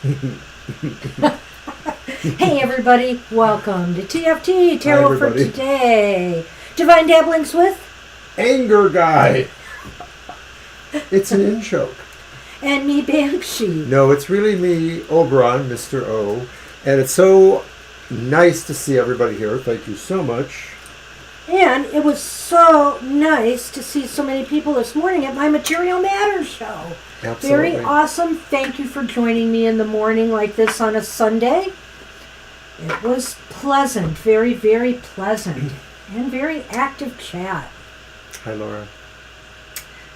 Hey everybody, welcome to TFT, Tarot for Today. Divine Dabblings with Anger Guy. It's an in-joke. And me, Banshee. No, it's really me, Oberon, Mr. O. And it's so nice to see everybody here. Thank you so much. And it was so nice to see so many people this morning at my Material Matters show. Absolutely. Very awesome. Thank you for joining me in the morning like this on a Sunday. It was pleasant, very, very pleasant, and very active chat. Hi, Laura.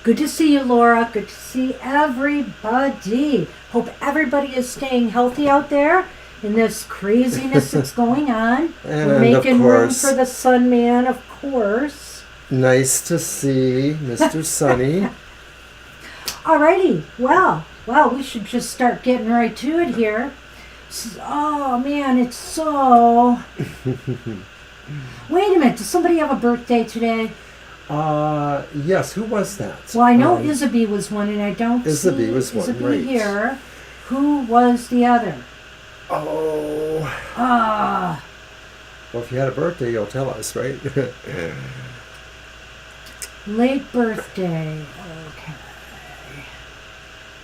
Good to see you, Laura. Good to see everybody. Hope everybody is staying healthy out there in this craziness that's going on. And we're making room course, for the Sun Man, of course. Nice to see Mr. Sunny. Alrighty. Well, we should just start getting right to it here. Oh, man, it's so... Wait a minute. Does somebody have a birthday today? Yes. Who was that? Well, I know Isabie was one, and I don't Isabie see was one, Isabie right. here. Who was the other? Oh. Well, if you had a birthday, you'll tell us, right? Late birthday. Okay.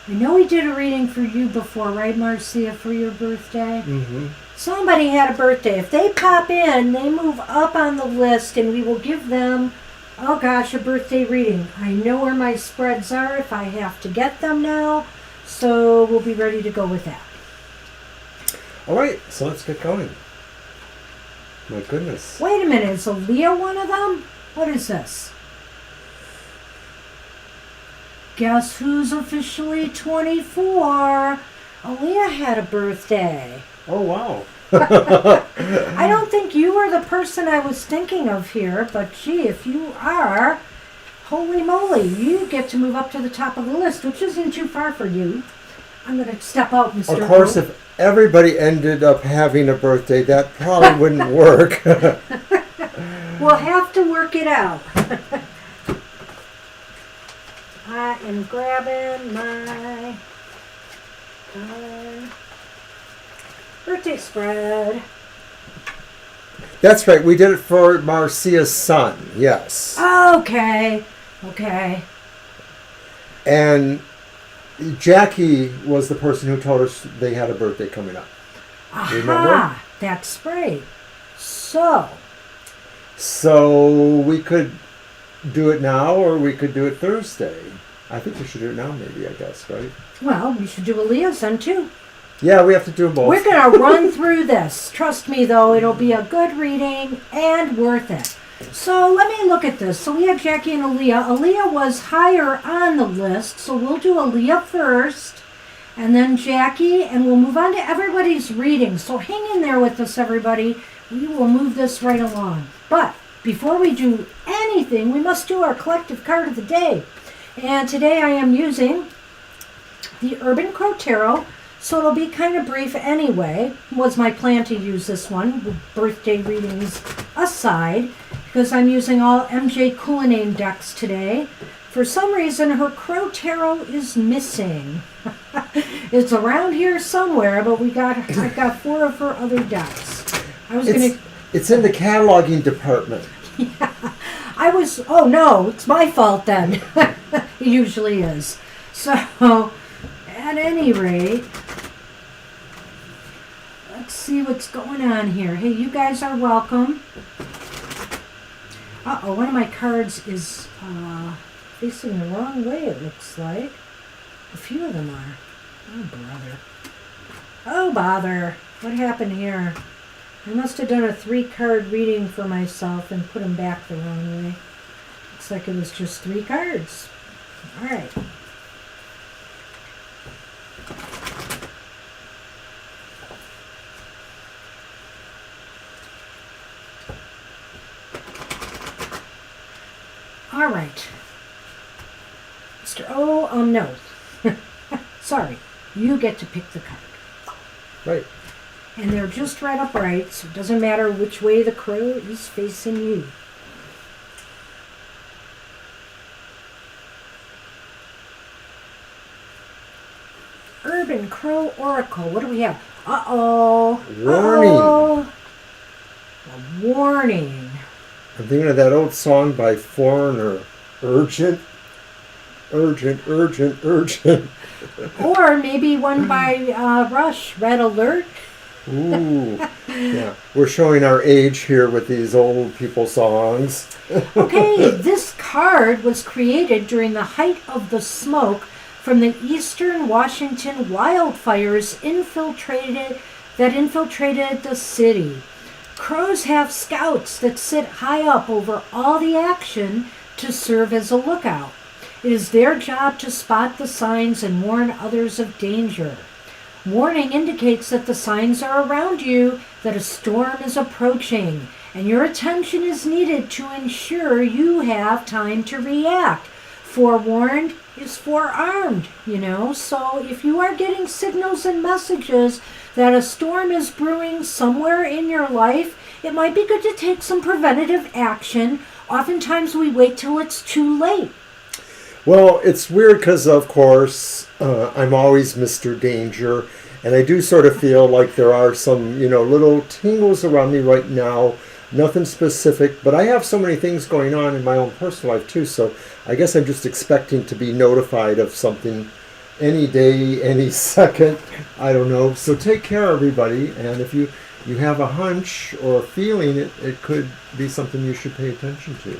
I know we did a reading for you before, right, Marcia, for your birthday? Mm-hmm. Somebody had a birthday. If they pop in, they move up on the list, and we will give them, oh gosh, a birthday reading. I know where my spreads are if I have to get them now, so we'll be ready to go with that. All right, so let's get going. My goodness. Wait a minute, is Aaliyah one of them? What is this? Guess who's officially 24? Aaliyah had a birthday. Oh, wow. I don't think you were the person I was thinking of here, but gee, if you are, holy moly, you get to move up to the top of the list, which isn't too far for you. I'm going to step out, Mr. Of course, O. if everybody ended up having a birthday, that probably wouldn't work. We'll have to work it out. I am grabbing my birthday spread. That's right. We did it for Marcia's son. Yes. Okay. And Jackie was the person who told us they had a birthday coming up. Remember? That's right. So we could do it now, or we could do it Thursday. I think we should do it now, maybe, I guess, right? well, we should do Aaliyah's then too. Yeah, we have to do them both. We're going to run through this. Trust me, though, it'll be a good reading and worth it. So let me look at this. So we have Jackie and Aaliyah. Aaliyah was higher on the list, so we'll do Aaliyah first, and then Jackie, and we'll move on to everybody's reading. So hang in there with us, everybody. We will move this right along. But before we do anything, we must do our collective card of the day. And today I am using the Urban Crow Tarot. So it'll be kind of brief anyway. Was my plan to use this one, with birthday readings aside, because I'm using all MJ Cullinane decks today. For some reason, her Crow Tarot is missing. It's around here somewhere, but I've got 4 of her other decks. It's in the cataloging department. Yeah, oh no, it's my fault then. It usually is. So, at any rate, let's see what's going on here. Hey, you guys are welcome. Uh-oh, one of my cards is facing the wrong way, it looks like. A few of them are. Oh, bother. What happened here? I must have done a 3-card reading for myself and put them back the wrong way. Looks like it was just 3 cards. All right. All right. Mr. O, no. Sorry. You get to pick the card. Right. And they're just right upright, so it doesn't matter which way the crow is facing you. Urban Crow Oracle. What do we have? Uh-oh. Warning. Uh-oh. A warning. I'm thinking of that old song by Foreigner. Urgent, urgent, urgent, urgent. Or maybe one by Rush, Red Alert. Ooh, yeah. We're showing our age here with these old people songs. Okay, this card was created during the height of the smoke from the eastern Washington wildfires that infiltrated the city. Crows have scouts that sit high up over all the action to serve as a lookout. It is their job to spot the signs and warn others of danger. Warning indicates that the signs are around you, that a storm is approaching, and your attention is needed to ensure you have time to react. Forewarned is forearmed, So if you are getting signals and messages that a storm is brewing somewhere in your life, it might be good to take some preventative action. Oftentimes we wait till it's too late. Well, it's weird because, of course, I'm always Mr. Danger, and I do sort of feel like there are some, little tingles around me right now. Nothing specific, but I have so many things going on in my own personal life too, so I guess I'm just expecting to be notified of something any day, any second. I don't know. So take care, everybody, and if you have a hunch or a feeling, it could be something you should pay attention to.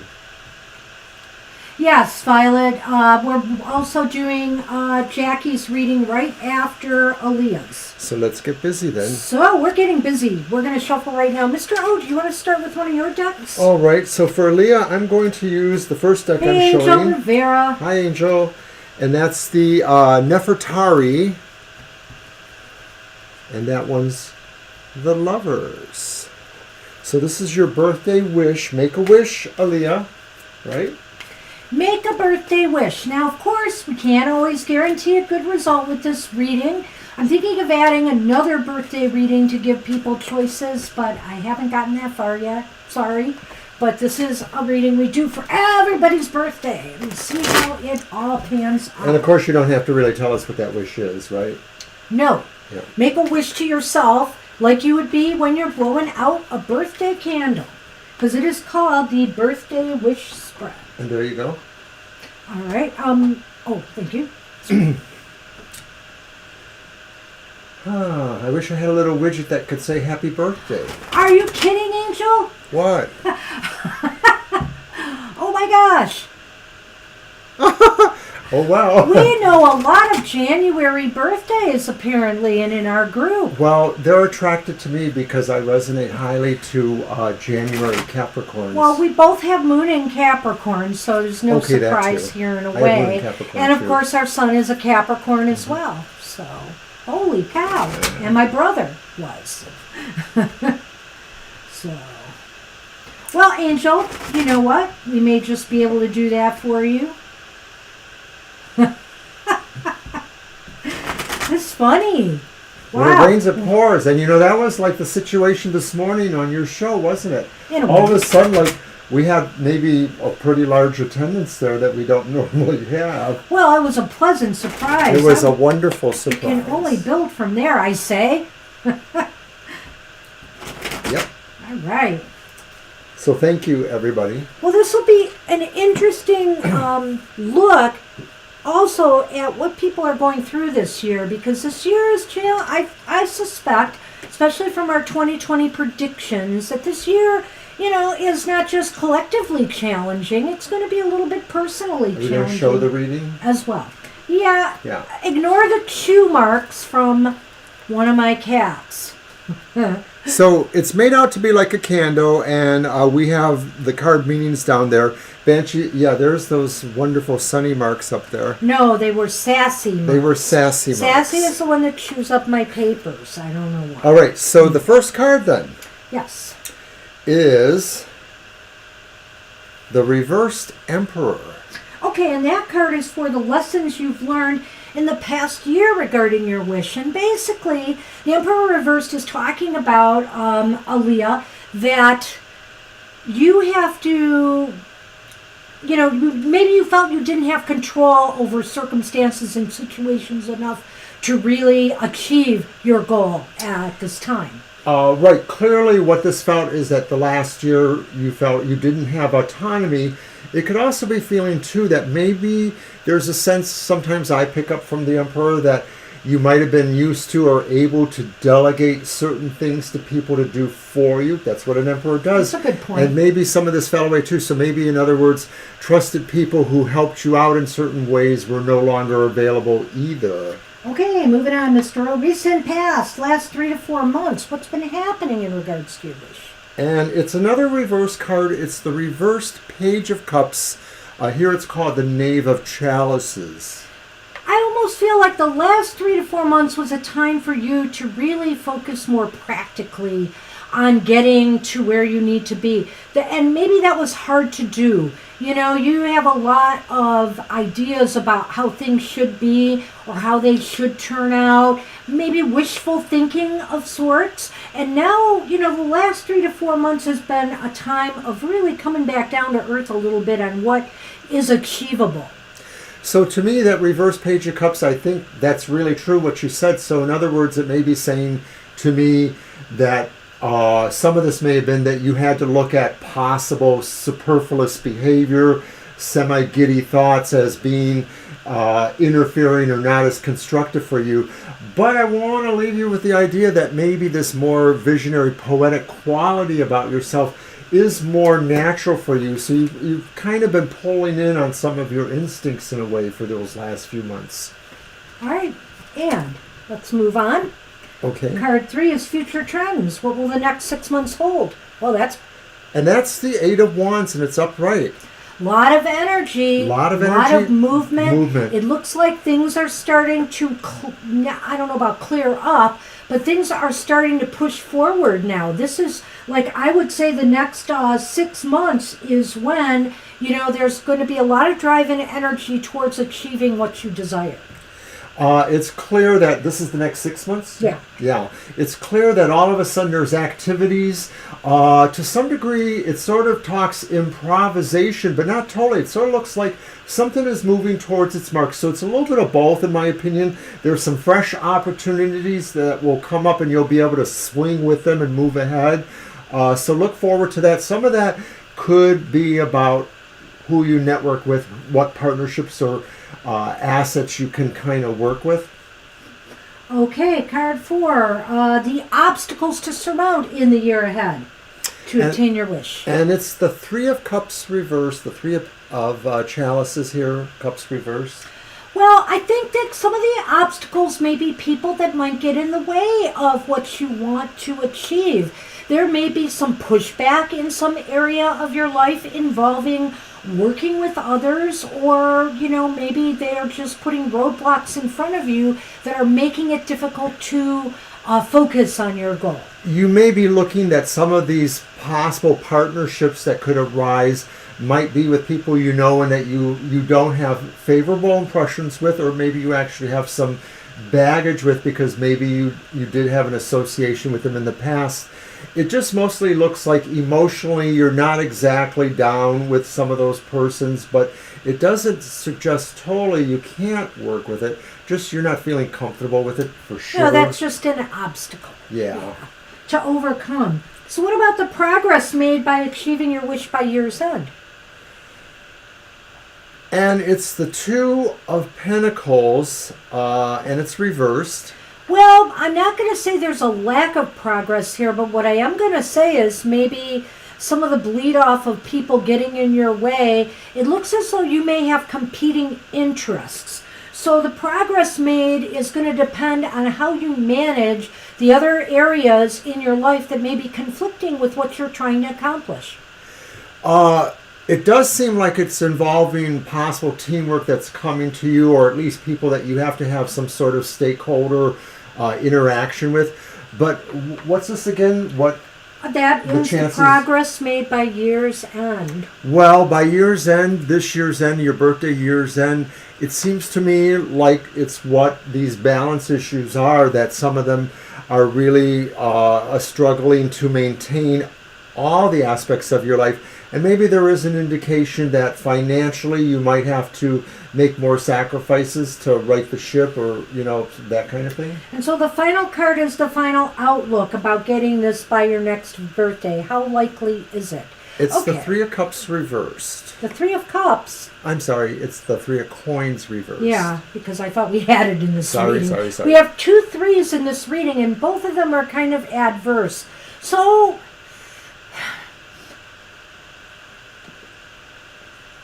Yes, Violet. We're also doing Jackie's reading right after Aaliyah's. So let's get busy then. So we're getting busy. We're going to shuffle right now. Mr. O, do you want to start with one of your decks? All right. So for Aaliyah, I'm going to use the first deck I'm Angel showing. Rivera. Hi, Angel. And that's the Nefertari. And that one's the Lovers. So this is your birthday wish. Make a wish, Aaliyah. Right? Make a birthday wish. Now, of course, we can't always guarantee a good result with this reading. I'm thinking of adding another birthday reading to give people choices, but I haven't gotten that far yet. Sorry. But this is a reading we do for everybody's birthday. And see how it all pans out. And of course, you don't have to really tell us what that wish is, right? No. Yeah. Make a wish to yourself like you would be when you're blowing out a birthday candle. Because it is called the Birthday Wish Spread. And there you go. All right. Thank you. I wish I had a little widget that could say happy birthday. Are you kidding, Angel? What? Oh my gosh. Oh, wow. We know a lot of January birthdays, apparently, and in our group. Well, they're attracted to me because I resonate highly to January Capricorns. Well, we both have Moon in Capricorn, so there's no Okay, that surprise too. here in a I have Moon in way. Capricorn, And of too. course, our son is a Capricorn as well. So, holy cow. And my brother was. So, well, Angel, you know what? We may just be able to do that for you. It's funny. Wow. When it rains, it pours. And that was like the situation this morning on your show, wasn't it? All of a sudden, like, we had maybe a pretty large attendance there that we don't normally have. Well, it was a pleasant surprise. It was a wonderful surprise. You can only build from there, I say. Yep. All right. So thank you, everybody. Well, this will be an interesting look also at what people are going through this year, because this year is, I suspect, especially from our 2020 predictions, that this year, is not just collectively challenging, it's going to be a little bit personally challenging. Are we going to show the reading? As well. Yeah. Yeah. Ignore the chew marks from one of my cats. So it's made out to be like a candle, and we have the card meanings down there. Banshee, yeah, there's those wonderful sunny marks up there. No, they were sassy marks. They were sassy marks. Sassy is the one that chews up my papers. I don't know why. All right, so the first card then Yes. is the Reversed Emperor. Okay, and that card is for the lessons you've learned in the past year regarding your wish. And basically, the Emperor Reversed is talking about, Aaliyah, that you have to, maybe you felt you didn't have control over circumstances and situations enough to really achieve your goal at this time. Right. Clearly, what this felt is that the last year you felt you didn't have autonomy. It could also be feeling, too, that maybe there's a sense, sometimes I pick up from the Emperor, that you might have been used to or able to delegate certain things to people to do for you. That's what an Emperor does. That's a good point. And maybe some of this fell away, too. So maybe, in other words, trusted people who helped you out in certain ways were no longer available either. Okay, moving on, Mr. O. Recent past, last 3 to 4 months. What's been happening in regards to your wish? And it's another reverse card. It's the reversed Page of Cups. Here it's called the Knave of Chalices. I almost feel like the last 3 to 4 months was a time for you to really focus more practically on getting to where you need to be. And maybe that was hard to do. You know, you have a lot of ideas about how things should be or how they should turn out, maybe wishful thinking of sorts. And now, you know, the last 3 to 4 months has been a time of really coming back down to earth a little bit on what is achievable. So to me, that reverse Page of Cups, I think that's really true what you said. So in other words, it may be saying to me that some of this may have been that you had to look at possible superfluous behavior, semi-giddy thoughts as being interfering or not as constructive for you. But I want to leave you with the idea that maybe this more visionary, poetic quality about yourself is more natural for you. So you've kind of been pulling in on some of your instincts in a way for those last few months. All right, and let's move on. Okay. Card 3 is future trends. What will the next 6 months hold? Well, that's the Eight of Wands, and it's upright. a lot of energy. A lot of movement. It looks like things are starting to, I don't know about clear up, but things are starting to push forward now. This is, like, I would say the next 6 months is when, you know, there's going to be a lot of drive and energy towards achieving what you desire. It's clear that this is the next 6 months? Yeah. Yeah. It's clear that all of a sudden there's activities. To some degree, it sort of talks improvisation, but not totally. It sort of looks like something is moving towards its mark. So it's a little bit of both, in my opinion. There's some fresh opportunities that will come up and you'll be able to swing with them and move ahead. So look forward to that. Some of that could be about who you network with, what partnerships or assets you can kind of work with. Okay, card 4, the obstacles to surmount in the year ahead to attain your wish. And it's the Three of Cups reversed, the Three of Chalices here, Cups reversed. Well, I think that some of the obstacles may be people that might get in the way of what you want to achieve. There may be some pushback in some area of your life involving working with others, or, you know, maybe they're just putting roadblocks in front of you that are making it difficult to focus on your goal. You may be looking at some of these possible partnerships that could arise might be with people you know and that you don't have favorable impressions with, or maybe you actually have some baggage with because maybe you did have an association with them in the past. It just mostly looks like emotionally you're not exactly down with some of those persons, but it doesn't suggest totally you can't work with it. Just you're not feeling comfortable with it for sure. No, that's just an obstacle. Yeah. To overcome. So what about the progress made by achieving your wish by year's end? And it's the Two of Pentacles, and it's reversed. Well, I'm not going to say there's a lack of progress here, but what I am going to say is maybe some of the bleed off of people getting in your way. It looks as though you may have competing interests. So the progress made is going to depend on how you manage the other areas in your life that may be conflicting with what you're trying to accomplish. It does seem like it's involving possible teamwork that's coming to you, or at least people that you have to have some sort of stakeholder interaction with. But what's this again? What? That is the progress made by year's end. Well, by year's end, this year's end, your birthday year's end, it seems to me like it's what these balance issues are, that some of them are really struggling to maintain all the aspects of your life. And maybe there is an indication that financially you might have to make more sacrifices to right the ship, or that kind of thing. And so the final card is the final outlook about getting this by your next birthday. How likely is it? It's the Three of Cups reversed. The Three of Cups. I'm sorry, it's the Three of Coins reversed. Yeah, because I thought we had it in this reading. Sorry. We have 2 threes in this reading, and both of them are kind of adverse. So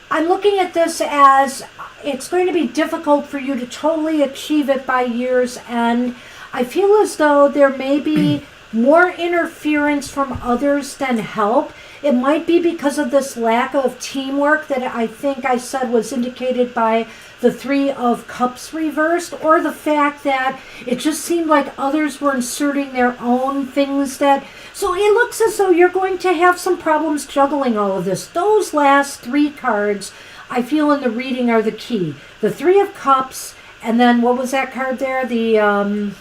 I'm looking at this as it's going to be difficult for you to totally achieve it by year's end. I feel as though there may be more interference from others than help. It might be because of this lack of teamwork that I think I said was indicated by the Three of Cups reversed, or the fact that it just seemed like others were inserting their own things that... So it looks as though you're going to have some problems juggling all of this. Those last 3 cards, I feel in the reading, are the key. The Three of Cups, and then what was that card there? The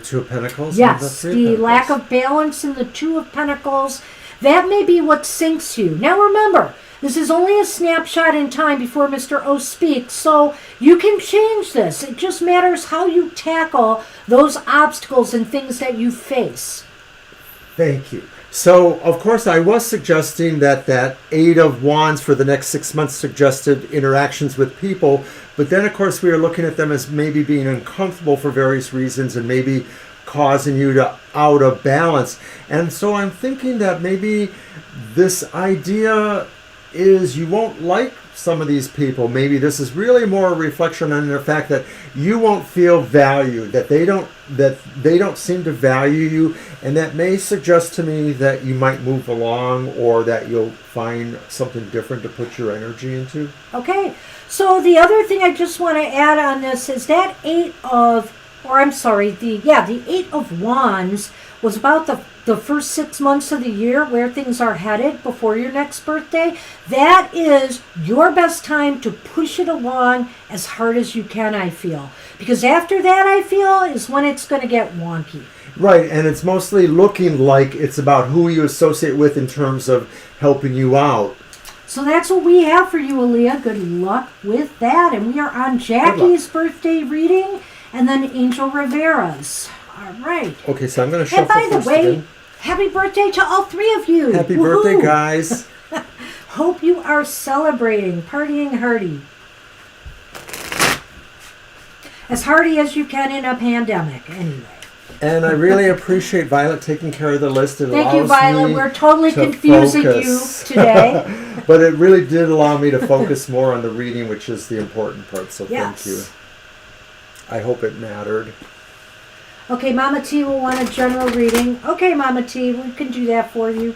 Two of Pentacles? Yes, the lack of balance in the Two of Pentacles. That may be what sinks you. Now remember, this is only a snapshot in time before Mr. O speaks, so you can change this. It just matters how you tackle those obstacles and things that you face. Thank you. So, of course, I was suggesting that 8 of Wands for the next 6 months suggested interactions with people, but then, of course, we are looking at them as maybe being uncomfortable for various reasons and maybe causing you to out of balance. And so I'm thinking that maybe this idea is you won't like some of these people. Maybe this is really more a reflection on the fact that you won't feel valued, that they don't seem to value you, and that may suggest to me that you might move along, or that you'll find something different to put your energy into. Okay, so the other thing I just want to add on this is that the 8 of Wands was about the first 6 months of the year where things are headed before your next birthday. That is your best time to push it along as hard as you can, I feel. Because after that, I feel, is when it's going to get wonky. Right, and it's mostly looking like it's about who you associate with in terms of helping you out. So that's what we have for you, Aaliyah. Good luck with that. And we are on Jackie's birthday reading, and then Angel Rivera's. All right. Okay, so I'm going to shuffle first. And by the way, again. Happy birthday to all 3 of you. Happy Woo-hoo. birthday, guys. Hope you are celebrating, partying hardy. As hardy as you can in a pandemic, anyway. And I really appreciate Violet taking care of the list. Thank you, Violet. We're totally confusing focus. you today. But it really did allow me to focus more on the reading, which is the important part. So yes. Thank you. I hope it mattered. Okay, Mama T will want a general reading. Okay, Mama T, we can do that for you.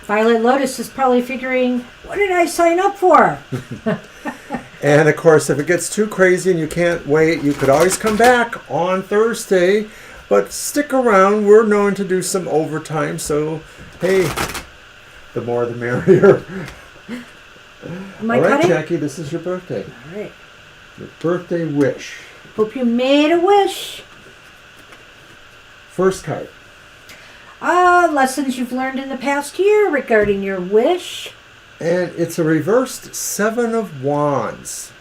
Violet Lotus is probably figuring, what did I sign up for? And of course, if it gets too crazy and you can't wait, you could always come back on Thursday. But stick around. We're known to do some overtime. So, hey, the more the merrier. Am I All right, cutting? Jackie, this is your birthday. All right. Your birthday wish. Hope you made a wish. First card. Lessons you've learned in the past year regarding your wish. And it's a reversed 7 of Wands.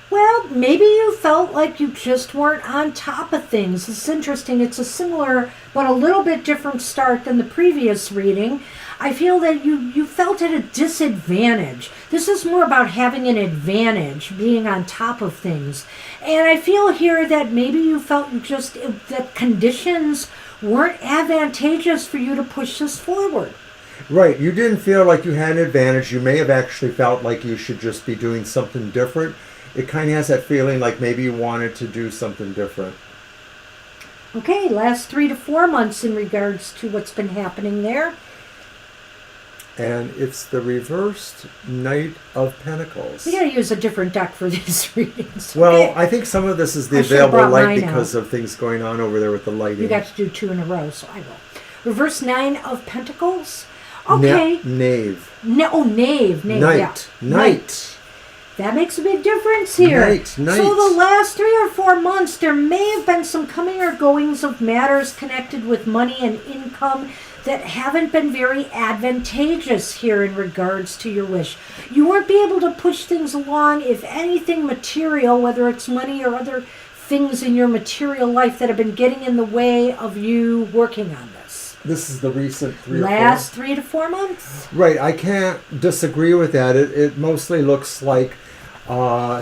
Well, maybe you felt like you just weren't on top of things. It's interesting. It's a similar but a little bit different start than the previous reading. I feel that you felt at a disadvantage. This is more about having an advantage, being on top of things. And I feel here that maybe you felt that conditions weren't advantageous for you to push this forward. Right. You didn't feel like you had an advantage. You may have actually felt like you should just be doing something different. It kind of has that feeling like maybe you wanted to do something different. Okay, last 3 to 4 months in regards to what's been happening there. And it's the reversed Knight of Pentacles. We gotta use a different deck for these readings. Well, okay. I think some of this is the I should've available brought light mine because of things going on over there with the lighting. You got to do 2 in a row, so I will. Reverse 9 of Pentacles. Okay. Knave. Knave. Knight. Yeah. Knight. That makes a big difference here. Right. So the last 3 or 4 months, there may have been some coming or goings of matters connected with money and income that haven't been very advantageous here in regards to your wish. You won't be able to push things along, if anything material, whether it's money or other things in your material life that have been getting in the way of you working on this. This is the recent 3 or 4? Last 3 to 4 months? Right. I can't disagree with that. It mostly looks like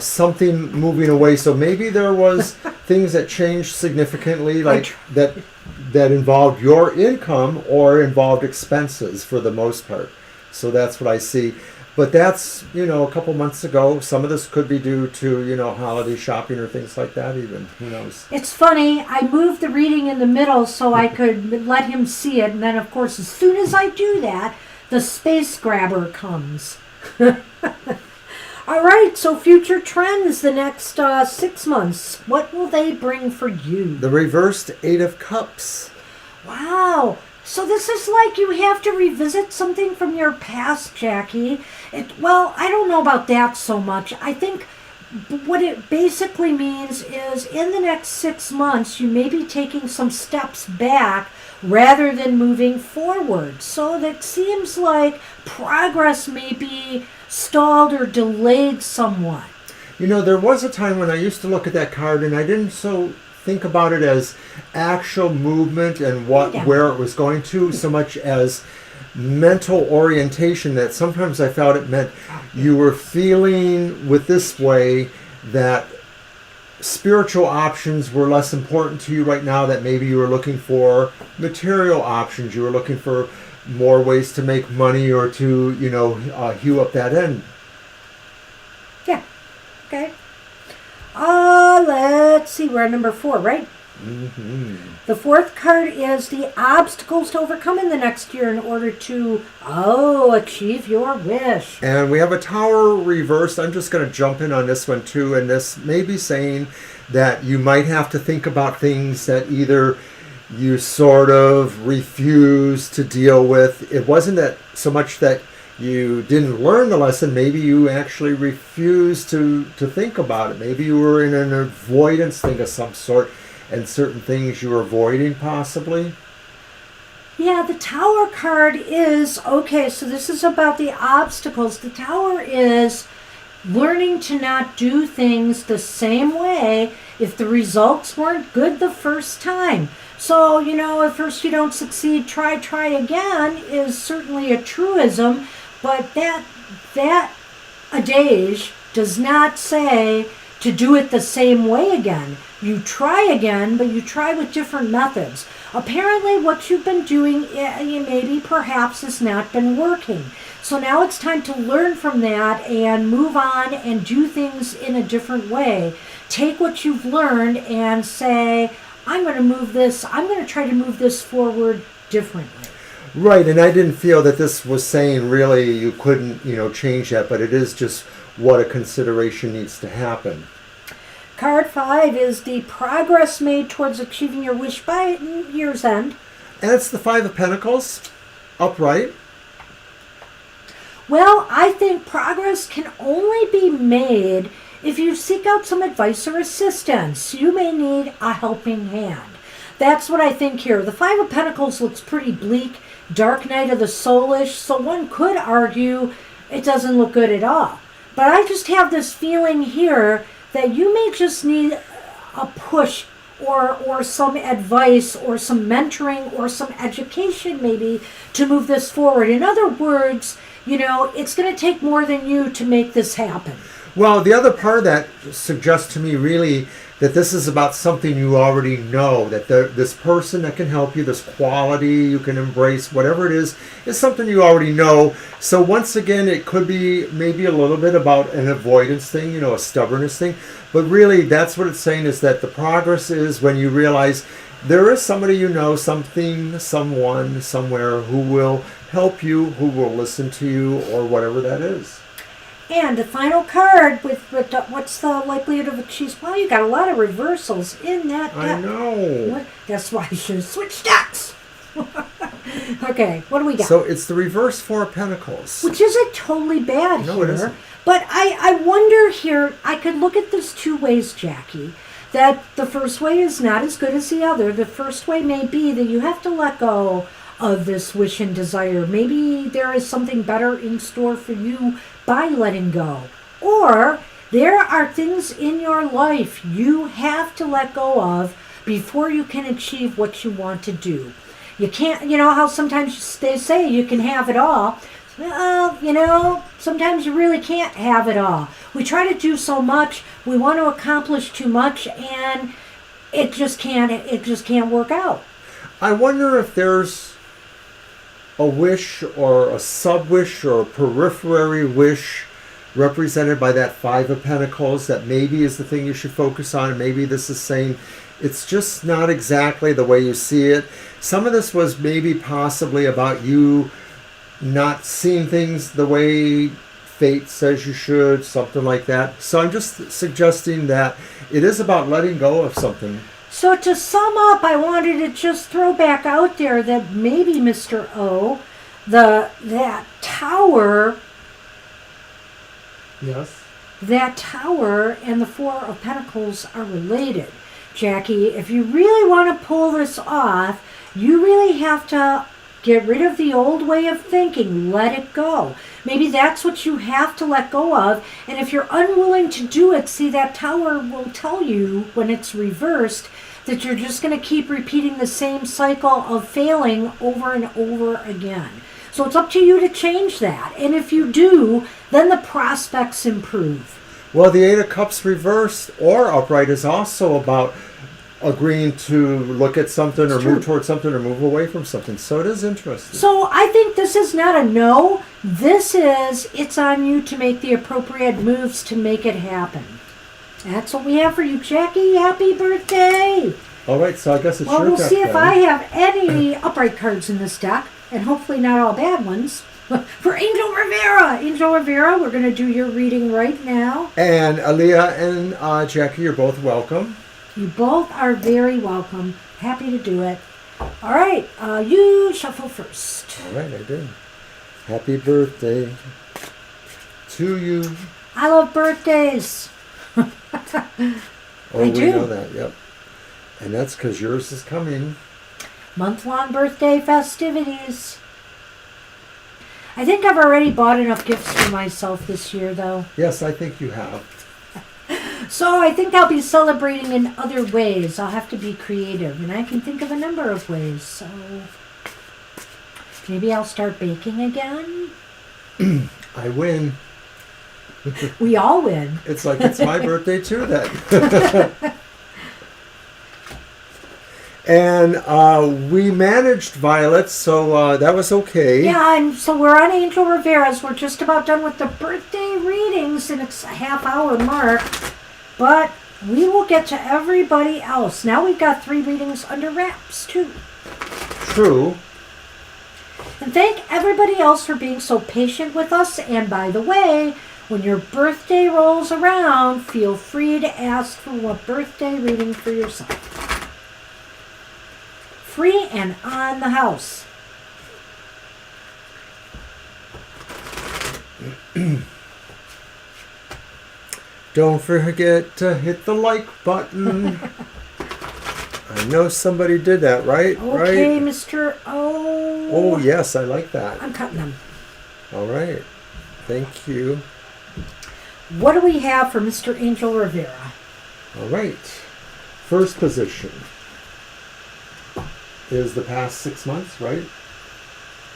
something moving away. So maybe there was things that changed significantly, like that involved your income or involved expenses for the most part. So that's what I see. But that's, a couple months ago. Some of this could be due to, holiday shopping or things like that even. Who knows? It's funny. I moved the reading in the middle so I could let him see it. And then, of course, as soon as I do that, the space grabber comes. All right, so future trends the next 6 months. What will they bring for you? The reversed 8 of Cups. Wow. So this is like you have to revisit something from your past, Jackie. Well, I don't know about that so much. I think what it basically means is in the next 6 months, you may be taking some steps back rather than moving forward. So that seems like progress may be stalled or delayed somewhat. There was a time when I used to look at that card and I didn't think about it as actual movement and where it was going to, so much as mental orientation, that sometimes I felt it meant you were feeling with this way that spiritual options were less important to you right now, that maybe you were looking for material options, you were looking for more ways to make money or to, hew up that end. Yeah. Okay. Let's see. We're at number 4, right? Mm-hmm. The 4th card is the obstacles to overcome in the next year in order to, achieve your wish. And we have a Tower reversed. I'm just going to jump in on this one too. And this may be saying that you might have to think about things that either you sort of refuse to deal with. It wasn't that so much that you didn't learn the lesson. Maybe you actually refused to think about it. Maybe you were in an avoidance thing of some sort, and certain things you were avoiding possibly. Yeah, the Tower card is, okay, so this is about the obstacles. The Tower is learning to not do things the same way if the results weren't good the first time. So, at first you don't succeed, try again is certainly a truism, but that adage does not say to do it the same way again. You try again, but you try with different methods. Apparently what you've been doing maybe perhaps has not been working. So now it's time to learn from that and move on and do things in a different way. Take what you've learned and say, I'm going to try to move this forward differently. Right, and I didn't feel that this was saying really you couldn't, change that, but it is just what a consideration needs to happen. Card 5 is the progress made towards achieving your wish by year's end. And it's the 5 of Pentacles, upright. Well, I think progress can only be made if you seek out some advice or assistance. You may need a helping hand. That's what I think here. The 5 of Pentacles looks pretty bleak, dark night of the soulish, so one could argue it doesn't look good at all. But I just have this feeling here that you may just need a push or some advice or some mentoring or some education maybe to move this forward. In other words, it's going to take more than you to make this happen. Well, the other part of that suggests to me really that this is about something you already know, that this person that can help you, this quality you can embrace, whatever it is something you already know. So once again, it could be maybe a little bit about an avoidance thing, a stubbornness thing. But really, that's what it's saying, is that the progress is when you realize there is somebody something, someone, somewhere who will help you, who will listen to you, or whatever that is. And the final card with what's the likelihood of achievement? Well, you got a lot of reversals in that deck. I know. That's why you should switch decks. Okay, what do we got? So it's the reverse Four of Pentacles. Which isn't totally bad No, here. it isn't. But I wonder here, I could look at this two ways, Jackie. That the first way is not as good as the other. The first way may be that you have to let go of this wish and desire. Maybe there is something better in store for you by letting go. Or there are things in your life you have to let go of before you can achieve what you want to do. You can't, you know how sometimes they say you can have it all. Well, you know, sometimes you really can't have it all. We try to do so much, we want to accomplish too much, and it just can't work out. I wonder if there's a wish or a sub-wish or a periphery wish represented by that Five of Pentacles that maybe is the thing you should focus on, and maybe this is saying it's just not exactly the way you see it. Some of this was maybe possibly about you not seeing things the way fate says you should, something like that. So I'm just suggesting that it is about letting go of something. So to sum up, I wanted to just throw back out there that maybe Mr. O, that tower, Yes. that tower and the Four of Pentacles are related. Jackie, if you really want to pull this off, you really have to get rid of the old way of thinking. Let it go. Maybe that's what you have to let go of. And if you're unwilling to do it, see, that tower will tell you when it's reversed that you're just going to keep repeating the same cycle of failing over and over again. So it's up to you to change that. And if you do, then the prospects improve. Well, the Eight of Cups reversed or upright is also about agreeing to look at something or move towards something or move away from something. So it is interesting. So I think this is not a no. This is, it's on you to make the appropriate moves to make it happen. That's what we have for you, Jackie. Happy birthday. All right, so I guess it's Well, your we'll deck see if then. I have any upright cards in this deck, and hopefully not all bad ones. For Angel Rivera. Angel Rivera, we're going to do your reading right now. And Aaliyah and Jackie, you're both welcome. You both are very welcome. Happy to do it. All right, you shuffle first. All right, I did. Happy birthday to you. I love birthdays. Oh, I we do. know that, yep. And that's because yours is coming. Month-long birthday festivities. I think I've already bought enough gifts for myself this year, though. Yes, I think you have. So I think I'll be celebrating in other ways. I'll have to be creative, and I can think of a number of ways. So maybe I'll start baking again. I win. We all win. It's like it's my birthday too then. And we managed Violet, so that was okay. Yeah, and so we're on Angel Rivera's. We're just about done with the birthday readings, and it's a half-hour mark. But we will get to everybody else. Now we've got 3 readings under wraps, too. True. And thank everybody else for being so patient with us. And by the way, when your birthday rolls around, feel free to ask for a birthday reading for yourself. Free and on the house. Don't forget to hit the like button. I know somebody did that, right? Okay, Right? Mr. O. Oh, yes, I like that. I'm cutting them. All right. Thank you. What do we have for Mr. Angel Rivera? All right. First position is the past 6 months, right?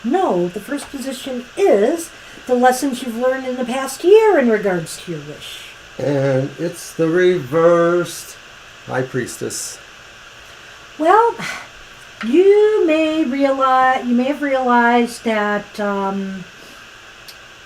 No, the first position is the lessons you've learned in the past year in regards to your wish. And it's the reversed High Priestess. Well, you may have realized that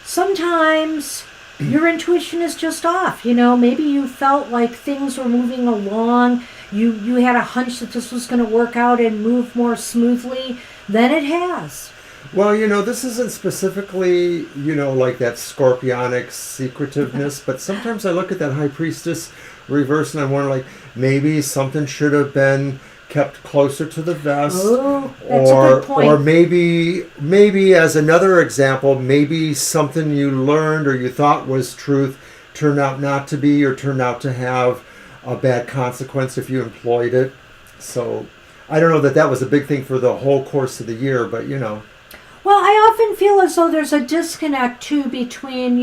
sometimes your intuition is just off. You know, maybe you felt like things were moving along. You had a hunch that this was going to work out and move more smoothly than it has. Well, you know, this isn't specifically, you know, like that scorpionic secretiveness, but sometimes I look at that High Priestess reverse and I wonder, like, maybe something should have been kept closer to the vest. Oh, that's a good point. Or maybe as another example, maybe something you learned or you thought was truth turned out not to be, or turned out to have a bad consequence if you employed it. So I don't know that was a big thing for the whole course of the year, but Well, I often feel as though there's a disconnect too between,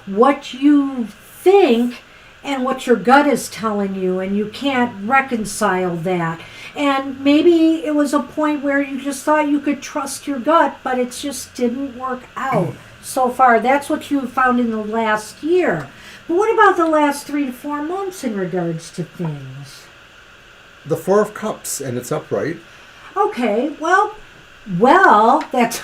what you think and what your gut is telling you, and you can't reconcile that. And maybe it was a point where you just thought you could trust your gut, but it just didn't work out so far. That's what you found in the last year. But what about the last 3 to 4 months in regards to things? The Four of Cups, and it's upright. Okay, well, that's...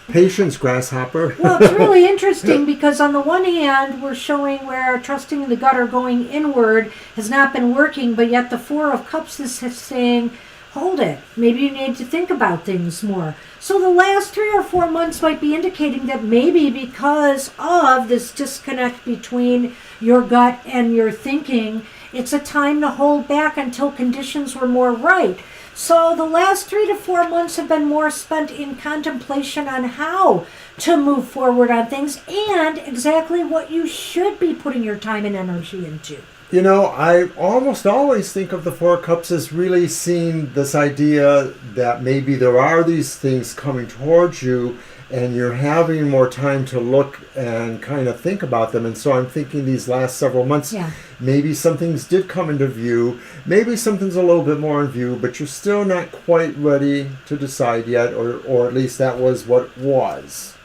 Patience, grasshopper. Well, it's really interesting because on the one hand, we're showing where trusting in the gut or going inward has not been working, but yet the Four of Cups is saying, hold it, maybe you need to think about things more. So the last 3 or 4 months might be indicating that maybe because of this disconnect between your gut and your thinking, it's a time to hold back until conditions were more right. So the last 3 to 4 months have been more spent in contemplation on how to move forward on things and exactly what you should be putting your time and energy into. I almost always think of the Four of Cups as really seeing this idea that maybe there are these things coming towards you and you're having more time to look and kind of think about them. And so I'm thinking these last several months, maybe some things did come into view. Maybe something's a little bit more in view, but you're still not quite ready to decide yet, or at least that was what it was.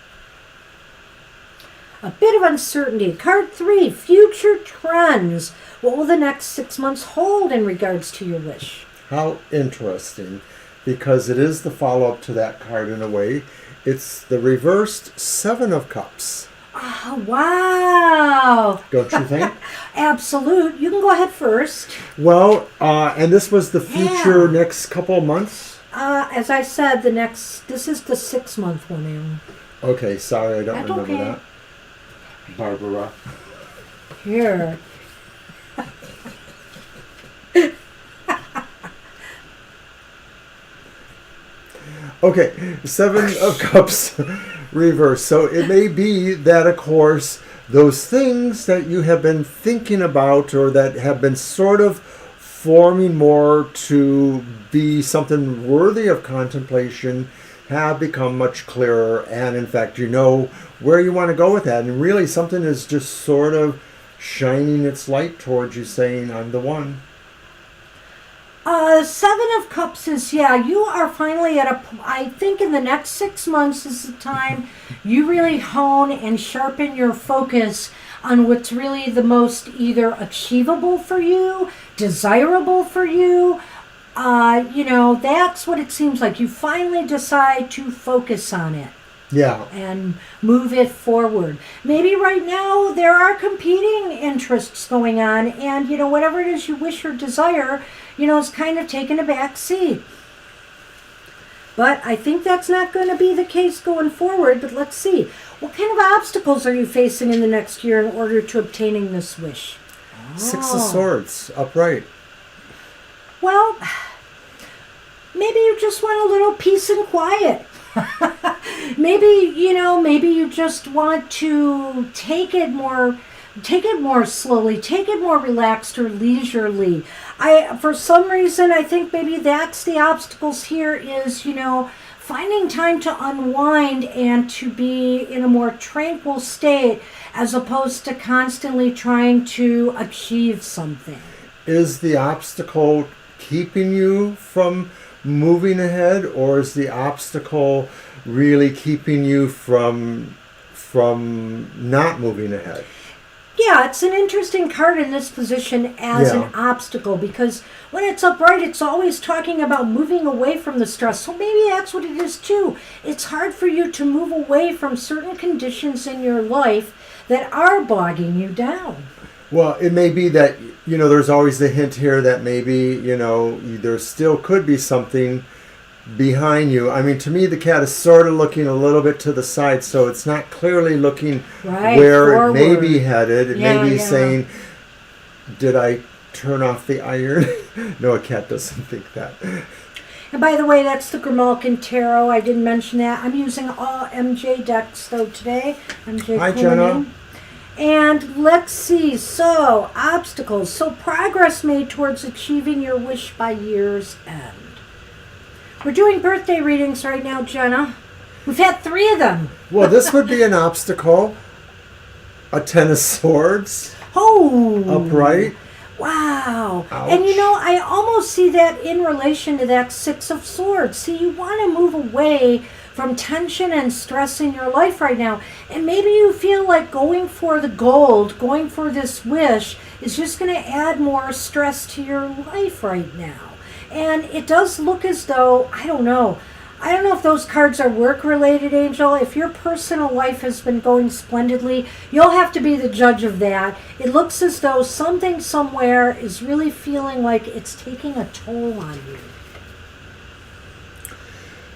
A bit of uncertainty. Card 3, future trends. What will the next 6 months hold in regards to your wish? How interesting, because it is the follow-up to that card in a way. It's the reversed Seven of Cups. Oh, wow. Don't you think? Absolute. You can go ahead first. Well, and this was the future next couple of months? As I said, this is the 6-month one, Alan. Okay, sorry, I don't That's remember okay. that. Barbara. Here. Okay, Seven of Cups reverse. So it may be that, of course, those things that you have been thinking about or that have been sort of forming more to be something worthy of contemplation have become much clearer. And in fact, you know where you want to go with that. And really something is just sort of shining its light towards you saying, I'm the one. Seven of Cups is, you are finally at I think in the next 6 months is the time you really hone and sharpen your focus on what's really the most either achievable for you, desirable for you. That's what it seems like. You finally decide to focus on it. Yeah. And move it forward. Maybe right now there are competing interests going on, and whatever it is you wish or desire, is kind of taking a back seat. But I think that's not going to be the case going forward. But let's see. What kind of obstacles are you facing in the next year in order to obtaining this wish? Six of Swords, upright. Well, maybe you just want a little peace and quiet. maybe you just want to take it more slowly, take it more relaxed or leisurely. For some reason, I think maybe that's the obstacles here is, finding time to unwind and to be in a more tranquil state as opposed to constantly trying to achieve something. Is the obstacle keeping you from moving ahead, or is the obstacle really keeping you from not moving ahead? Yeah, it's an interesting card in this position as an obstacle, because when it's upright, it's always talking about moving away from the stress. So maybe that's what it is too. It's hard for you to move away from certain conditions in your life that are bogging you down. Well, it may be that, there's always the hint here that maybe, there still could be something behind you. I mean, to me, the cat is sort of looking a little bit to the side, so it's not clearly looking where forward. It may be headed. It may be saying, did I turn off the iron. No, a cat doesn't think that. And by the way, that's the Grimalkin Tarot. I didn't mention that. I'm using all MJ decks, though, today. MJ Hi, Quillian. Jenna. And let's see. So, obstacles. So, progress made towards achieving your wish by year's end. We're doing birthday readings right now, Jenna. We've had 3 of them. Well, this would be an obstacle. A 10 of Swords. Oh. Upright. Wow. Ouch. And you know, I almost see that in relation to that 6 of Swords. See, you want to move away from tension and stress in your life right now. And maybe you feel like going for the gold, going for this wish, is just going to add more stress to your life right now. And it does look as though, I don't know if those cards are work-related, Angel. If your personal life has been going splendidly, you'll have to be the judge of that. It looks as though something somewhere is really feeling like it's taking a toll on you.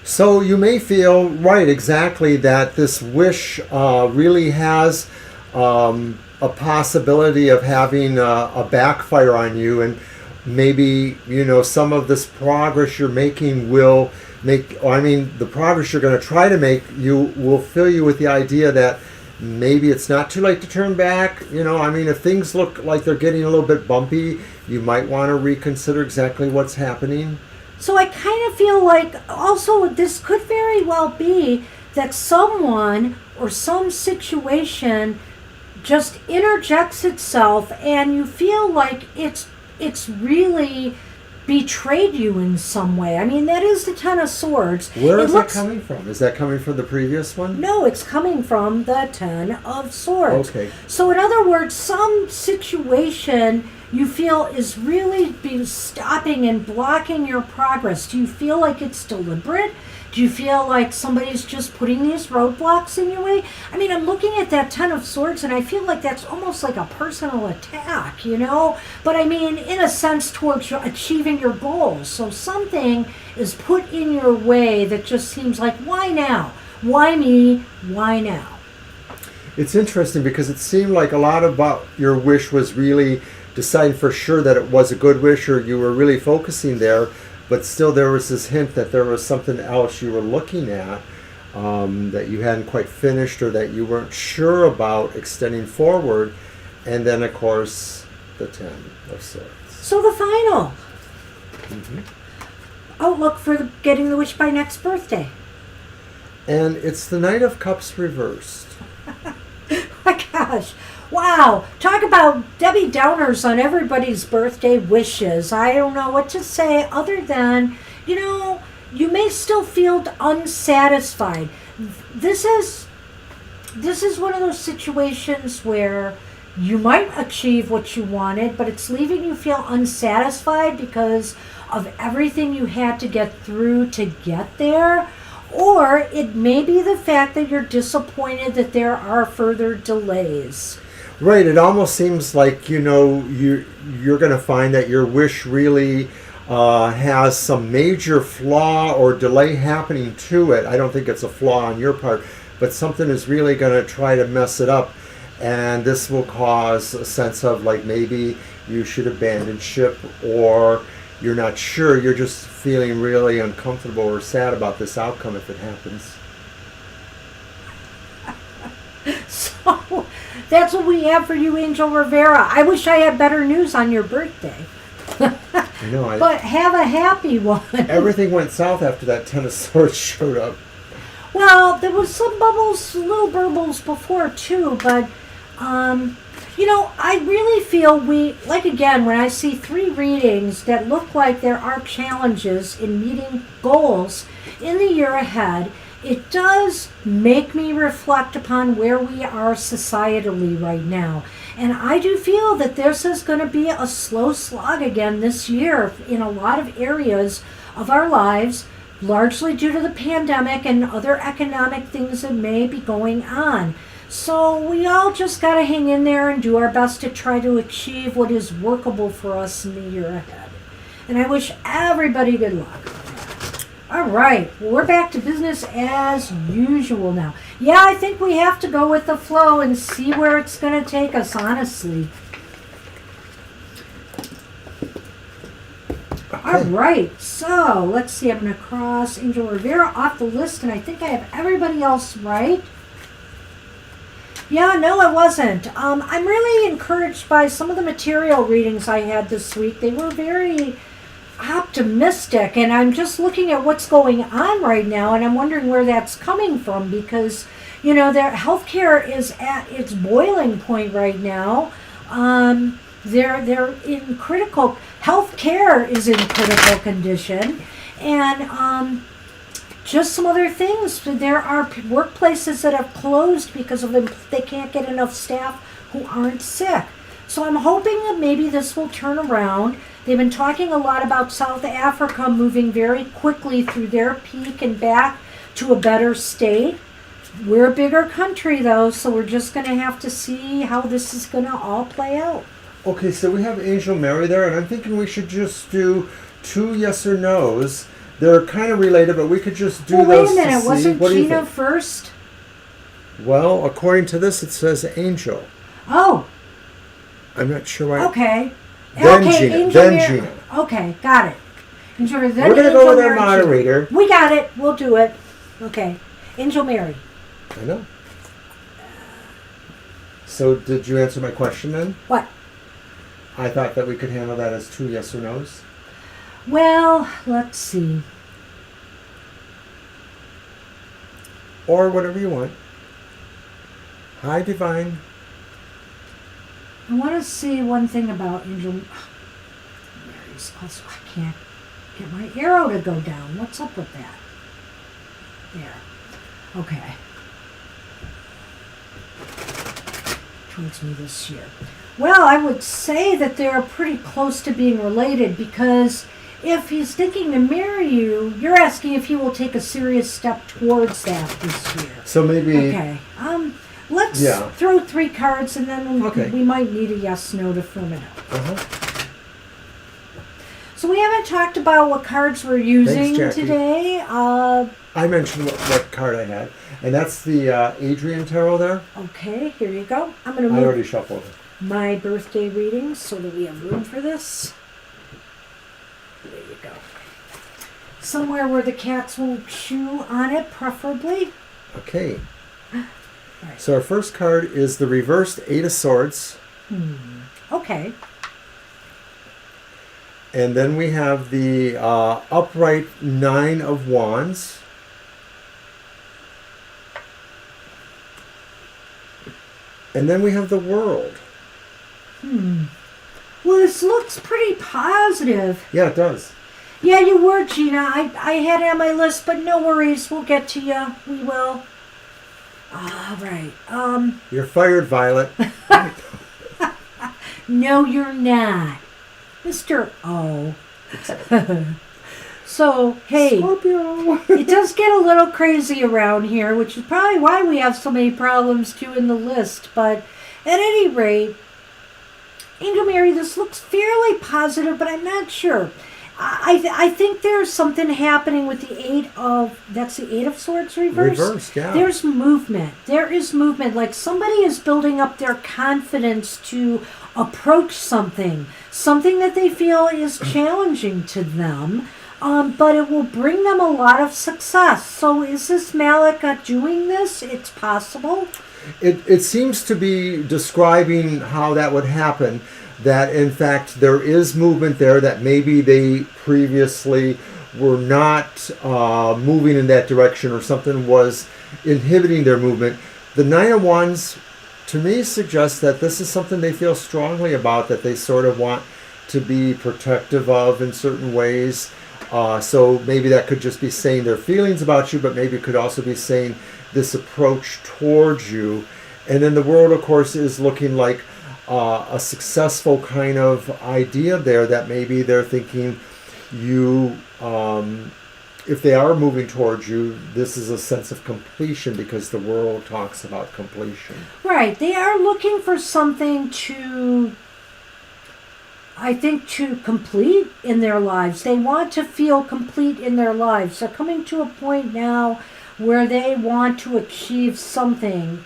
So you may feel, right, exactly, that this wish really has a possibility of having a backfire on you, and maybe, you know, some of this progress you're making will the progress you're going to try to make will fill you with the idea that maybe it's not too late to turn back. You know, I mean, if things look like they're getting a little bit bumpy, you might want to reconsider exactly what's happening. So I kind of feel like also this could very well be that someone or some situation just interjects itself and you feel like it's really betrayed you in some way. I mean, that is the 10 of Swords. Where is that coming from? Is that coming from the previous one? No, it's coming from the 10 of Swords. Okay. So in other words, some situation you feel is really stopping and blocking your progress. Do you feel like it's deliberate? Do you feel like somebody's just putting these roadblocks in your way? I mean, I'm looking at that 10 of Swords and I feel like that's almost like a personal attack, you know? But I mean, in a sense, towards achieving your goals. So something is put in your way that just seems like, why now? Why me? Why now? It's interesting because it seemed like a lot about your wish was really deciding for sure that it was a good wish, or you were really focusing there. But still there was this hint that there was something else you were looking at that you hadn't quite finished, or that you weren't sure about extending forward. And then, of course, the 10 of Swords. So the final outlook for getting the wish by next birthday. And it's the Knight of Cups reversed. My gosh. Wow. Talk about Debbie Downers on everybody's birthday wishes. I don't know what to say other than, you know, you may still feel unsatisfied. This is one of those situations where you might achieve what you wanted, but it's leaving you feel unsatisfied because of everything you had to get through to get there. Or it may be the fact that you're disappointed that there are further delays. Right, it almost seems like, you know, you're going to find that your wish really has some major flaw or delay happening to it. I don't think it's a flaw on your part, but something is really going to try to mess it up. And this will cause a sense of like maybe you should abandon ship, or you're not sure, you're just feeling really uncomfortable or sad about this outcome if it happens. So that's what we have for you, Angel Rivera. I wish I had better news on your birthday. I know. But have a happy one. Everything went south after that 10 of Swords showed up. Well, there was some bubbles, little burbles before too, but you know, I really feel again, when I see 3 readings that look like there are challenges in meeting goals in the year ahead, it does make me reflect upon where we are societally right now. And I do feel that this is going to be a slow slog again this year in a lot of areas of our lives, largely due to the pandemic and other economic things that may be going on. So we all just got to hang in there and do our best to try to achieve what is workable for us in the year ahead. And I wish everybody good luck. All right, well, we're back to business as usual now. Yeah, I think we have to go with the flow and see where it's going to take us, honestly. All right, so let's see. I'm going to cross Angel Rivera off the list, and I think I have everybody else right. Yeah, no, I wasn't. I'm really encouraged by some of the material readings I had this week. They were very optimistic, and I'm just looking at what's going on right now, and I'm wondering where that's coming from because, you know, their healthcare is at its boiling point right now. They're in critical healthcare is in critical condition, and just some other things. There are workplaces that have closed because of them. They can't get enough staff who aren't sick. So I'm hoping that maybe this will turn around. They've been talking a lot about South Africa moving very quickly through their peak and back to a better state. We're a bigger country though, so we're just going to have to see how this is going to all play out. Okay, so we have Angel Mary there, and I'm thinking we should just do 2 yes or no's. They're kind of related, but we could just do those to see. Wait a minute, wasn't Gina first? Well, according to this, it says Angel. Oh. I'm not sure why. Okay. Then okay, Gina. Then Gina. Okay, got it. Angel, then we're going to go with our moderator. Gina. We got it. We'll do it. Okay. Angel Mary. I know. So did you answer my question then? What? I thought that we could handle that as 2 yes or no's. Well, let's see. Or whatever you want. Hi, Divine. I want to see one thing about Angel Mary's. Also, I can't get my arrow to go down. What's up with that? There. Okay. Towards me this year. Well, I would say that they're pretty close to being related because if he's thinking to marry you, you're asking if he will take a serious step towards that this year. So maybe... Okay. Let's throw 3 cards and then we might need a yes-no to firm it up. Uh-huh. So we haven't talked about what cards we're using today. I mentioned what card I had, and that's the Adrian Tarot there. Okay, here you go. I'm going to move. I already shuffled it. My birthday readings so that we have room for this. There you go. Somewhere where the cats won't chew on it, preferably. Okay. Right. So our first card is the reversed 8 of Swords. Okay. And then we have the upright 9 of Wands. And then we have the World. Well, this looks pretty positive. Yeah, it does. Yeah, you were, Gina. I had it on my list, but no worries. We'll get to you. We will. All right. You're fired, Violet. No, you're not. Mr. O. So, hey. Scorpio. It does get a little crazy around here, which is probably why we have so many problems, too, in the list. But at any rate, Angel Mary, this looks fairly positive, but I'm not sure. I think there's something happening with the 8 of... That's the 8 of Swords reversed? Reversed, yeah. There's movement. There is movement. Like somebody is building up their confidence to approach something. Something that they feel is challenging to them. But it will bring them a lot of success. So is this Malika doing this? It's possible. It seems to be describing how that would happen, that in fact there is movement there, that maybe they previously were not moving in that direction or something was inhibiting their movement. The 9 of Wands, to me, suggests that this is something they feel strongly about, that they sort of want to be protective of in certain ways. So maybe that could just be saying their feelings about you, but maybe it could also be saying this approach towards you. And then the World, of course, is looking like a successful kind of idea there, that maybe they're thinking you, if they are moving towards you, this is a sense of completion, because the World talks about completion. Right. They are looking for something to, I think, to complete in their lives. They want to feel complete in their lives. They're coming to a point now where they want to achieve something,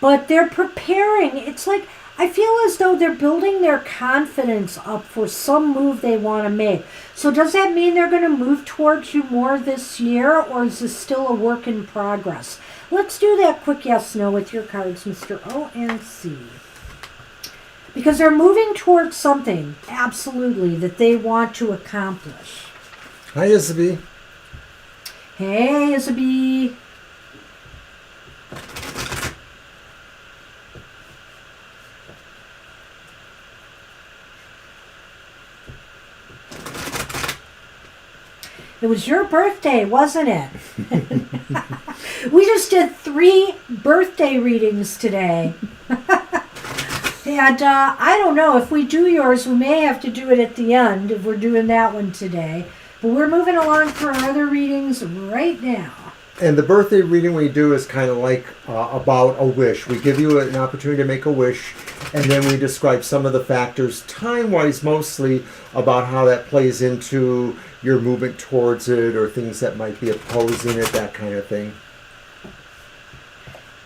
but they're preparing. It's like, I feel as though they're building their confidence up for some move they want to make. So does that mean they're going to move towards you more this year, or is this still a work in progress? Let's do that quick yes/no with your cards, Mr. O and C. Because they're moving towards something, absolutely, that they want to accomplish. Hi, Isabel. Hey, Isabel. It was your birthday, wasn't it? We just did 3 birthday readings today. And I don't know, if we do yours, we may have to do it at the end if we're doing that one today. But we're moving along for our other readings right now. And the birthday reading we do is kind of like about a wish. We give you an opportunity to make a wish, and then we describe some of the factors, time-wise mostly, about how that plays into your movement towards it, or things that might be opposing it, that kind of thing.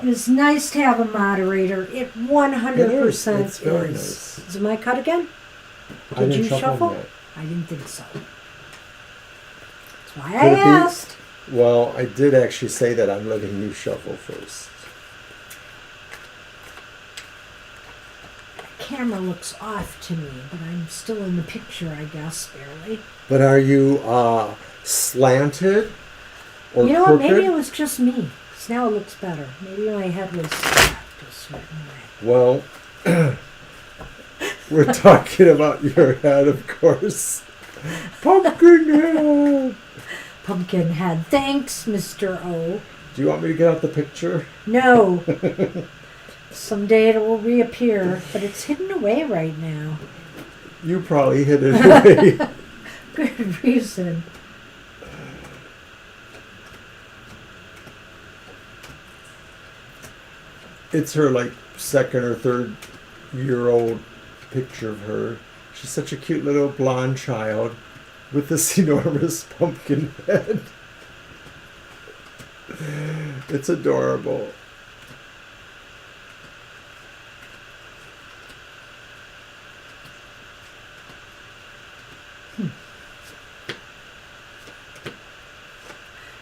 It is nice to have a moderator. It 100% It's very nice. Is it my cut again? I didn't you shuffle? yet. I didn't think so. That's why I asked. Well, I did actually say that I'm letting you shuffle first. The camera looks off to me, but I'm still in the picture, I guess, barely. But are you slanted or You know crooked? what? Maybe it was just me. 'Cause now it looks better. Maybe my head was stacked a certain way. Well, we're talking about your head, of course. Pumpkin head. Pumpkin head. Thanks, Mr. O. Do you want me to get out the picture? No. Someday it will reappear, but it's hidden away right now. You probably hid it away. Good reason. It's her like 2nd or 3rd year old picture of her. She's such a cute little blonde child with this enormous pumpkin head. It's adorable.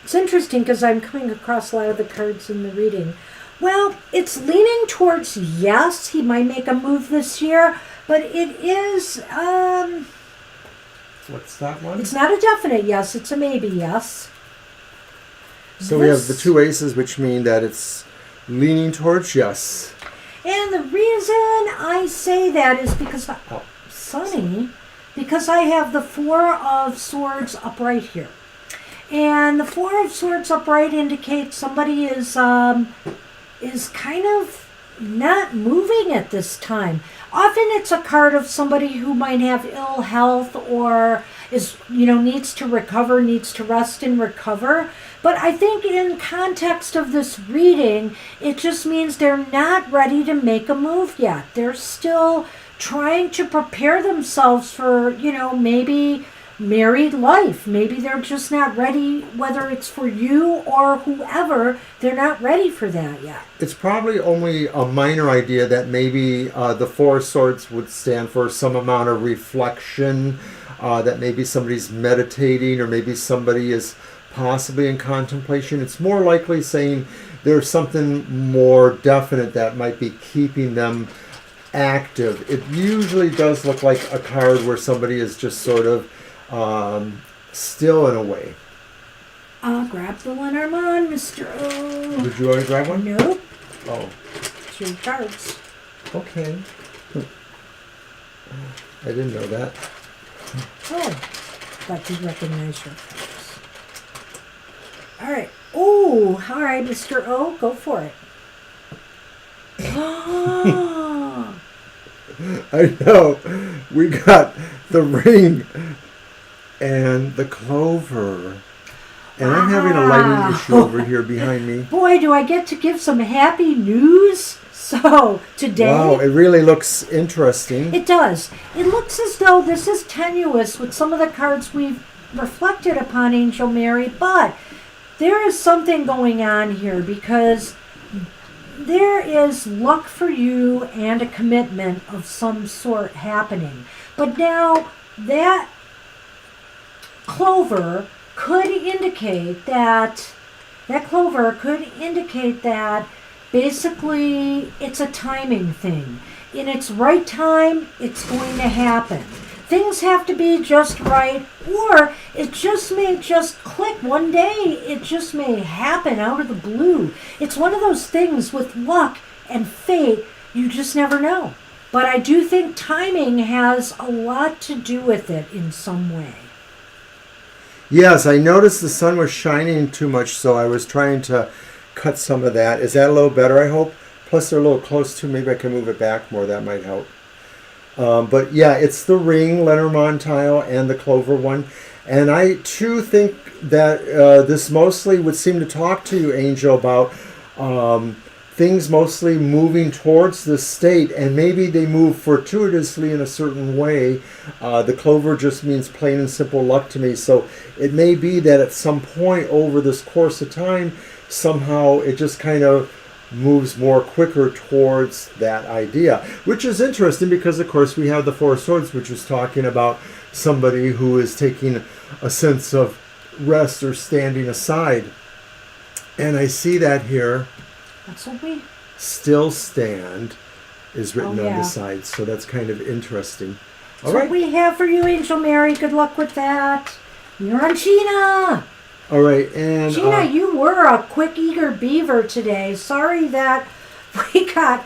It's interesting because I'm coming across a lot of the cards in the reading. Well, it's leaning towards yes, he might make a move this year, but it is, What's that one? it's not a definite yes, it's a maybe yes. So we have the 2 aces, which mean that it's leaning towards yes. And the reason I say that is because, Sonny, because I have the 4 of Swords upright here. And the 4 of Swords upright indicates somebody is kind of not moving at this time. Often it's a card of somebody who might have ill health or is, needs to recover, needs to rest and recover. But I think in context of this reading, it just means they're not ready to make a move yet. They're still trying to prepare themselves for, maybe married life. Maybe they're just not ready, whether it's for you or whoever, they're not ready for that yet. It's probably only a minor idea that maybe the 4 of Swords would stand for some amount of reflection, that maybe somebody's meditating, or maybe somebody is possibly in contemplation. It's more likely saying there's something more definite that might be keeping them active. It usually does look like a card where somebody is just sort of still in a way. I'll grab the Lenormand, Mr. O. Would you want to grab one? Nope. Oh. It's your cards. Okay. I didn't know that. Oh, thought you'd recognize your cards. All right. Oh, all right, Mr. O, go for it. Oh. I know. We got the ring and the clover. And I'm having a lighting issue over here behind me. Boy, do I get to give some happy news. So, today... Wow, it really looks interesting. It does. It looks as though this is tenuous with some of the cards we've reflected upon, Angel Mary, but there is something going on here because there is luck for you and a commitment of some sort happening. But now that clover could indicate that basically it's a timing thing. In its right time, it's going to happen. Things have to be just right, or it just may just click one day. It just may happen out of the blue. It's one of those things with luck and fate, you just never know. But I do think timing has a lot to do with it in some way. Yes, I noticed the sun was shining too much, so I was trying to cut some of that. Is that a little better, I hope? Plus, they're a little close to. Maybe I can move it back more. That might help. But yeah, it's the ring Lenormand tile and the clover one. And I too think that this mostly would seem to talk to you, Angel, about things mostly moving towards the state, and maybe they move fortuitously in a certain way. The clover just means plain and simple luck to me. So it may be that at some point over this course of time, somehow it just kind of moves more quicker towards that idea, which is interesting because, of course, we have the Four of Swords, which is talking about somebody who is taking a sense of rest or standing aside. And I see that here. That's what we... Still stand is written on yeah. the side, so that's kind of interesting. All right. What we have for you, Angel Mary. Good luck with that. You're on Gina. All right, and Gina, you were a quick, eager beaver today. Sorry that we got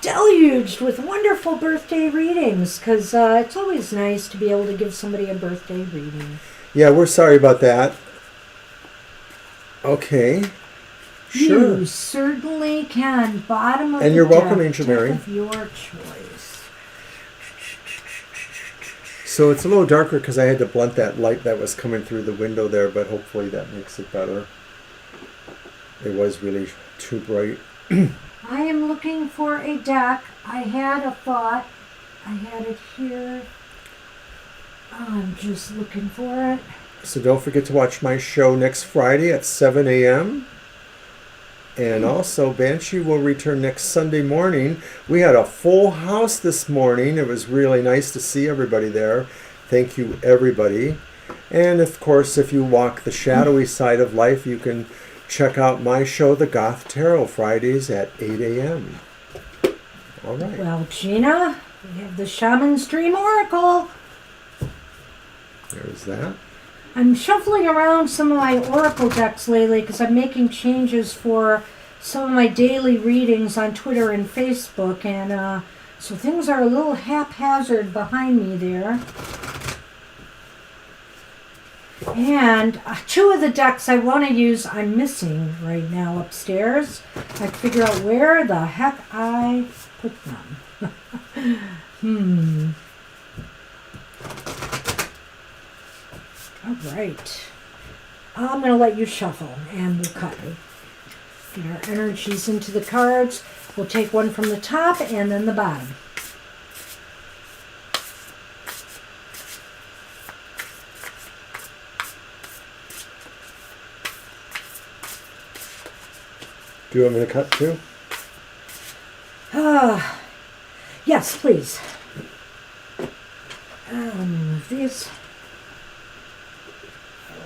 deluged with wonderful birthday readings, because it's always nice to be able to give somebody a birthday reading. Yeah, we're sorry about that. Okay. Sure. You certainly can. Bottom of and the you're deck, welcome, Angel Mary. Of your choice. So it's a little darker because I had to blunt that light that was coming through the window there, but hopefully that makes it better. It was really too bright. I am looking for a deck. I had a thought. I had it here. I'm just looking for it. So don't forget to watch my show next Friday at 7 a.m. And also, Banshee will return next Sunday morning. We had a full house this morning. It was really nice to see everybody there. Thank you, everybody. And, of course, if you walk the shadowy side of life, you can check out my show, The Goth Tarot, Fridays at 8 a.m. All right. Well, Gina, we have the Shamans Dream Oracle. There's that. I'm shuffling around some of my Oracle decks lately because I'm making changes for some of my daily readings on Twitter and Facebook, and so things are a little haphazard behind me there. And two of the decks I want to use I'm missing right now upstairs. I have to figure out where the heck I put them. All right. I'm going to let you shuffle, and we'll cut. Get our energies into the cards. We'll take one from the top and then the bottom. Do you want me to cut too? Yes, please. Let me move these.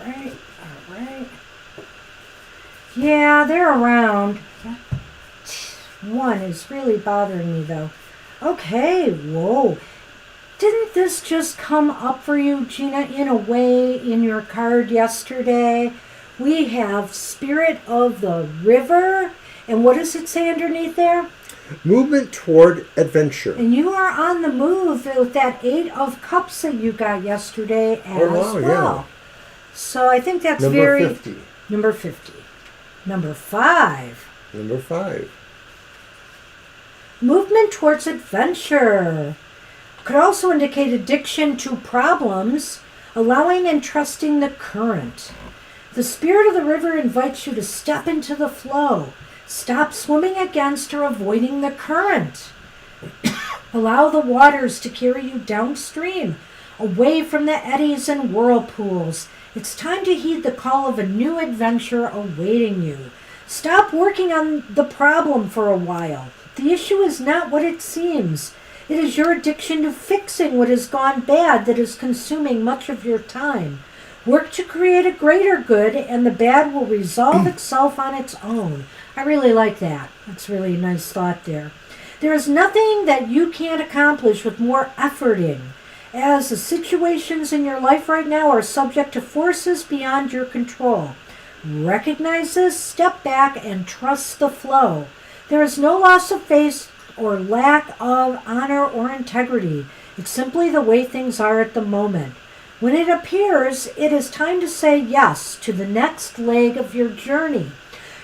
All right. Yeah, they're around. One is really bothering me, though. Okay, whoa. Didn't this just come up for you, Gina, in a way in your card yesterday? We have Spirit of the River. And what does it say underneath there? Movement toward adventure. And you are on the move with that 8 of Cups that you got yesterday as well. Yeah. So I think that's Number 50. Number 50. Number 5. Number 5. Movement towards adventure. Could also indicate addiction to problems, allowing and trusting the current. The Spirit of the River invites you to step into the flow. Stop swimming against or avoiding the current. Allow the waters to carry you downstream, away from the eddies and whirlpools. It's time to heed the call of a new adventure awaiting you. Stop working on the problem for a while. The issue is not what it seems. It is your addiction to fixing what has gone bad that is consuming much of your time. Work to create a greater good, and the bad will resolve itself on its own. I really like that. That's really a nice thought there. There is nothing that you can't accomplish with more efforting, as the situations in your life right now are subject to forces beyond your control. Recognize this, step back, and trust the flow. There is no loss of faith or lack of honor or integrity. It's simply the way things are at the moment. When it appears, it is time to say yes to the next leg of your journey.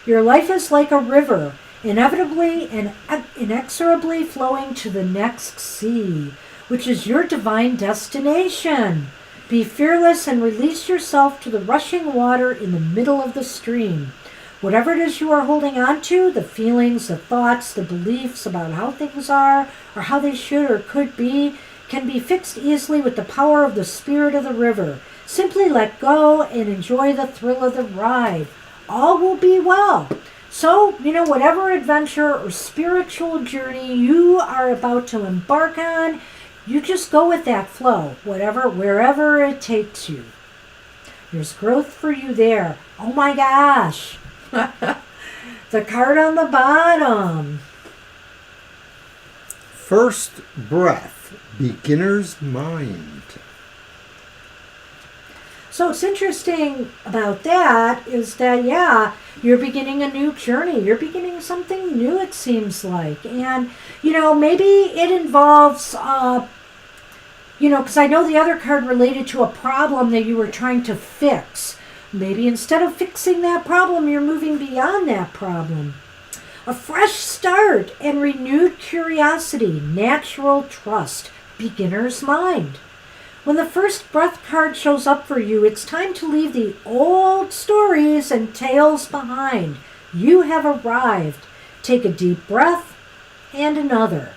Your life is like a river, inevitably and inexorably flowing to the next sea, which is your divine destination. Be fearless and release yourself to the rushing water in the middle of the stream. Whatever it is you are holding on to, the feelings, the thoughts, the beliefs about how things are, or how they should or could be, can be fixed easily with the power of the spirit of the river. Simply let go and enjoy the thrill of the ride. All will be well. So, whatever adventure or spiritual journey you are about to embark on, you just go with that flow, wherever it takes you. There's growth for you there. Oh my gosh. The card on the bottom. First breath, beginner's mind. So what's interesting about that is that, you're beginning a new journey. You're beginning something new, it seems like. And, maybe it involves, because I know the other card related to a problem that you were trying to fix. Maybe instead of fixing that problem, you're moving beyond that problem. A fresh start and renewed curiosity, natural trust, beginner's mind. When the first breath card shows up for you, it's time to leave the old stories and tales behind. You have arrived. Take a deep breath and another.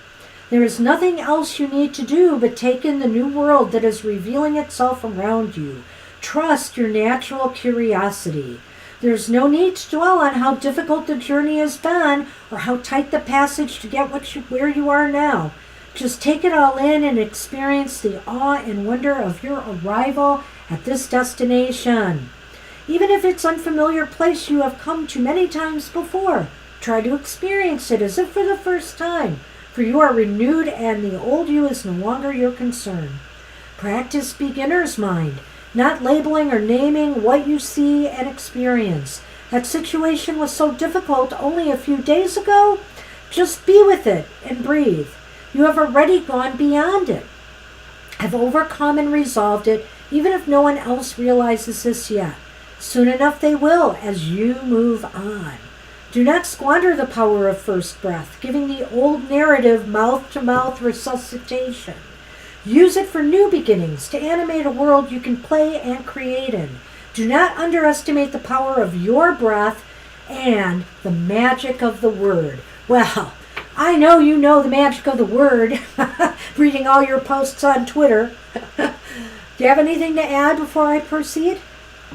There is nothing else you need to do but take in the new world that is revealing itself around you. Trust your natural curiosity. There's no need to dwell on how difficult the journey has been or how tight the passage to get where you are now. Just take it all in and experience the awe and wonder of your arrival at this destination. Even if it's an unfamiliar place you have come to many times before, try to experience it as if for the first time, for you are renewed and the old you is no longer your concern. Practice beginner's mind, not labeling or naming what you see and experience. That situation was so difficult only a few days ago. Just be with it and breathe. You have already gone beyond it, have overcome and resolved it, even if no one else realizes this yet. Soon enough they will as you move on. Do not squander the power of first breath, giving the old narrative mouth-to-mouth resuscitation. Use it for new beginnings, to animate a world you can play and create in. Do not underestimate the power of your breath and the magic of the word. Well, I know you know the magic of the word, reading all your posts on Twitter. Do you have anything to add before I proceed?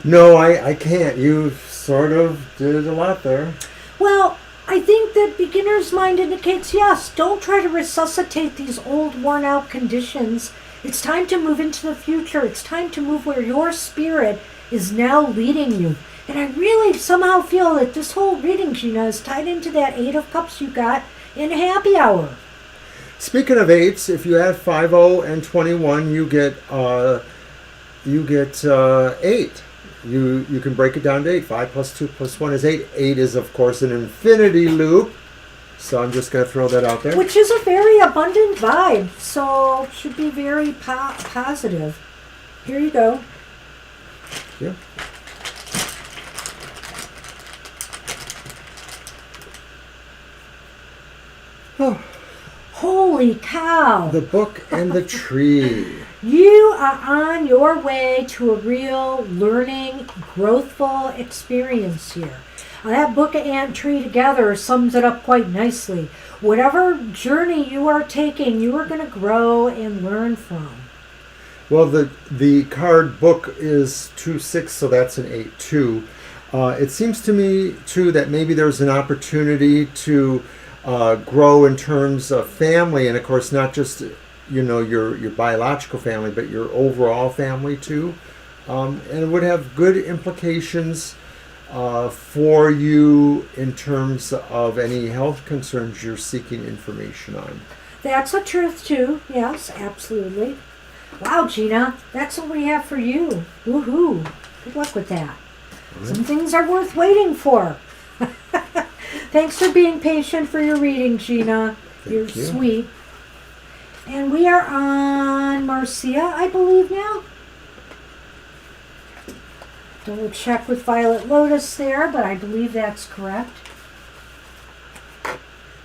No, I can't. You sort of did a lot there. Well, I think that beginner's mind indicates yes. Don't try to resuscitate these old, worn-out conditions. It's time to move into the future. It's time to move where your spirit is now leading you. And I really somehow feel that this whole reading, Gina, is tied into that 8 of Cups you got in happy hour. Speaking of 8s, if you add 50 and 21, you get 8. You can break it down to 8. 5 plus 2 plus 1 is 8. 8 is, of course, an infinity loop. So I'm just going to throw that out there. Which is a very abundant vibe. So should be very positive. Here you go. Yeah. Oh. Holy cow. The book and the tree. You are on your way to a real learning, growthful experience here. That book and tree together sums it up quite nicely. Whatever journey you are taking, you are going to grow and learn from. Well, the card book is 2-6, so that's an 8-2. It seems to me, too, that maybe there's an opportunity to grow in terms of family, and of course not just your biological family, but your overall family too, and it would have good implications for you in terms of any health concerns you're seeking information on. That's a truth too. Yes, absolutely. Wow, Gina, that's what we have for you. Woohoo! Good luck with that. Right. Some things are worth waiting for. Thanks for being patient for your reading, Gina. You're sweet. And we are on Marcia, I believe now. Double check with Violet Lotus there, but I believe that's correct.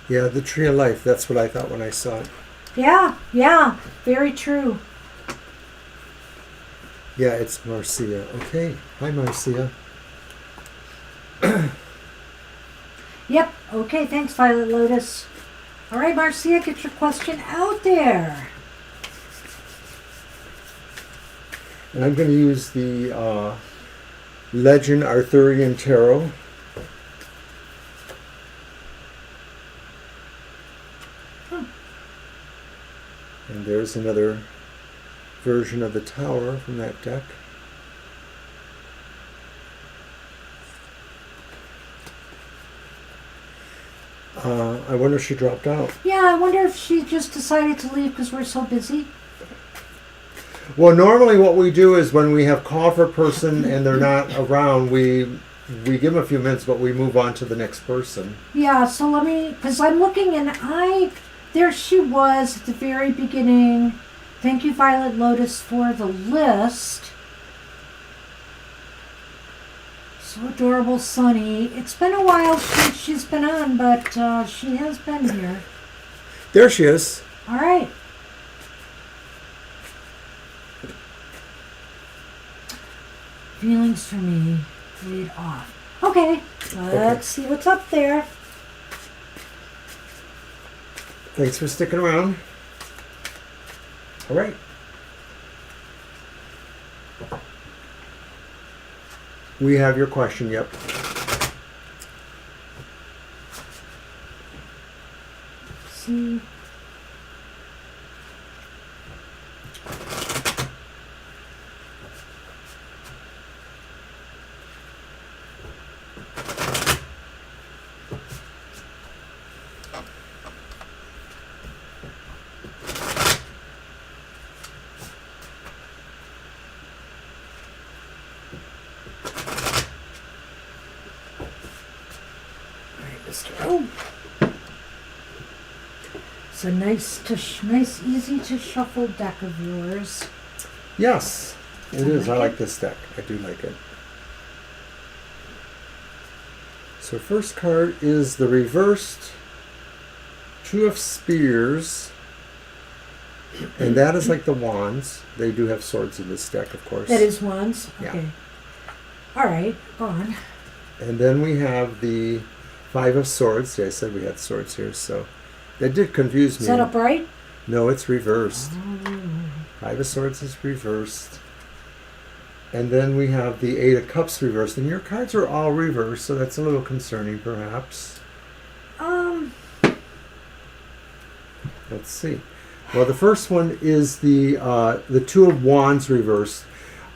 Yeah, the Tree of Life. That's what I thought when I saw it. Yeah, very true. Yeah, it's Marcia. Okay. Hi, Marcia. Yep. Okay, thanks, Violet Lotus. All right, Marcia, get your question out there. And I'm going to use the Legend Arthurian Tarot. And there's another version of the Tower from that deck. I wonder if she dropped out. Yeah, I wonder if she just decided to leave because we're so busy. Well, normally what we do is when we have call for a person and they're not around, we give them a few minutes, but we move on to the next person. Yeah, so let me, because I'm looking and there she was at the very beginning. Thank you, Violet Lotus, for the list. So adorable, Sunny. It's been a while since she's been on, but she has been here. There she is. All right. Feelings for me. Read off. Okay, let's see what's up there. Thanks for sticking around. All right. We have your question, yep. See. Oh, it's a nice, easy to shuffle deck of yours. Yes, it is. I like this deck. I do like it. So first card is the reversed Two of Spears. And that is like the wands. They do have swords in this deck, of course. That is wands? Okay. Yeah. All right, go on. And then we have the Five of Swords. See, I said we had swords here, so that did confuse me. Is that upright? No, it's reversed. Oh. Five of Swords is reversed. And then we have the Eight of Cups reversed. And your cards are all reversed, so that's a little concerning, perhaps. Let's see. Well, the first one is the Two of Wands reversed.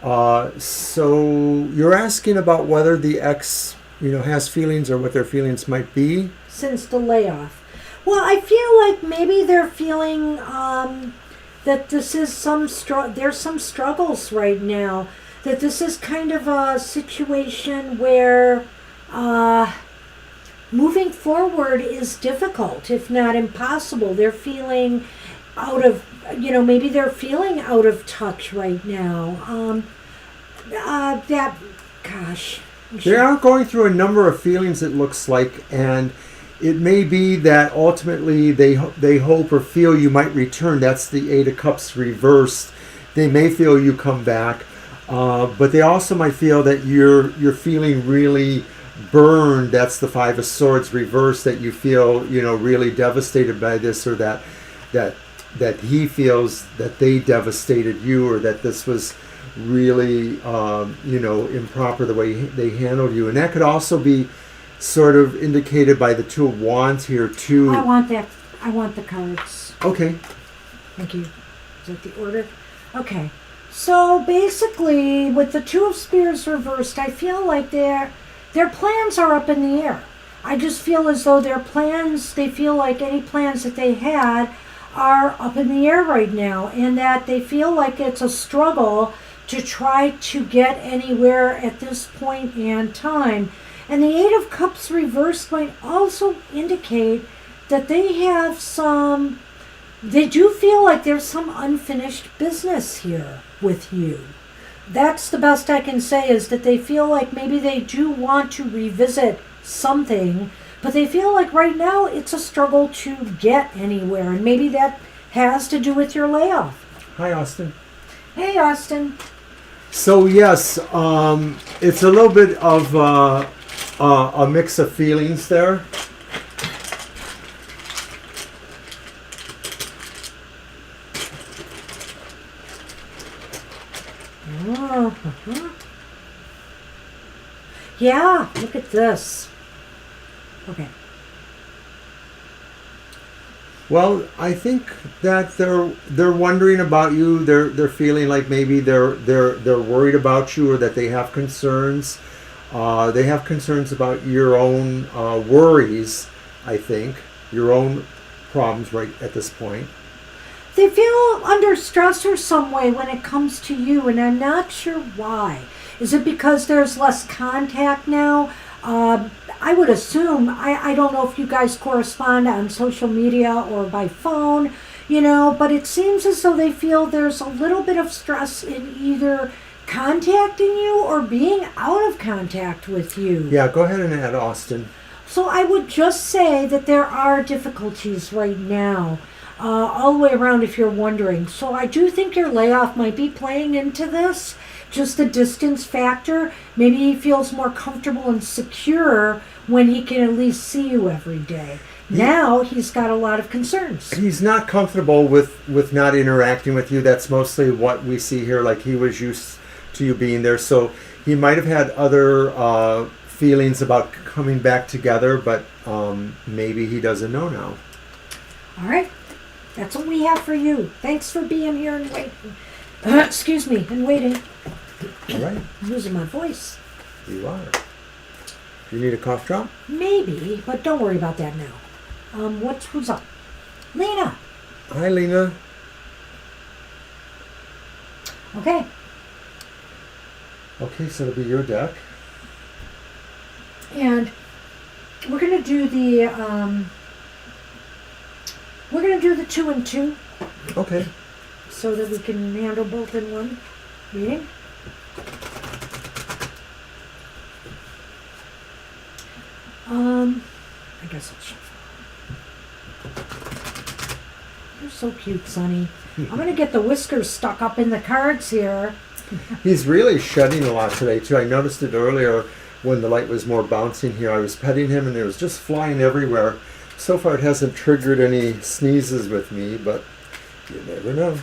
So you're asking about whether the ex, has feelings or what their feelings might be? Since the layoff. Well, I feel like maybe they're feeling that this is there's some struggles right now. That this is kind of a situation where moving forward is difficult, if not impossible. They're feeling maybe they're feeling out of touch right now. They are going through a number of feelings, it looks like, and it may be that ultimately they hope or feel you might return. That's the Eight of Cups reversed. They may feel you come back, but they also might feel that you're feeling really burned. That's the Five of Swords reversed, that you feel really devastated by this, or that he feels that they devastated you, or that this was really, improper the way they handled you. And that could also be sort of indicated by the Two of Wands here too. I want that. I want the cards. Okay. Thank you. Is that the order? Okay. So basically, with the Two of Spears reversed, I feel like their plans are up in the air. I just feel as though their plans, they feel like any plans that they had are up in the air right now, and that they feel like it's a struggle to try to get anywhere at this point in time. And the Eight of Cups reversed might also indicate that they do feel like there's some unfinished business here with you. That's the best I can say, is that they feel like maybe they do want to revisit something, but they feel like right now it's a struggle to get anywhere, and maybe that has to do with your layoff. Hi, Austin. Hey, Austin. So yes, it's a little bit of a mix of feelings there. Oh, yeah, look at this. Okay. Well, I think that they're wondering about you. They're feeling like maybe they're worried about you, or that they have concerns. They have concerns about your own worries. I think your own problems right at this point. They feel under stress or some way when it comes to you, and I'm not sure why. Is it because there's less contact now? I would assume, I don't know if you guys correspond on social media or by phone, but it seems as though they feel there's a little bit of stress in either contacting you or being out of contact with you. Yeah, go ahead and add Austin. So I would just say that there are difficulties right now, all the way around, if you're wondering. So I do think your layoff might be playing into this. Just the distance factor. Maybe he feels more comfortable and secure when he can at least see you every day. Now he's got a lot of concerns. He's not comfortable with not interacting with you. That's mostly what we see here. Like, he was used to you being there. So he might have had other feelings about coming back together, but maybe he doesn't know now. All right. That's what we have for you. Thanks for being here and waiting. Excuse me, and waiting. All right. I'm losing my voice. You are. You need a cough drop? Maybe, but don't worry about that now. Who's up? Lena. Hi, Lena. Okay. Okay, so it'll be your deck. And we're gonna do the 2 and 2. Okay. So that we can handle both in one reading. I guess I'll shuffle. You're so cute, Sonny. I'm going to get the whiskers stuck up in the cards here. He's really shedding a lot today, too. I noticed it earlier when the light was more bouncing here. I was petting him, and it was just flying everywhere. So far, it hasn't triggered any sneezes with me, but you never know.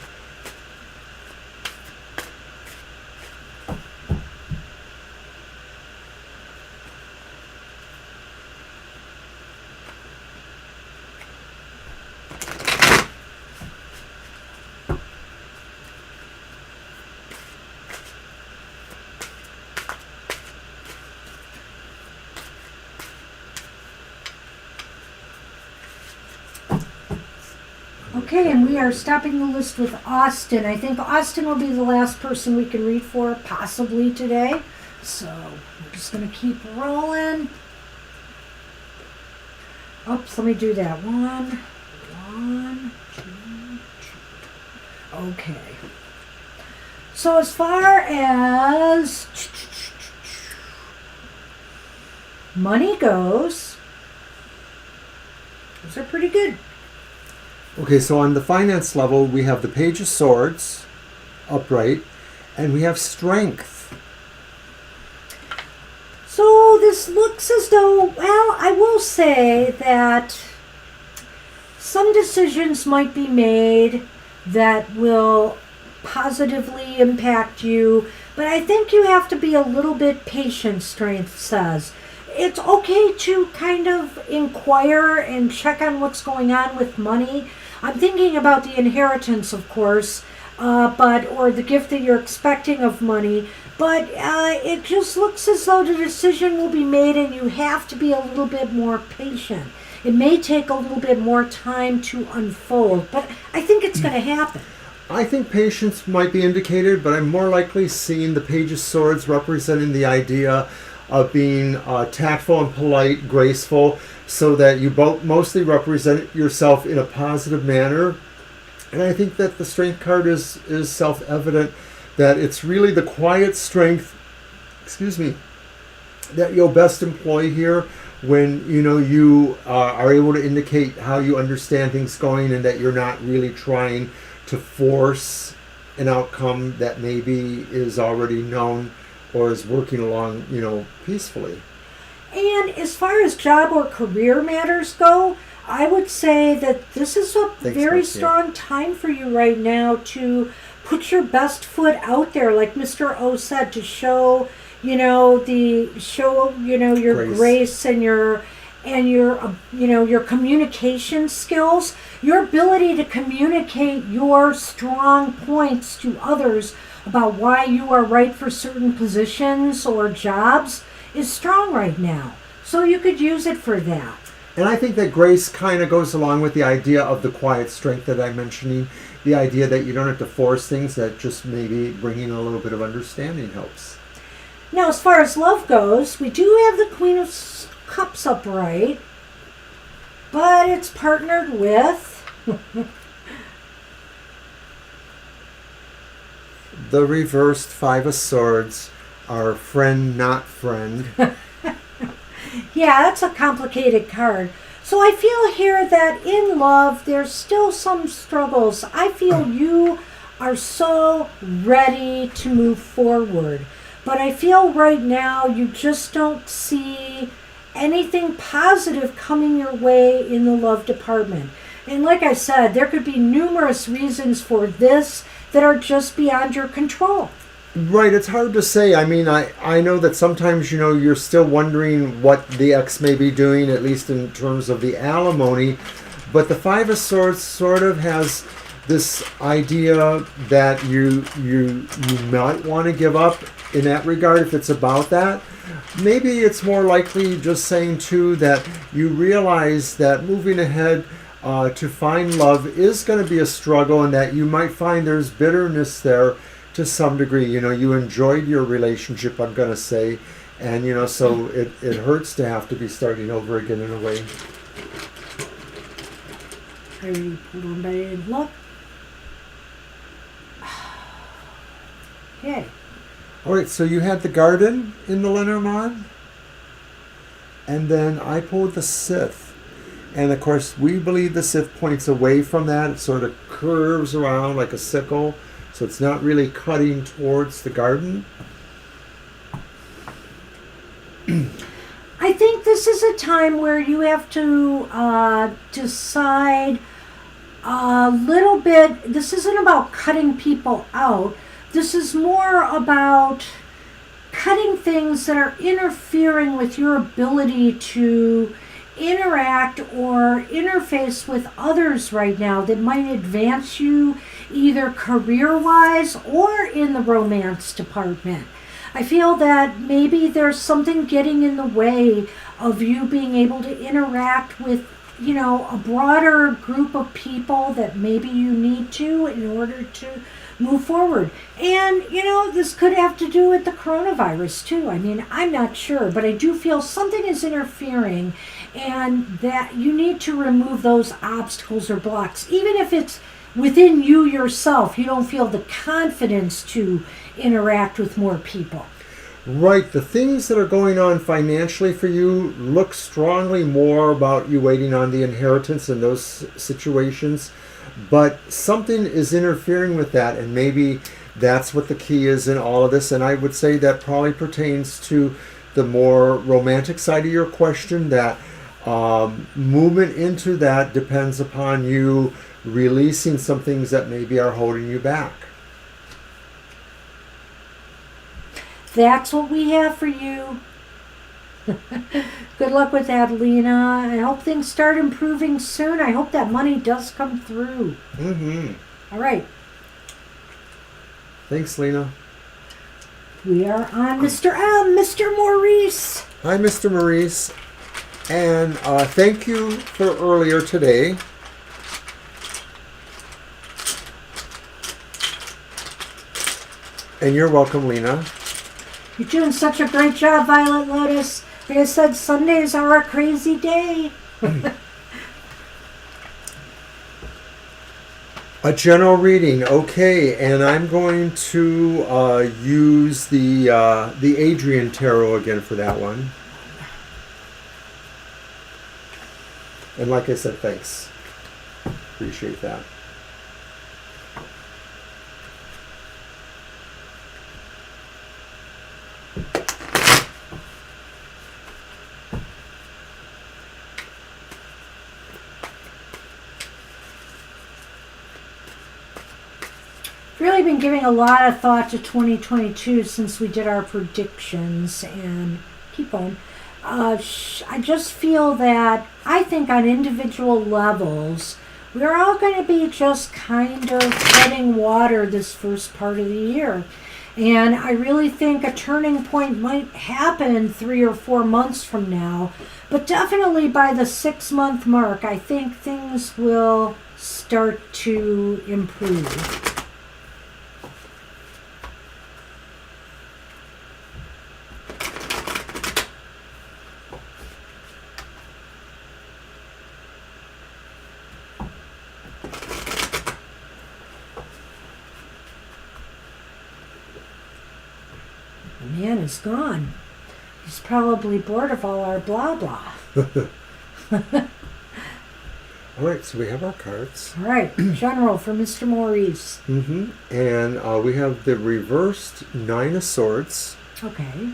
Okay, and we are stopping the list with Austin. I think Austin will be the last person we can read for, possibly today. So we're just going to keep rolling. Oops, let me do that. 1, 2, 2. Okay. So as far as money goes, those are pretty good. Okay, so on the finance level, we have the Page of Swords, upright, and we have Strength. So this looks as though, well, I will say that some decisions might be made that will positively impact you. But I think you have to be a little bit patient, Strength says. It's okay to kind of inquire and check on what's going on with money. I'm thinking about the inheritance, of course, or the gift that you're expecting of money. But it just looks as though the decision will be made and you have to be a little bit more patient. It may take a little bit more time to unfold, but I think it's going to happen. I think patience might be indicated, but I'm more likely seeing the Page of Swords representing the idea of being tactful and polite, graceful, so that you both mostly represent yourself in a positive manner. And I think that the Strength card is self-evident, that it's really the quiet strength, that you'll best employ here when you are able to indicate how you understand things going, and that you're not really trying to force an outcome that maybe is already known or is working along, peacefully. And as far as job or career matters go, I would say that this is a very strong time for you right now to put your best foot out there, like Mr. O said, to show, your grace and your communication skills, your ability to communicate your strong points to others about why you are right for certain positions or jobs is strong right now. So you could use it for that. And I think that grace kind of goes along with the idea of the quiet strength that I'm mentioning, the idea that you don't have to force things, that just maybe bringing a little bit of understanding helps. Now, as far as love goes, we do have the Queen of Cups upright, but it's partnered with the reversed Five of Swords, our friend not friend. Yeah, that's a complicated card. So I feel here that in love, there's still some struggles. I feel you are so ready to move forward. But I feel right now you just don't see anything positive coming your way in the love department. And like I said, there could be numerous reasons for this that are just beyond your control. Right, it's hard to say. I mean, I know that sometimes, you're still wondering what the ex may be doing, at least in terms of the alimony. But the Five of Swords sort of has this idea that you might want to give up in that regard if it's about that. Maybe it's more likely just saying, too, that you realize that moving ahead to find love is going to be a struggle, and that you might find there's bitterness there to some degree. You enjoyed your relationship, I'm going to say, and, so it hurts to have to be starting over again in a way. Everybody look. Okay. All right, so you had the Garden in the Lenormand, and then I pulled the Scythe. And of course, we believe the Scythe points away from that. It sort of curves around like a sickle, so it's not really cutting towards the garden. I think this is a time where you have to decide a little bit. This isn't about cutting people out. This is more about cutting things that are interfering with your ability to interact or interface with others right now that might advance you either career-wise or in the romance department. I feel that maybe there's something getting in the way of you being able to interact with, a broader group of people that maybe you need to in order to move forward. And, this could have to do with the coronavirus too. I mean, I'm not sure, but I do feel something is interfering and that you need to remove those obstacles or blocks. Even if it's within you yourself, you don't feel the confidence to interact with more people. Right. The things that are going on financially for you look strongly more about you waiting on the inheritance in those situations. But something is interfering with that, and maybe that's what the key is in all of this. And I would say that probably pertains to the more romantic side of your question, that movement into that depends upon you releasing some things that maybe are holding you back. that's what we have for you. Good luck with that, Lena. I hope things start improving soon. I hope that money does come through. Mm-hmm. All right. Thanks, Lena. We are on Mr. M, Mr. Maurice. Hi, Mr. Maurice. And thank you for earlier today. And you're welcome, Lena. You're doing such a great job, Violet Lotus. Like I said, Sundays are a crazy day. A general reading, okay. And I'm going to use the Adrian Tarot again for that one. And like I said, thanks. Appreciate that. Really been giving a lot of thought to 2022 since we did our predictions, and keep on. I just feel that I think on individual levels, we're all going to be just kind of treading water this first part of the year. And I really think a turning point might happen 3 or 4 months from now. But definitely by the 6-month mark, I think things will start to improve. The man is gone. He's probably bored of all our blah blah. All right, so we have our cards. All right, General for Mr. Maurice. Mm-hmm. And we have the reversed 9 of Swords. Okay.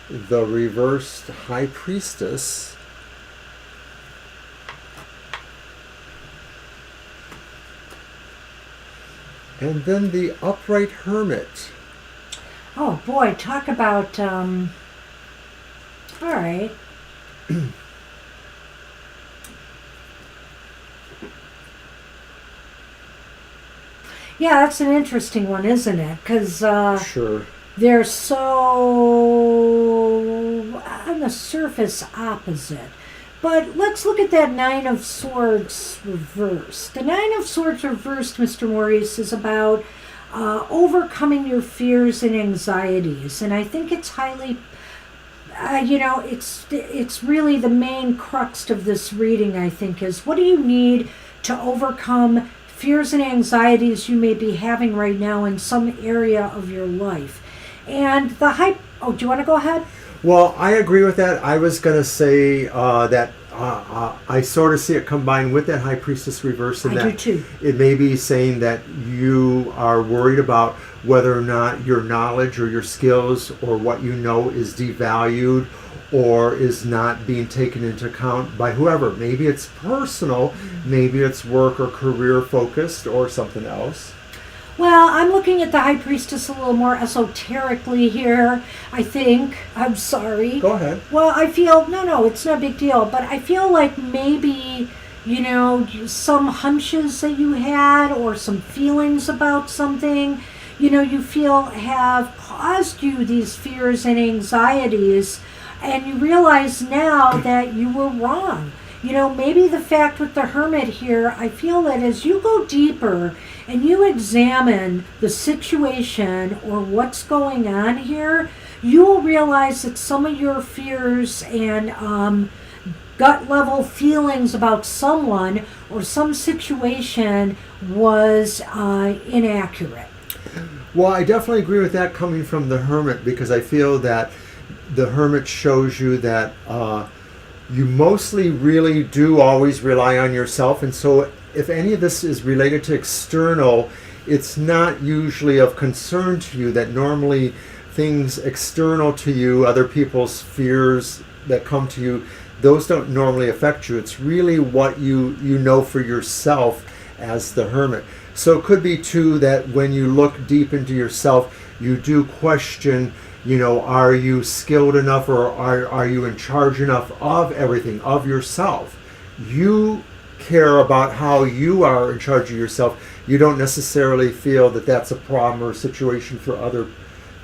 The reversed High Priestess. And then the Upright Hermit. Oh boy, talk about, all right. Yeah, that's an interesting one, isn't it? Because Sure. they're so on the surface opposite. But let's look at that 9 of Swords reversed. The 9 of Swords reversed, Mr. Maurice, is about overcoming your fears and anxieties. And I think it's highly, it's really the main crux of this reading, I think, is what do you need to overcome fears and anxieties you may be having right now in some area of your life. And do you want to go ahead? Well, I agree with that. I was going to say that I sort of see it combined with that High Priestess reverse. And I do too. It may be saying that you are worried about whether or not your knowledge or your skills or what you know is devalued or is not being taken into account by whoever. Maybe it's personal, maybe it's work or career focused or something else. Well, I'm looking at the High Priestess a little more esoterically here, I think. I'm sorry. Go ahead. Well, I feel, no, it's no big deal, but I feel like maybe, some hunches that you had or some feelings about something, you feel have caused you these fears and anxieties, and you realize now that you were wrong. Maybe the fact with the Hermit here, I feel that as you go deeper and you examine the situation or what's going on here, you will realize that some of your fears and gut level feelings about someone or some situation was inaccurate. Well, I definitely agree with that coming from the Hermit, because I feel that the Hermit shows you that you mostly really do always rely on yourself. And so if any of this is related to external, it's not usually of concern to you. That normally things external to you, other people's fears that come to you, those don't normally affect you. It's really what you know for yourself as the Hermit. So it could be too that when you look deep into yourself, you do question, you know, are you skilled enough, or are you in charge enough of everything, of yourself? You care about how you are in charge of yourself. You don't necessarily feel that that's a problem or a situation for other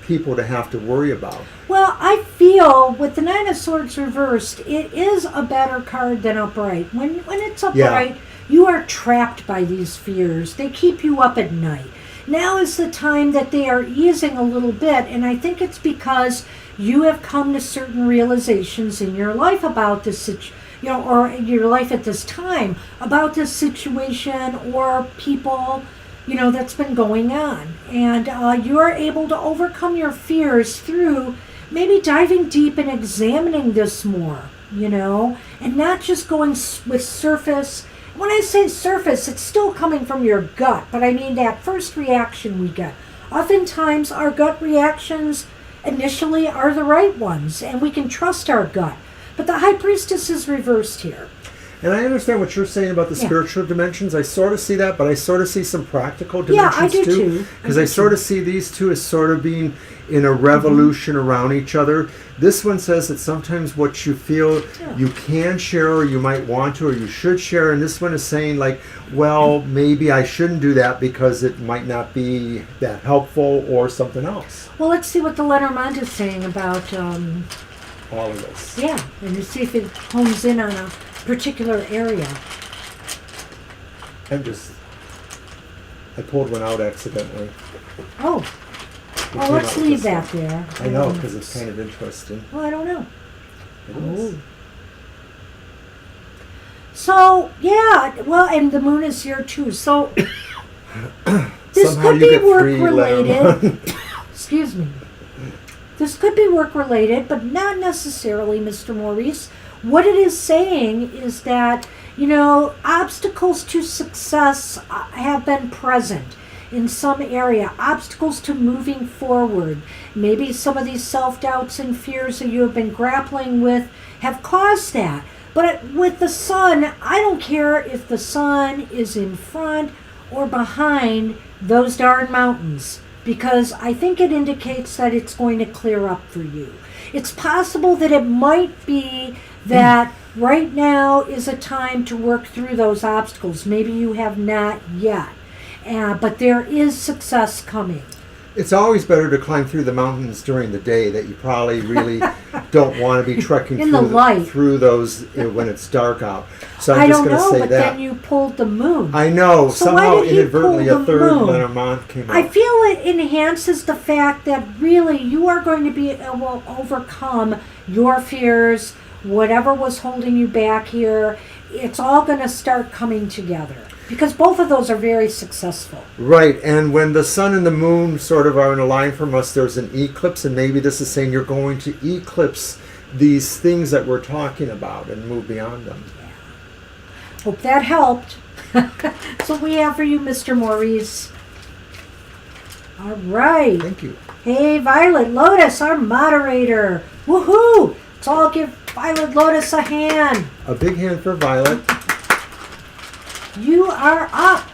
people to have to worry about. Well, I feel with the Nine of Swords reversed, it is a better card than upright. When it's upright, you are trapped by these fears. They keep you up at night. Now is the time that they are easing a little bit, and I think it's because you have come to certain realizations in your life about this situation, you know, or in your life at this time about this situation or people, you know, that's been going on. And you are able to overcome your fears through maybe diving deep and examining this more, you know, and not just going with surface. When I say surface, it's still coming from your gut, but I mean that first reaction we get. Oftentimes, our gut reactions initially are the right ones, and we can trust our gut. But the High Priestess is reversed here. And I understand what you're saying about the spiritual dimensions. I sort of see that, but I sort of see some practical dimensions I do too. Because I sort of see these two as sort of being in a revolution around each other. This one says that sometimes what you feel you can share, or you might want to, or you should share. And this one is saying like, well, maybe I shouldn't do that because it might not be that helpful or something else. Well, let's see what the Lenormand is saying about all of this. Yeah, and to see if it hones in on a particular area. I pulled one out accidentally. Oh. Well, let's leave that there. I know, because it's kind of interesting. Well, I don't know. It is. So, yeah, well, and the moon is here too. So, this Somehow could you be get work three related. Excuse me. This could be work related, but not necessarily, Mr. Maurice. What it is saying is that, you know, obstacles to success have been present in some area, obstacles to moving forward. Maybe some of these self-doubts and fears that you have been grappling with have caused that. But with the sun, I don't care if the sun is in front or behind those darn mountains, because I think it indicates that it's going to clear up for you. It's possible that it might be that right now is a time to work through those obstacles. Maybe you have not yet, but there is success coming. It's always better to climb through the mountains during the day, that you probably really don't want to be trekking through those when it's dark out. So I'm just going to say that. Then you pulled the moon. I know. So somehow inadvertently a third Lenormand came out. I feel it enhances the fact that really you are going to be able to overcome your fears, whatever was holding you back here. It's all going to start coming together. Because both of those are very successful. Right, and when the sun and the moon sort of are in a line from us, there's an eclipse, and maybe this is saying you're going to eclipse these things that we're talking about and move beyond them. Yeah. Hope that helped. That's what we have for you, Mr. Maurice. All right. Thank you. Hey, Violet Lotus, our moderator. Woohoo! Let's all give Violet Lotus a hand. A big hand for Violet. You are up.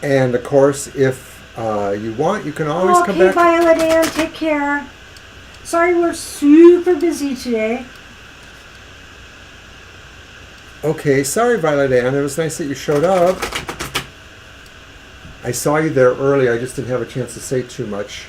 And of course, if you want, you can always come back. Okay, Violet Ann, take care. Sorry, we're super busy today. Okay, sorry, Violet Ann. It was nice that you showed up. I saw you there early. I just didn't have a chance to say too much.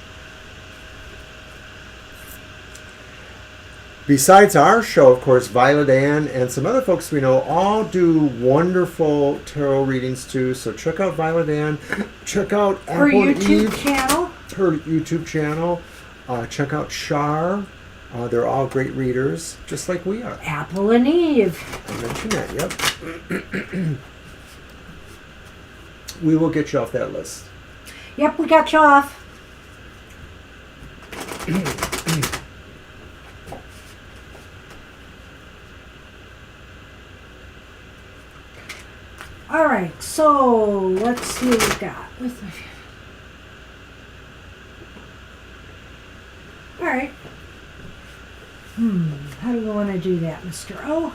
Besides our show, of course, Violet Ann and some other folks we know all do wonderful tarot readings too. So check out Violet Ann. Check out her Apple and YouTube Eve, channel. Her YouTube channel. Check out Shar. They're all great readers, just like we are. Apple and Eve. I mentioned that, yep. We will get you off that list. Yep, we got you off. All right, so let's see what we've got. All right. How do we want to do that, Mr. O?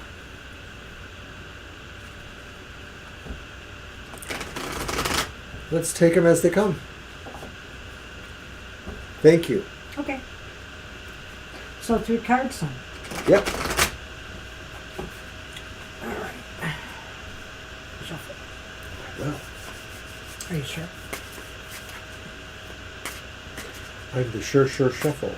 Let's take them as they come. Thank you. Okay. So 3 cards then. Yep. All right. Shuffle. Well, Are you sure? I'm the sure shuffle.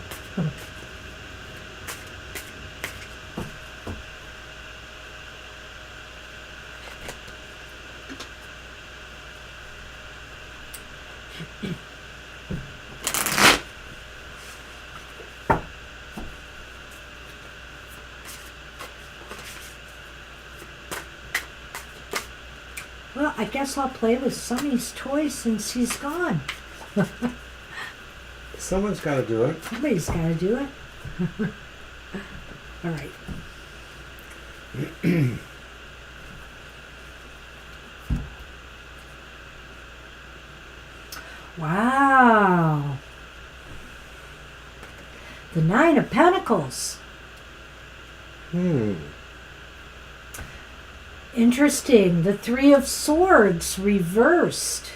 Well, I guess I'll play with Sonny's toy since he's gone. Someone's got to do it. Somebody's got to do it. All right. Wow. The 9 of Pentacles. Interesting. The 3 of Swords reversed.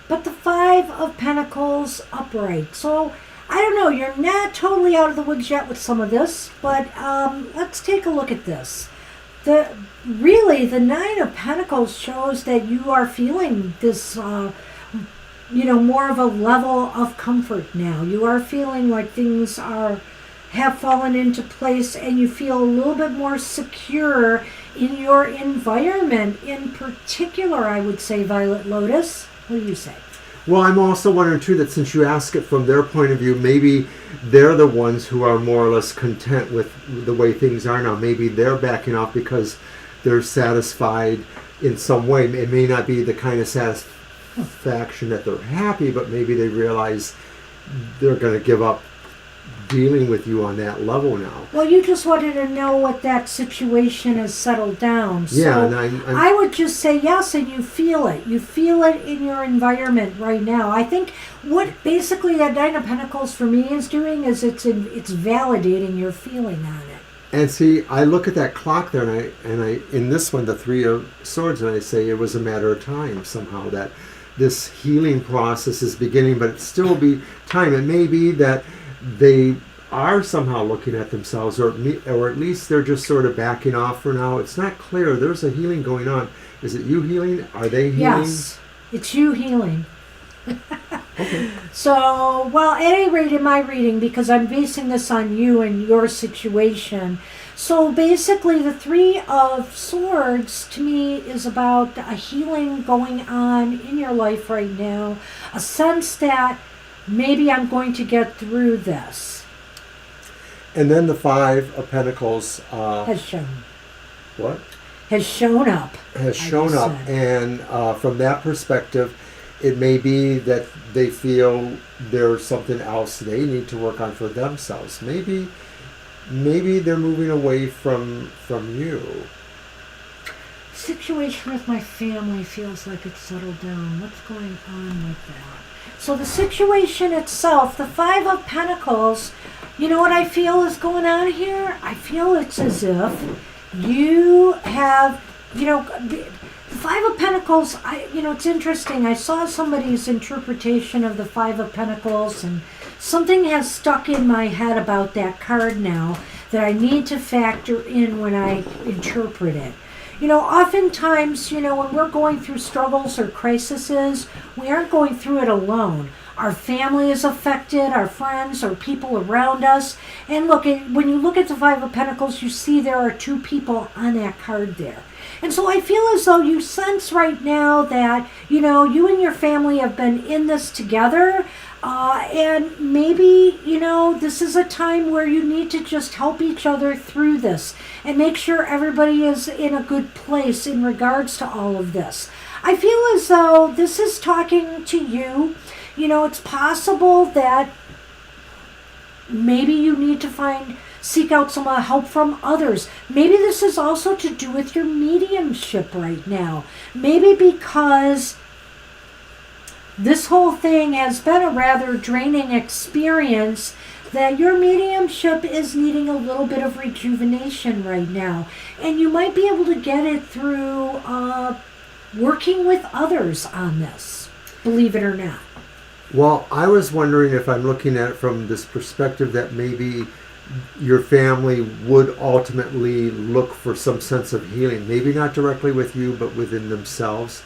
But the 5 of Pentacles upright. So, I don't know. You're not totally out of the woods yet with some of this. But let's take a look at this. Really, the 9 of Pentacles shows that you are feeling this, more of a level of comfort now. You are feeling like things have fallen into place, and you feel a little bit more secure in your environment. In particular, I would say, Violet Lotus. What do you say? Well, I'm also wondering, too, that since you ask it from their point of view, maybe they're the ones who are more or less content with the way things are now. Maybe they're backing off because they're satisfied in some way. It may not be the kind of satisfaction that they're happy, but maybe they realize they're going to give up dealing with you on that level now. Well, you just wanted to know what that situation has settled down. So yeah, and I would just say yes, and you feel it. You feel it in your environment right now. I think what basically that 9 of Pentacles for me is doing is it's validating your feeling on it. And see, I look at that clock there, and I in this one, the 3 of Swords, and I say it was a matter of time somehow that this healing process is beginning, but it still be time. It may be that they are somehow looking at themselves, or at least they're just sort of backing off for now. It's not clear. There's a healing going on. Is it you healing? Are they healing? Yes, it's you healing. Okay. So, well, at any rate in my reading, because I'm basing this on you and your situation, so basically the 3 of Swords to me is about a healing going on in your life right now, a sense that maybe I'm going to get through this. And then the 5 of Pentacles Has shown. What? Has shown up. Has shown up. And from that perspective, it may be that they feel there's something else they need to work on for themselves. Maybe they're moving away from you. Situation with my family feels like it's settled down. What's going on with that? So the situation itself, the 5 of Pentacles, you know what I feel is going on here? I feel it's as if you have, the 5 of Pentacles, it's interesting. I saw somebody's interpretation of the 5 of Pentacles, and something has stuck in my head about that card now that I need to factor in when I interpret it. Oftentimes, when we're going through struggles or crises, we aren't going through it alone. Our family is affected, our friends or people around us. And look, when you look at the 5 of Pentacles, you see there are 2 people on that card there. And so I feel as though you sense right now that, you and your family have been in this together. And maybe, this is a time where you need to just help each other through this and make sure everybody is in a good place in regards to all of this. I feel as though this is talking to you. It's possible that maybe you need to seek out some help from others. Maybe this is also to do with your mediumship right now. Maybe because this whole thing has been a rather draining experience, that your mediumship is needing a little bit of rejuvenation right now. And you might be able to get it through working with others on this, believe it or not. Well, I was wondering if I'm looking at it from this perspective that maybe your family would ultimately look for some sense of healing, maybe not directly with you, but within themselves.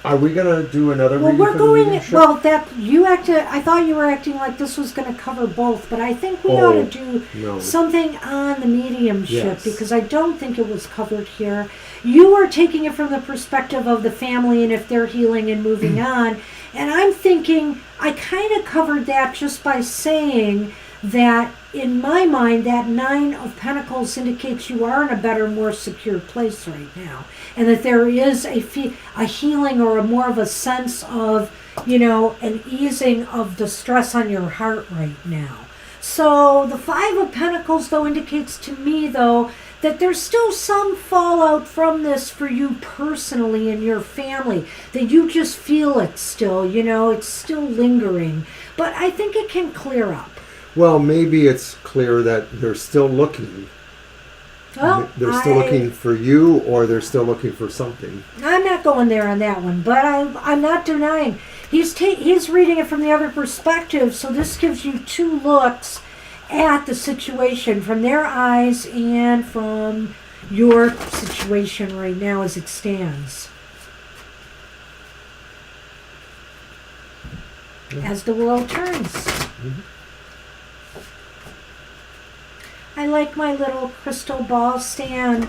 Are we going to do another reading for the mediumship? I thought you were acting like this was going to cover both, but I think we ought to do something on the mediumship, because I don't think it was covered here. You are taking it from the perspective of the family and if they're healing and moving on, and I'm thinking I kind of covered that just by saying that in my mind that 9 of Pentacles indicates you are in a better, more secure place right now, and that there is a healing or more of a sense of, an easing of the stress on your heart right now. So the 5 of Pentacles, though, indicates to me, though, that there's still some fallout from this for you personally and your family, that you just feel it still, it's still lingering. But I think it can clear up. Well, maybe it's clear that they're still looking. Well, they're still looking for you, or they're still looking for something. I'm not going there on that one, but I'm not denying. He's reading it from the other perspective, so this gives you 2 looks at the situation from their eyes and from your situation right now as it stands. As the world turns. Mm-hmm. I like my little crystal ball stand.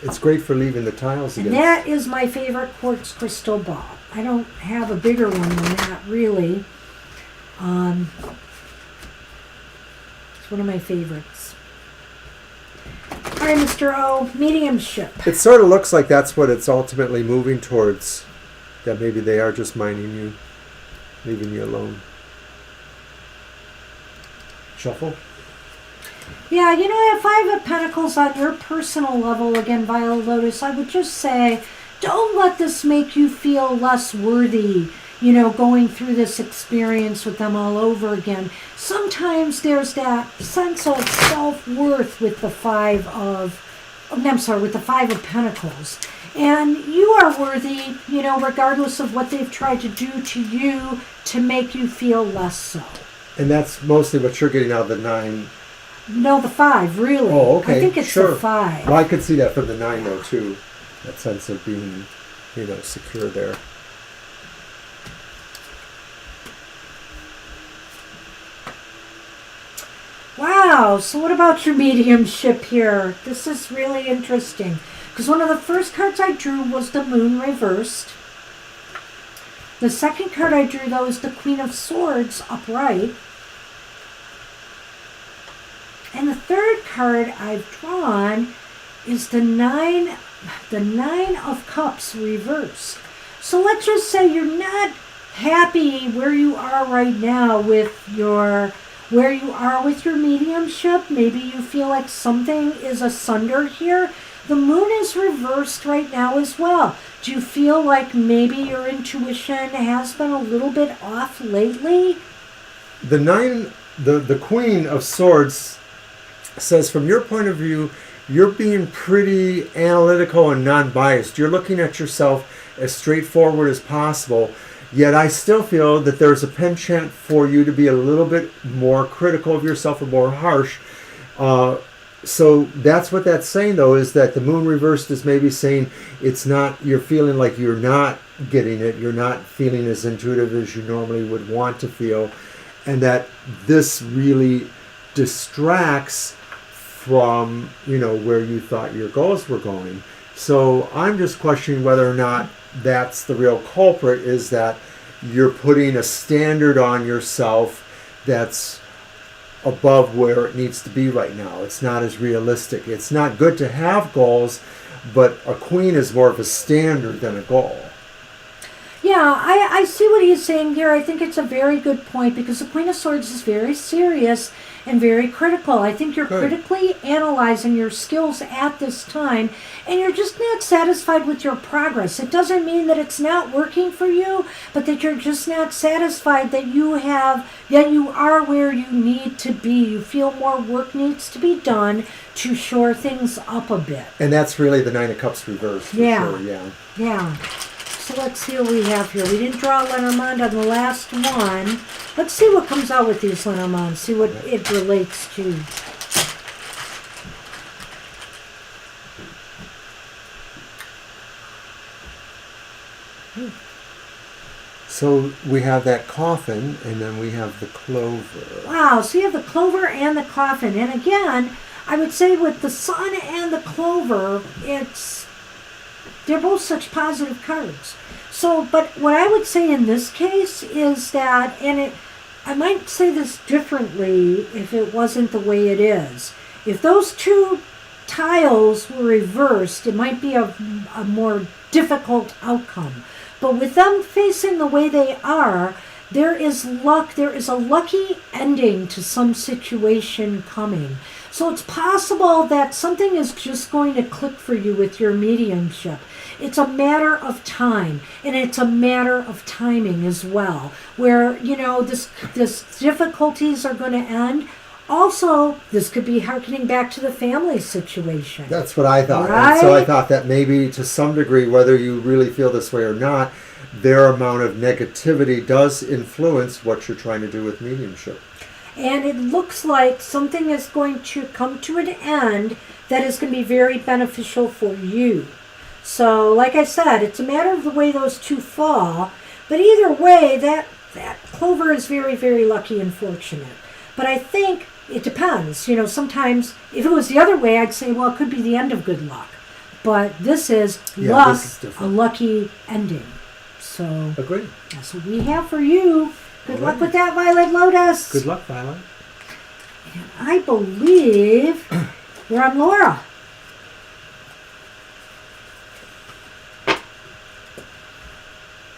It's great for leaving the tiles again. And that is my favorite quartz crystal ball. I don't have a bigger one than that, really. It's one of my favorites. All right, Mr. O, mediumship. It sort of looks like that's what it's ultimately moving towards. That maybe they are just minding you, leaving you alone. Shuffle? Yeah, I have 5 of Pentacles on your personal level. Again, Violet Lotus, I would just say, don't let this make you feel less worthy, going through this experience with them all over again. Sometimes there's that sense of self-worth with the 5 of Pentacles. And you are worthy, regardless of what they've tried to do to you to make you feel less so. And that's mostly what you're getting out of the 9. No, the 5, really. Oh, okay. I think it's the 5. Well, I could see that from the 9, though, too. That sense of being, secure there. Wow, so what about your mediumship here? This is really interesting. Because one of the first cards I drew was the Moon reversed. The second card I drew, though, is the Queen of Swords upright. And the third card I've drawn is the 9 of Cups reversed. So let's just say you're not happy where you are right now with your mediumship. Maybe you feel like something is asunder here. The Moon is reversed right now as well. Do you feel like maybe your intuition has been a little bit off lately? The 9, the Queen of Swords says, from your point of view, you're being pretty analytical and non-biased. You're looking at yourself as straightforward as possible. Yet I still feel that there's a penchant for you to be a little bit more critical of yourself or more harsh. So that's what that's saying, though, is that the Moon reversed is maybe saying you're feeling like you're not getting it. You're not feeling as intuitive as you normally would want to feel. And that this really distracts from, where you thought your goals were going. So I'm just questioning whether or not that's the real culprit, is that you're putting a standard on yourself that's above where it needs to be right now. It's not as realistic. It's not good to have goals, but a queen is more of a standard than a goal. Yeah, I see what he's saying here. I think it's a very good point because the Queen of Swords is very serious and very critical. I think you're Good. critically analyzing your skills at this time, and you're just not satisfied with your progress. It doesn't mean that it's not working for you, but that you're just not satisfied that you are where you need to be. You feel more work needs to be done to shore things up a bit. And that's really the Nine of Cups reversed. For Yeah. Sure, yeah. Yeah. So let's see what we have here. We didn't draw Lenormand on the last one. Let's see what comes out with these Lenormands. See what it relates to. So we have that coffin, and then we have the clover. Wow, so you have the clover and the coffin. And again, I would say with the sun and the clover, they're both such positive cards. So, but what I would say in this case is that, I might say this differently if it wasn't the way it is. If those two tiles were reversed, it might be a more difficult outcome. But with them facing the way they are, there is luck. There is a lucky ending to some situation coming. So it's possible that something is just going to click for you with your mediumship. It's a matter of time, and it's a matter of timing as well, where, this difficulties are going to end. Also, this could be harkening back to the family situation. That's what I thought. Right? And so I thought that maybe to some degree, whether you really feel this way or not, their amount of negativity does influence what you're trying to do with mediumship. And it looks like something is going to come to an end that is going to be very beneficial for you. So, like I said, it's a matter of the way those two fall. But either way, that clover is very, very lucky and fortunate. But I think it depends. Sometimes if it was the other way, I'd say, well, it could be the end of good luck. But this is luck, this is a lucky ending. So Agreed. that's what we have for you. Good All luck right. with that, Violet Lotus. Good luck, Violet. And I believe we're on Laura.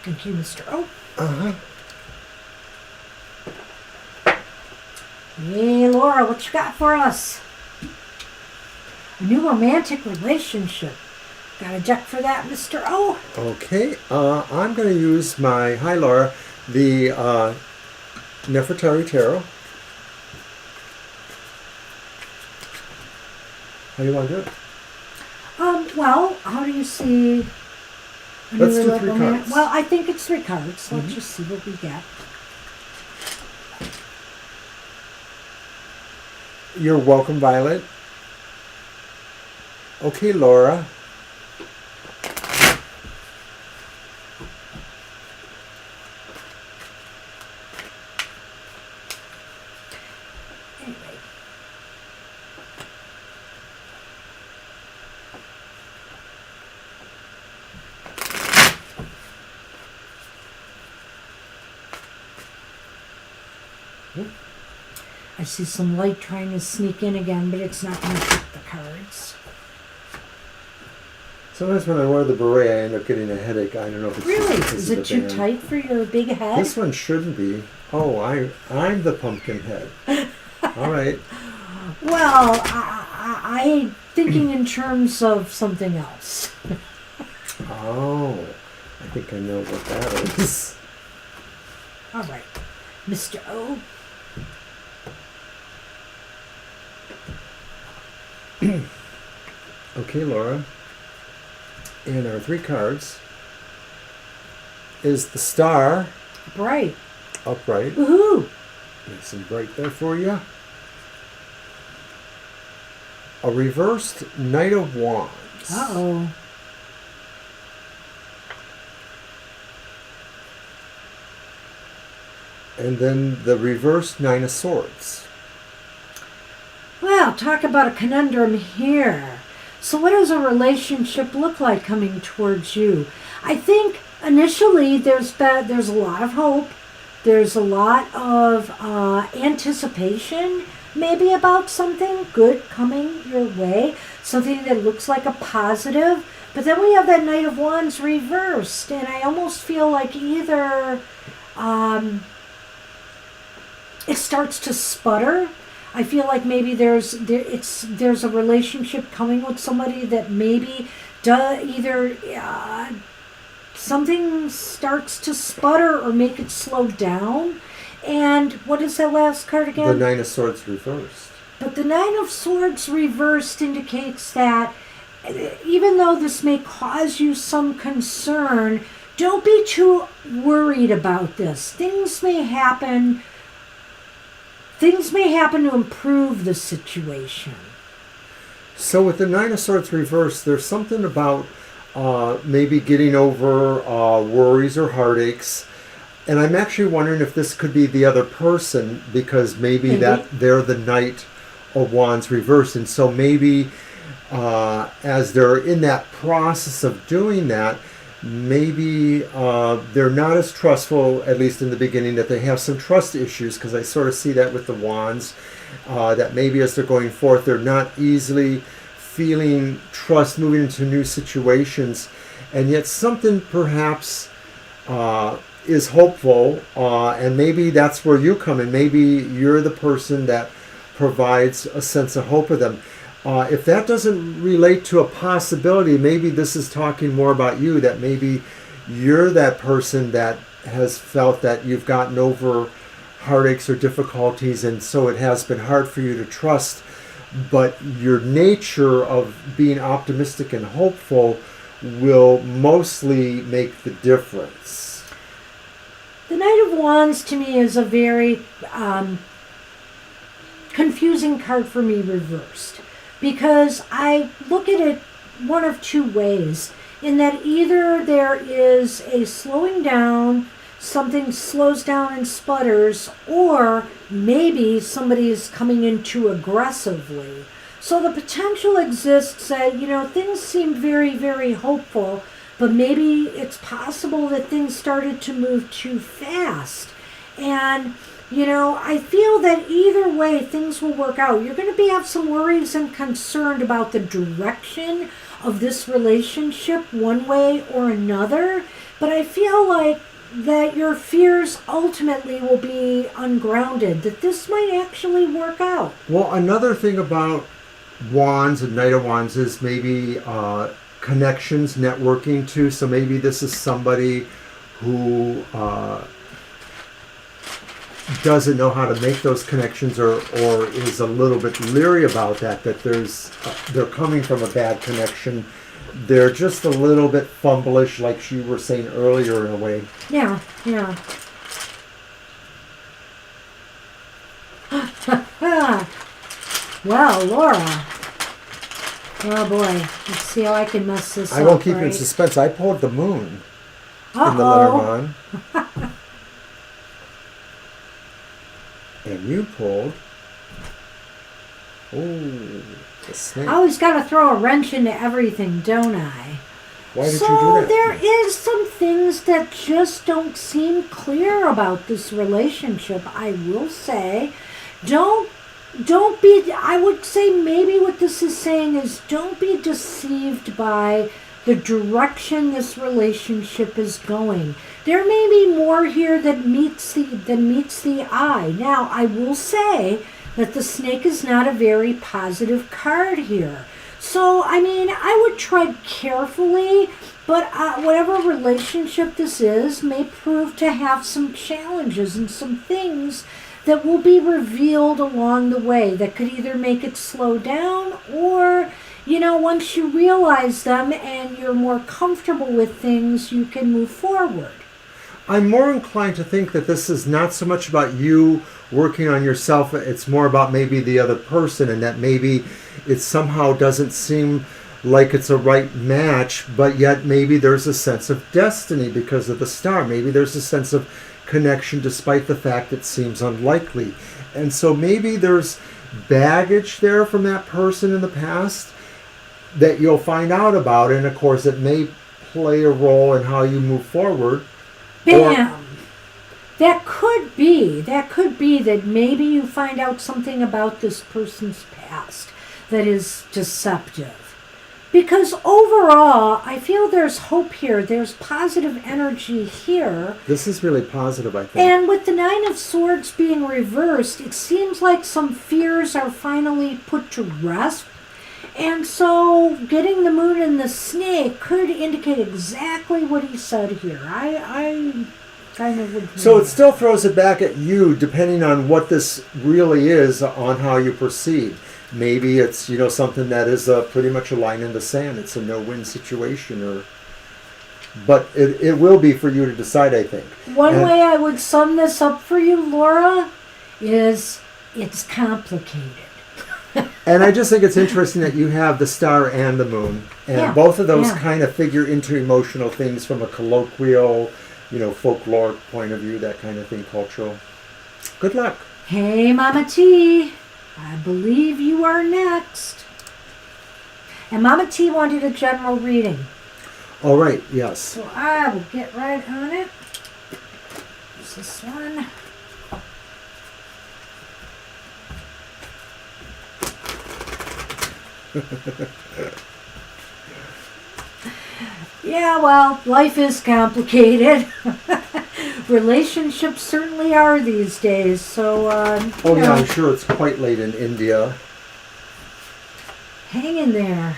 Thank you, Mr. O. Uh-huh. Hey, Laura, what you got for us? A new romantic relationship. Got a deck for that, Mr. O? Okay. I'm going to use hi, Laura, the Nefertari Tarot. How do you want to do it? Well, how do you see... a Let's new do 3 roman- cards. Well, I think it's 3 cards. Let's just see what we get. You're welcome, Violet. Okay, Laura. Anyway. I see some light trying to sneak in again, but it's not going to hit the cards. Sometimes when I wear the beret, I end up getting a headache. I don't know if it's Really? just because Is of it the too band. tight for your big head? This one shouldn't be. Oh, I'm the pumpkin head. All right. Well, I'm thinking in terms of something else. Oh, I think I know what that is. All right. Mr. O. Okay, Laura. And our 3 cards is the Star Bright. upright. Woohoo! Nice and bright there for you. A reversed Knight of Wands. Uh-oh. And then the reversed 9 of Swords. Well, talk about a conundrum here. So what does a relationship look like coming towards you? I think initially there's a lot of hope. There's a lot of anticipation, maybe about something good coming your way, something that looks like a positive. But then we have that Knight of Wands reversed, and I almost feel like either it starts to sputter. I feel like maybe there's a relationship coming with somebody that maybe something starts to sputter or make it slow down. And what is that last card again? The Nine of Swords reversed. But the Nine of Swords reversed indicates that even though this may cause you some concern, don't be too worried about this. Things may happen to improve the situation. So with the Nine of Swords reversed, there's something about maybe getting over worries or heartaches. And I'm actually wondering if this could be the other person, because maybe that they're the Knight of Wands reversed. And so maybe as they're in that process of doing that, maybe they're not as trustful, at least in the beginning, that they have some trust issues, because I sort of see that with the Wands, that maybe as they're going forth, they're not easily feeling trust moving into new situations. And yet something perhaps is hopeful, and maybe that's where you come in. Maybe you're the person that provides a sense of hope with them. If that doesn't relate to a possibility, maybe this is talking more about you, that maybe you're that person that has felt that you've gotten over heartaches or difficulties, and so it has been hard for you to trust, but your nature of being optimistic and hopeful will mostly make the difference. The Knight of Wands to me is a very confusing card for me reversed, because I look at it one of two ways, in that either there is a slowing down, something slows down and sputters, or maybe somebody is coming in too aggressively. So the potential exists that, things seem very, very hopeful, but maybe it's possible that things started to move too fast. And, I feel that either way things will work out. You're going to have some worries and concerned about the direction of this relationship one way or another, but I feel like that your fears ultimately will be ungrounded, that this might actually work out. Well, another thing about Wands and Knight of Wands is maybe connections, networking too. So maybe this is somebody who doesn't know how to make those connections, or is a little bit leery about that they're coming from a bad connection. They're just a little bit fumblish, like you were saying earlier, in a way. Yeah. Well, Laura. Oh boy. Let's see how I can mess this up. I won't keep you in suspense. I pulled the Moon in the Lenormand. And you pulled... Oh, the snake. I always got to throw a wrench into everything, don't I? Why did you do So that? there is some things that just don't seem clear about this relationship, I will say. Don't be, I would say maybe what this is saying is don't be deceived by the direction this relationship is going. There may be more here than meets the eye. Now, I will say that the snake is not a very positive card here. So, I would tread carefully, but whatever relationship this is may prove to have some challenges and some things that will be revealed along the way that could either make it slow down, or, once you realize them and you're more comfortable with things, you can move forward. I'm more inclined to think that this is not so much about you working on yourself, it's more about maybe the other person, and that maybe it somehow doesn't seem like it's a right match, but yet maybe there's a sense of destiny because of the star. Maybe there's a sense of connection despite the fact it seems unlikely. And so maybe there's baggage there from that person in the past that you'll find out about, and of course it may play a role in how you move forward. Bam! That could be that maybe you find out something about this person's past that is deceptive. Because overall, I feel there's hope here. There's positive energy here. This is really positive, I think. And with the Nine of Swords being reversed, it seems like some fears are finally put to rest. And so getting the moon and the snake could indicate exactly what he said here. I kind of would. So it still throws it back at you, depending on what this really is, on how you proceed. Maybe it's, you know, something that is pretty much a line in the sand. It's a no-win situation, but it will be for you to decide, I think. One way I would sum this up for you, Laura, is it's complicated. And I just think it's interesting that you have the star and the moon. And both of those kind of figure into emotional things from a colloquial, you know, folklore point of view, that kind of thing, cultural. Good luck. Hey, Mama T. I believe you are next. And Mama T wanted a general reading. All right, yes. So I will get right on it. There's this one. Yeah, well, life is complicated. Relationships certainly are these days. So, oh yeah, I'm sure it's quite late in India. Hang in there.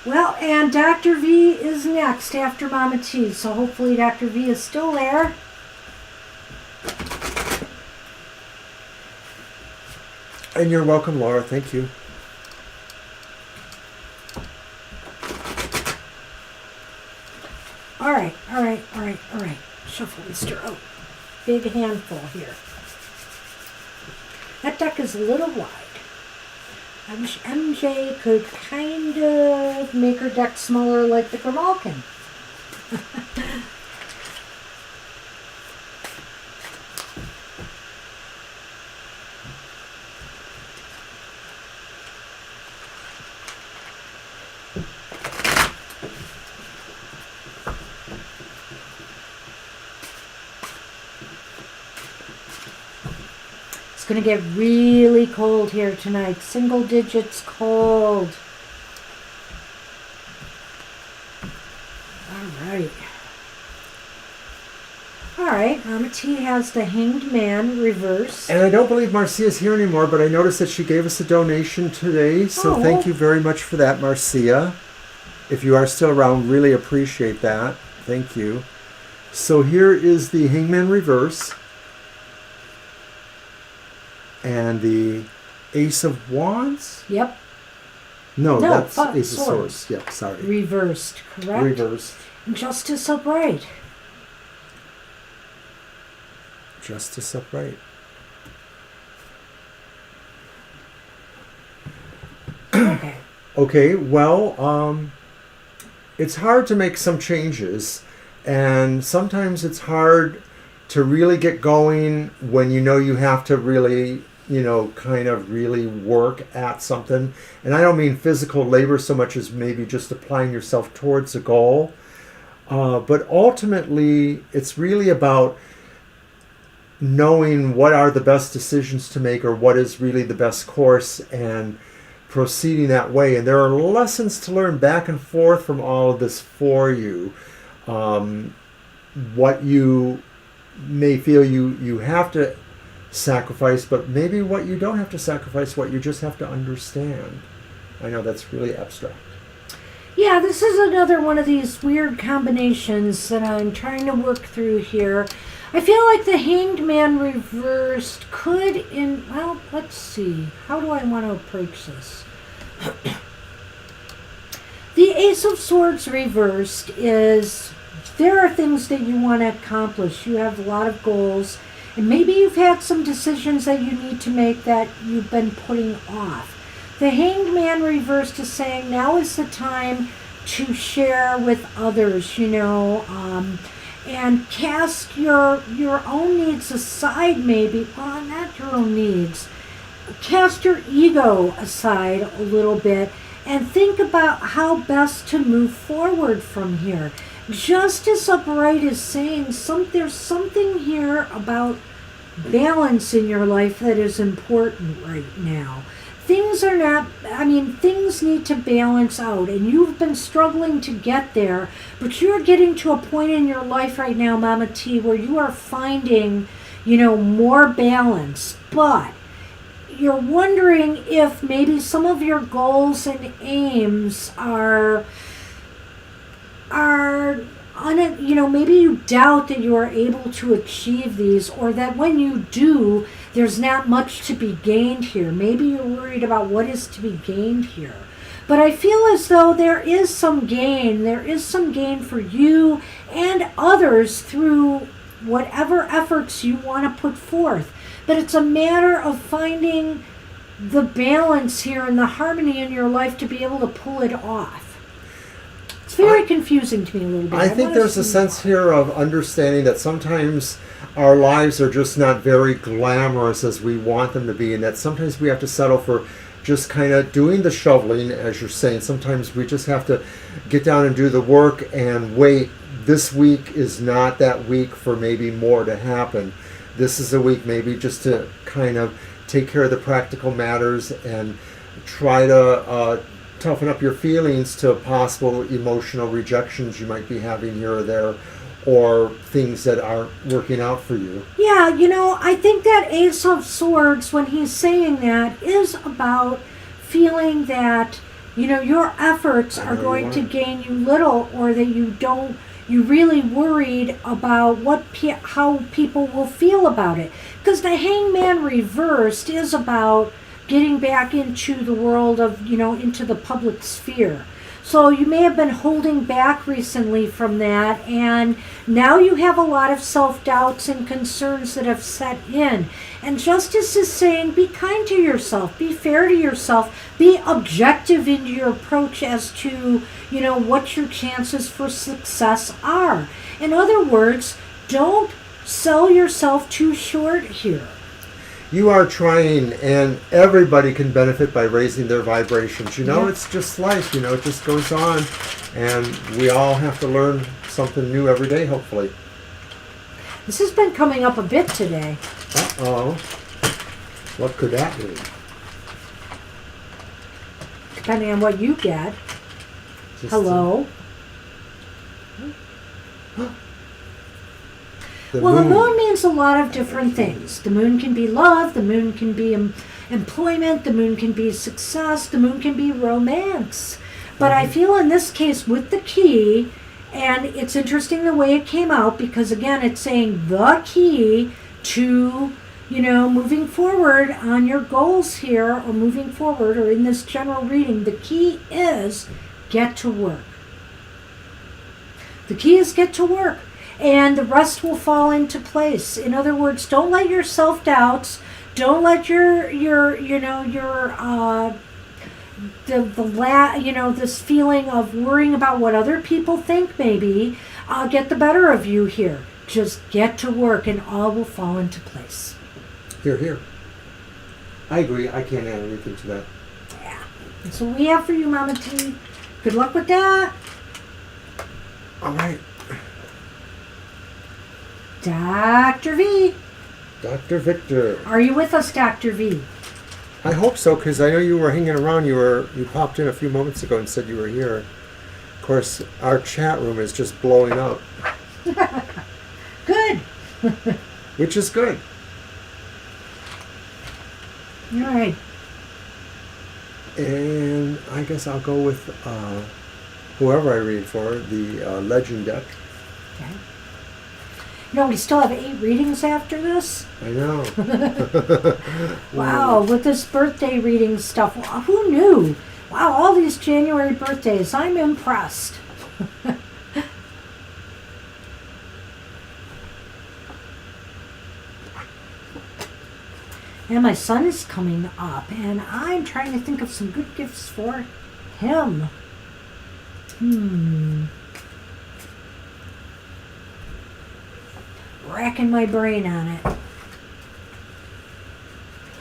Well, and Dr. V is next after Mama T, so hopefully Dr. V is still there. And you're welcome, Laura. Thank you. All right. Shuffle, Mr. O. Big handful here. That deck is a little wide. I wish MJ could kind of make her deck smaller like the Grimalkin. It's going to get really cold here tonight. Single digits cold. All right. Mama T has the Hanged Man reversed. And I don't believe Marcia's here anymore, but I noticed that she gave us a donation today. So thank you very much for that, Marcia. If you are still around, really appreciate that. Thank you. So here is the Hangman reverse. And the Ace of Wands? Yep. No, that's Ace of Swords. Yep, sorry. Reversed, correct? Reversed. Justice upright. Justice upright. Okay. Okay, well, it's hard to make some changes, and sometimes it's hard to really get going when you know you have to really, you know, kind of really work at something. And I don't mean physical labor so much as maybe just applying yourself towards a goal. But ultimately, it's really about knowing what are the best decisions to make or what is really the best course and proceeding that way. And there are lessons to learn back and forth from all of this for you. What you may feel you have to sacrifice, but maybe what you don't have to sacrifice, what you just have to understand. I know that's really abstract. Yeah, this is another one of these weird combinations that I'm trying to work through here. I feel like the Hanged Man reversed could well, let's see. How do I want to approach this? The Ace of Swords reversed is, there are things that you want to accomplish. You have a lot of goals, and maybe you've had some decisions that you need to make that you've been putting off. The Hanged Man reversed is saying now is the time to share with others, you know, and cast your own needs aside maybe. Well, not your own needs. Cast your ego aside a little bit and think about how best to move forward from here. Justice upright is saying there's something here about balance in your life that is important right now. Things are not, things need to balance out, and you've been struggling to get there, but you're getting to a point in your life right now, Mama T, where you are finding, more balance, but you're wondering if maybe some of your goals and aims are maybe you doubt that you are able to achieve these, or that when you do, there's not much to be gained here. Maybe you're worried about what is to be gained here. But I feel as though there is some gain. There is some gain for you and others through whatever efforts you want to put forth. But it's a matter of finding the balance here and the harmony in your life to be able to pull it off. It's very confusing to me a little bit. I think there's a sense here of understanding that sometimes our lives are just not very glamorous as we want them to be, and that sometimes we have to settle for just kind of doing the shoveling, as you're saying. Sometimes we just have to get down and do the work and wait. This week is not that week for maybe more to happen. This is a week maybe just to kind of take care of the practical matters and try to toughen up your feelings to possible emotional rejections you might be having here or there, or things that aren't working out for you. Yeah, I think that Ace of Swords, when he's saying that, is about feeling that, your efforts are going to gain you little, or that you're really worried about how people will feel about it. Because the Hangman reversed is about getting back into the world of, into the public sphere. So you may have been holding back recently from that, and now you have a lot of self-doubts and concerns that have set in. And Justice is saying, be kind to yourself, be fair to yourself, be objective in your approach as to, what your chances for success are. In other words, don't sell yourself too short here. You are trying, and everybody can benefit by raising their vibrations. Yeah. It's just life, it just goes on, and we all have to learn something new every day, hopefully. This has been coming up a bit today. Uh-oh. What could that mean? Depending on what you get. Just Hello? The Well, moon. the moon means a lot of different things. The moon can be love, the moon can be employment, the moon can be success, the moon can be romance. But I feel in this case with the key, and it's interesting the way it came out, because again, it's saying the key to, moving forward on your goals here, or moving forward, or in this general reading, the key is get to work. The key is get to work. And the rest will fall into place. In other words, don't let your self-doubts, don't let this feeling of worrying about what other people think maybe get the better of you here. Just get to work and all will fall into place. Here. I agree. I can't add anything to that. Yeah. That's what we have for you, Mama T. Good luck with that. All right. Dr. V. Dr. Victor. Are you with us, Dr. V? I hope so, because I know you were hanging around. You popped in a few moments ago and said you were here. Of course, our chat room is just blowing up. Good. Which is good. All right. And I guess I'll go with whoever I read for, the Legend deck. Okay. We still have 8 readings after this? I know. Wow, with this birthday reading stuff. Who knew? Wow, all these January birthdays. I'm impressed. And my son is coming up, and I'm trying to think of some good gifts for him. Racking my brain on it.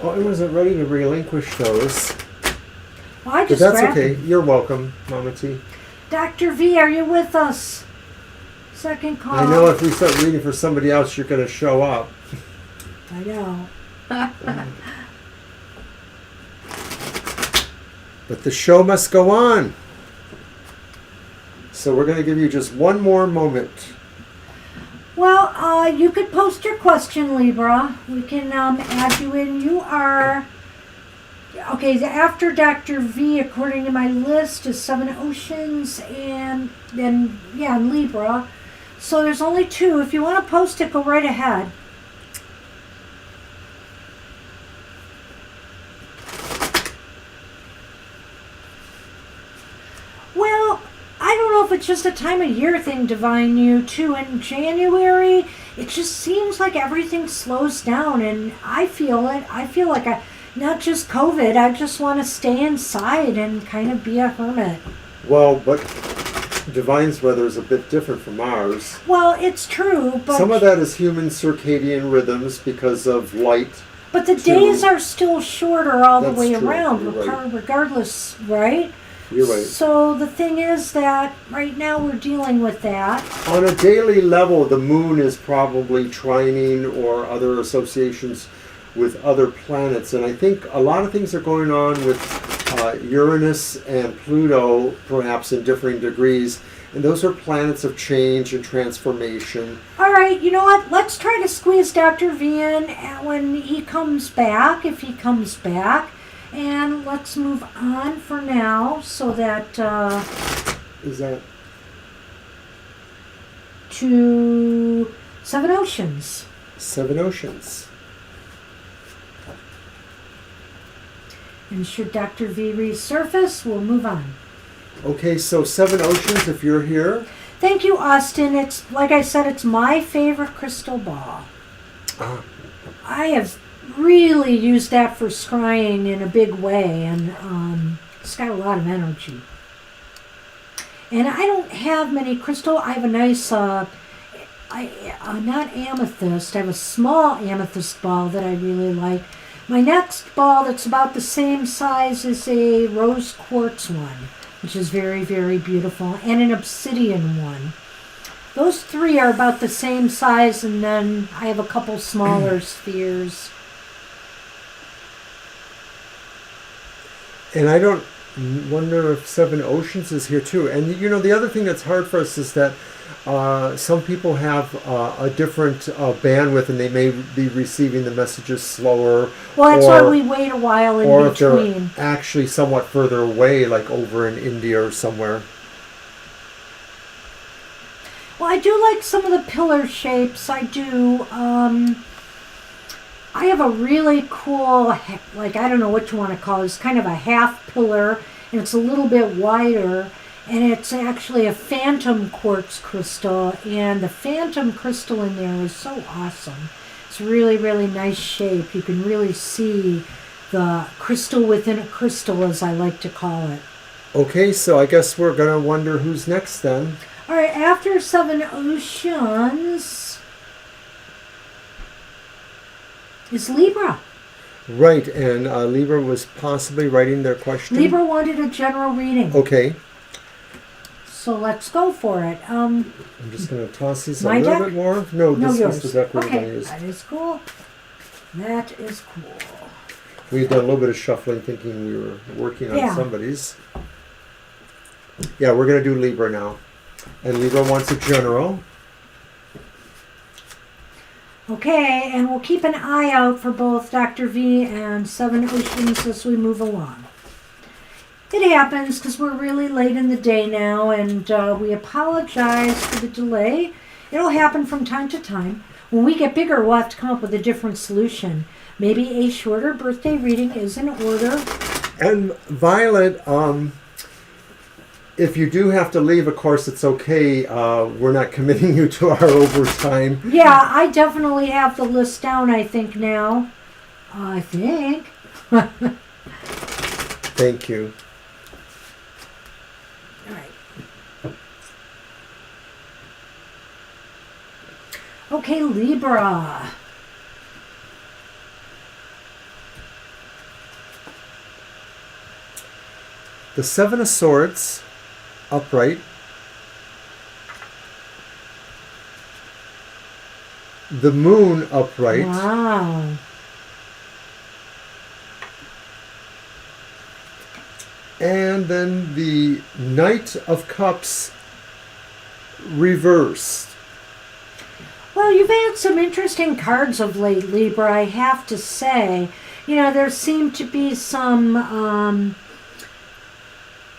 Oh, I wasn't ready to relinquish those. Well, I But just that's grabbed okay. them. You're welcome, Mama T. Dr. V, are you with us? Second call. I know if we start reading for somebody else, you're going to show up. I know. But the show must go on. So we're going to give you just one more moment. Well, you could post your question, Libra. We can add you in. You are... Okay, after Dr. V, according to my list, is Seven Oceans and then, yeah, Libra. So there's only two. If you want to post it, go right ahead. Well, I don't know if it's just a time of year thing, Divine You, too. In January, it just seems like everything slows down, and I feel it. I feel like not just COVID, I just want to stay inside and kind of be a hermit. Well, but Divine's weather is a bit different from ours. Well, it's true, but... Some of that is human circadian rhythms because of light. But the days are still shorter all the way true. around, Right. regardless, right? You're right. So the thing is that right now we're dealing with that. On a daily level, the moon is probably trining or other associations with other planets. And I think a lot of things are going on with Uranus and Pluto, perhaps in differing degrees. And those are planets of change and transformation. All right, you know what? Let's try to squeeze Dr. V in when he comes back, if he comes back. And let's move on for now so that... Is that... to Seven Oceans. Seven Oceans. And should Dr. V resurface, we'll move on. Okay, so Seven Oceans, if you're here. Thank you, Austin. It's, like I said, it's my favorite crystal ball. I have really used that for scrying in a big way, and it's got a lot of energy. And I don't have many crystal. I have a nice, not amethyst. I have a small amethyst ball that I really like. My next ball that's about the same size is a rose quartz one, which is very, very beautiful, and an obsidian one. Those three are about the same size, and then I have a couple smaller spheres. And I don't wonder if Seven Oceans is here too. And you know, the other thing that's hard for us is that some people have a different bandwidth, and they may be receiving the messages slower. Well, that's why we wait a while in or between. If they're actually somewhat further away, like over in India or somewhere. Well, I do like some of the pillar shapes. I do. I have a really cool, like, I don't know what you want to call it. It's kind of a half pillar, and it's a little bit wider. And it's actually a phantom quartz crystal. And the phantom crystal in there is so awesome. It's really, really nice shape. You can really see the crystal within a crystal, as I like to call it. Okay, so I guess we're going to wonder who's next then. All right, after Seven Oceans is Libra. Right, and Libra was possibly writing their question. Libra wanted a general reading. Okay. So let's go for it. I'm just going to toss these a My little deck? bit more. No, this yours. was the deck we're going to Okay, use. that is cool. That is cool. We had done a little bit of shuffling thinking we were working on somebody's. Yeah, we're going to do Libra now. And Libra wants a general. Okay, and we'll keep an eye out for both Dr. V and Seven Oceans as we move along. It happens because we're really late in the day now, and we apologize for the delay. It'll happen from time to time. When we get bigger, we'll have to come up with a different solution. Maybe a shorter birthday reading is in order. And Violet, if you do have to leave, of course, it's okay. We're not committing you to our overtime. Yeah, I definitely have the list down, I think, now. I think. Thank you. All right. Okay, Libra. The Seven of Swords, upright. the moon upright. Wow. And then the Knight of Cups reversed. Well, you've had some interesting cards of late, Libra, I have to say. You know, there seem to be some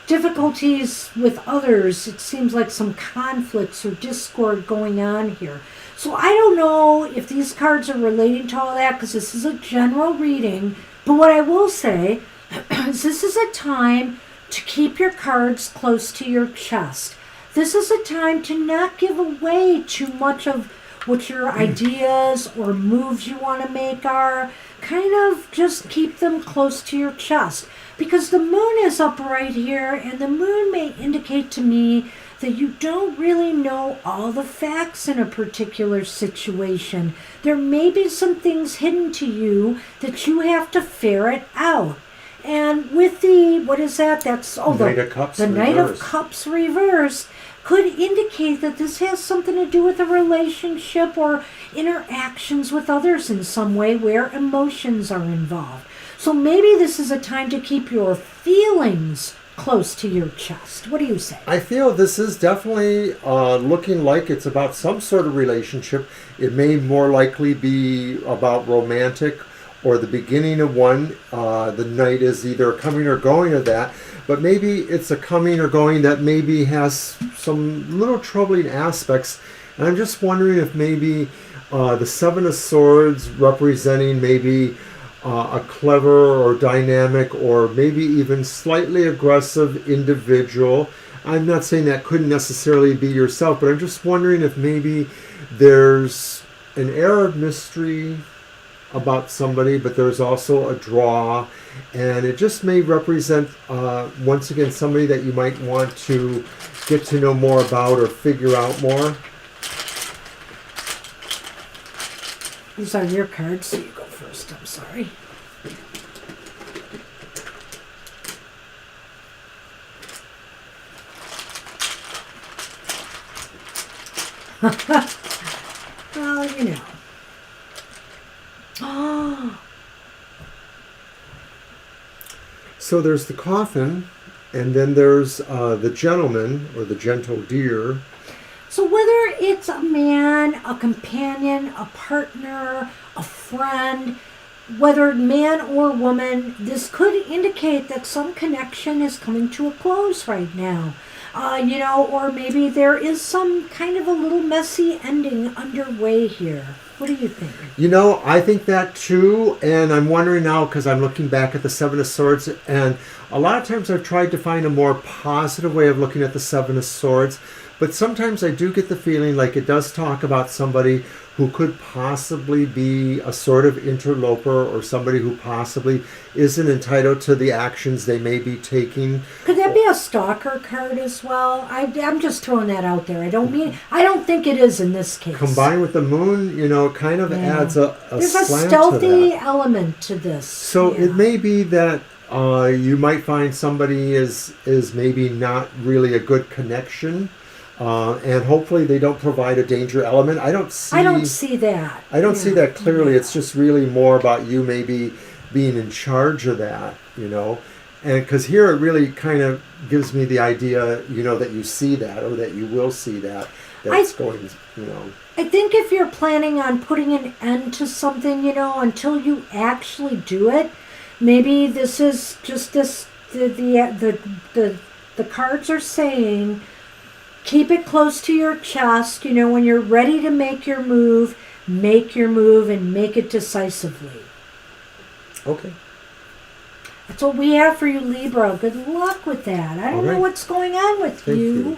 difficulties with others. It seems like some conflicts or discord going on here. So I don't know if these cards are relating to all that, because this is a general reading. But what I will say is this is a time to keep your cards close to your chest. This is a time to not give away too much of what your ideas or moves you want to make are. Kind of just keep them close to your chest. Because the moon is upright here, and the moon may indicate to me that you don't really know all the facts in a particular situation. There may be some things hidden to you that you have to ferret out. And with the, what is that? That's, oh, Knight of Cups the Knight of reversed. Cups reversed could indicate that this has something to do with a relationship or interactions with others in some way where emotions are involved. So maybe this is a time to keep your feelings close to your chest. What do you say? I feel this is definitely looking like it's about some sort of relationship. It may more likely be about romantic or the beginning of one. The Knight is either coming or going of that. But maybe it's a coming or going that maybe has some little troubling aspects. And I'm just wondering if maybe the Seven of Swords representing maybe a clever or dynamic or maybe even slightly aggressive individual. I'm not saying that couldn't necessarily be yourself, but I'm just wondering if maybe there's an air of mystery about somebody, but there's also a draw, and it just may represent once again somebody that you might want to get to know more about or figure out more. These are your cards, so you go first. I'm sorry. Well, you know. Oh. So there's the coffin, and then there's the gentleman or the gentle deer. So whether it's a man, a companion, a partner, a friend, whether man or woman, this could indicate that some connection is coming to a close right now. You know, or maybe there is some kind of a little messy ending underway here. What do you think? You know, I think that too, and I'm wondering now because I'm looking back at the Seven of Swords, and a lot of times I've tried to find a more positive way of looking at the Seven of Swords, but sometimes I do get the feeling like it does talk about somebody who could possibly be a sort of interloper or somebody who possibly isn't entitled to the actions they may be taking. Could that be a stalker card as well? I'm just throwing that out there. I don't think it is in this case. Combined with the moon, you know, it kind of adds a There's a slant stealthy to that. element to this. So it may be that you might find somebody is maybe not really a good connection. And hopefully they don't provide a danger element. I don't see that. I don't see that clearly. It's just really more about you maybe being in charge of that, you know. And because here it really kind of gives me the idea, you know, that you see that or that you will see that. That's going, you know. I think if you're planning on putting an end to something, you know, until you actually do it, maybe this is just this. The cards are saying, keep it close to your chest. You know, when you're ready to make your move and make it decisively. Okay. That's what we have for you, Libra. Good luck with that. I don't know what's going on with you,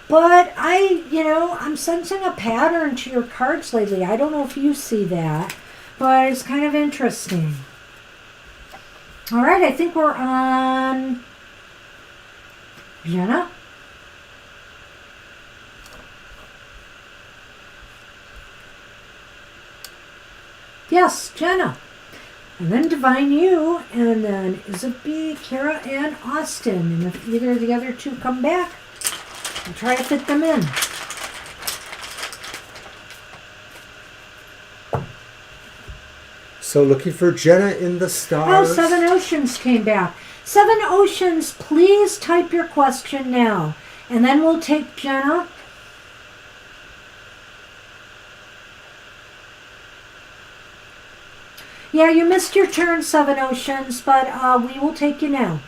but I'm sensing a pattern to your cards lately. I don't know if you see that, but it's kind of interesting. All right, I think we're on Jenna. Yes, Jenna. And then Divine You, and then Isabel, Kara, and Austin. And if either of the other two come back, I'll try to fit them in. So looking for Jenna in the Oh, stars. Seven Oceans came back. Seven Oceans, please type your question now. And then we'll take Jenna. Yeah, you missed your turn, Seven Oceans, but we will take you now.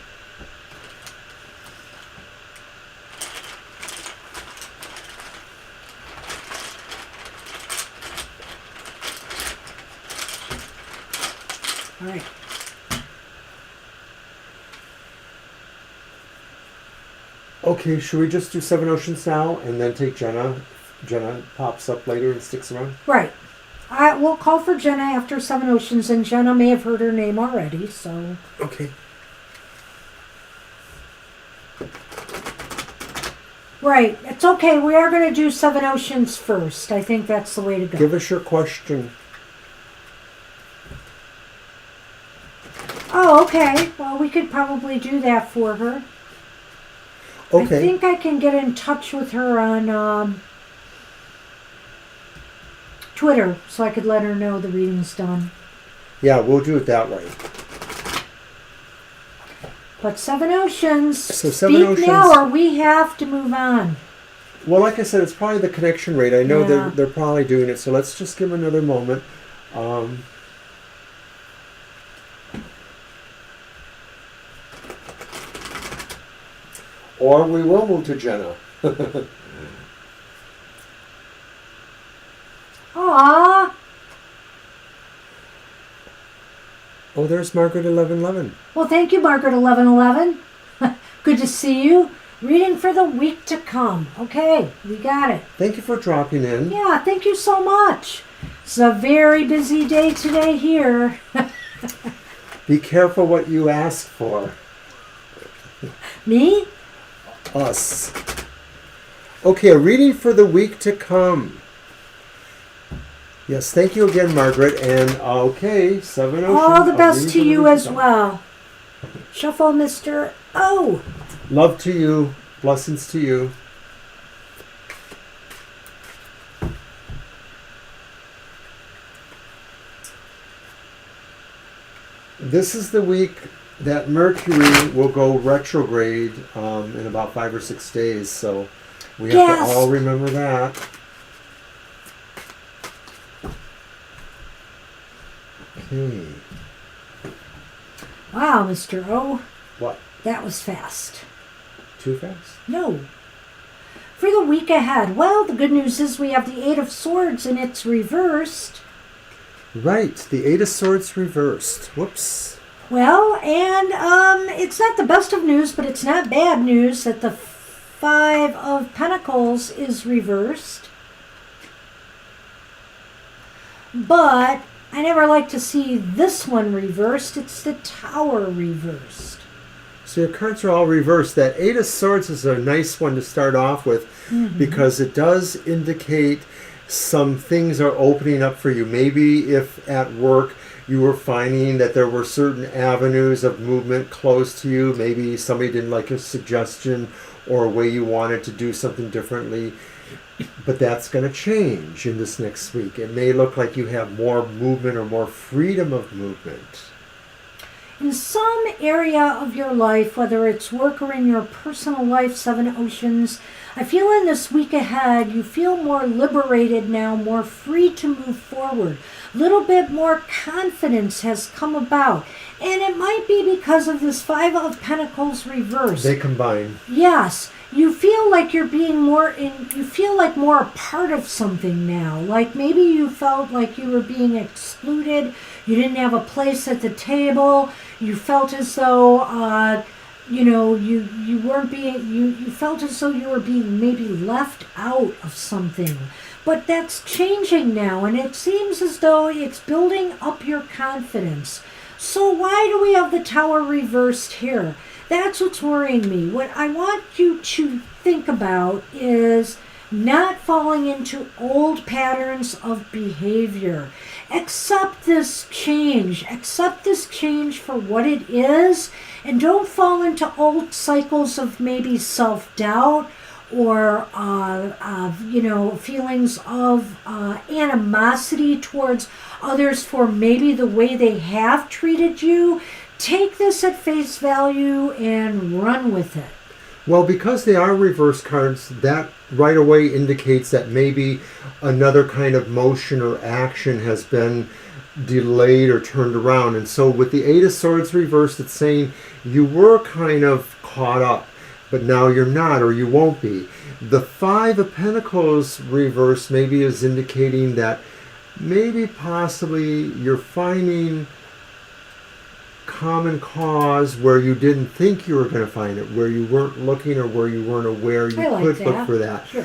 All right. Okay, should we just do Seven Oceans now and then take Jenna? Jenna pops up later and sticks around? Right. We'll call for Jenna after Seven Oceans, and Jenna may have heard her name already, so... Okay. Right. It's okay. We are going to do Seven Oceans first. I think that's the way to go. Give us your question. Oh, okay. Well, we could probably do that for her. Okay. I think I can get in touch with her on Twitter, so I could let her know the reading's done. Yeah, we'll do it that way. But Seven Oceans, So Seven speak Oceans, now or we have to move on. Well, like I said, it's probably the connection rate. I know Yeah. they're probably doing it, so let's just give them another moment. Or we will move to Jenna. Aww. Oh, there's Margaret 1111. Well, thank you, Margaret 1111. Good to see you. Reading for the week to come. Okay, we got it. Thank you for dropping in. Yeah, thank you so much. It's a very busy day today here. Be careful what you ask for. Me? Us. Okay, a reading for the week to come. Yes, thank you again, Margaret. And okay, Seven Oceans. All the a best reading to for the you week as come. well. Shuffle, Mr. O. Love to you. Blessings to you. This is the week that Mercury will go retrograde in about 5 or 6 days, so we have Yes. to all remember that. Okay. Wow, Mr. O. What? That was fast. Too fast? No. For the week ahead, well, the good news is we have the Eight of Swords and it's reversed. Right, the Eight of Swords reversed. Whoops. Well, and it's not the best of news, but it's not bad news that the Five of Pentacles is reversed. But I never like to see this one reversed. It's the Tower reversed. So your cards are all reversed. That Eight of Swords is a nice one to start off with because it does indicate some things are opening up for you. Maybe if at work you were finding that there were certain avenues of movement close to you, maybe somebody didn't like a suggestion or a way you wanted to do something differently, but that's going to change in this next week. It may look like you have more movement or more freedom of movement. In some area of your life, whether it's work or in your personal life, Seven Oceans, I feel in this week ahead, you feel more liberated now, more free to move forward. A little bit more confidence has come about. And it might be because of this Five of Pentacles reversed. They combine. Yes. You feel like you're being you feel like more a part of something now. Like maybe you felt like you were being excluded. You didn't have a place at the table. You felt as though, you weren't being, you felt as though you were being maybe left out of something. But that's changing now, and it seems as though it's building up your confidence. So why do we have the Tower reversed here? That's what's worrying me. What I want you to think about is not falling into old patterns of behavior. Accept this change. Accept this change for what it is, and don't fall into old cycles of maybe self-doubt or feelings of animosity towards others for maybe the way they have treated you, take this at face value and run with it. Well, because they are reverse cards, that right away indicates that maybe another kind of motion or action has been delayed or turned around. And so with the Eight of Swords reversed, it's saying you were kind of caught up, but now you're not, or you won't be. The Five of Pentacles reversed maybe is indicating that maybe possibly you're finding common cause where you didn't think you were going to find it, where you weren't looking or where you weren't aware you could look for that. Sure.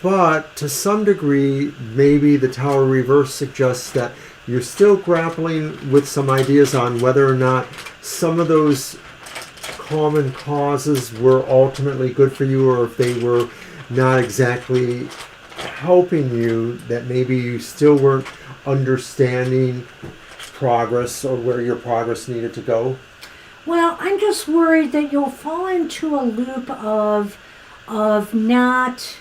But to some degree, maybe the Tower reverse suggests that you're still grappling with some ideas on whether or not some of those common causes were ultimately good for you, or if they were not exactly helping you, that maybe you still weren't understanding progress or where your progress needed to go. Well, I'm just worried that you'll fall into a loop of not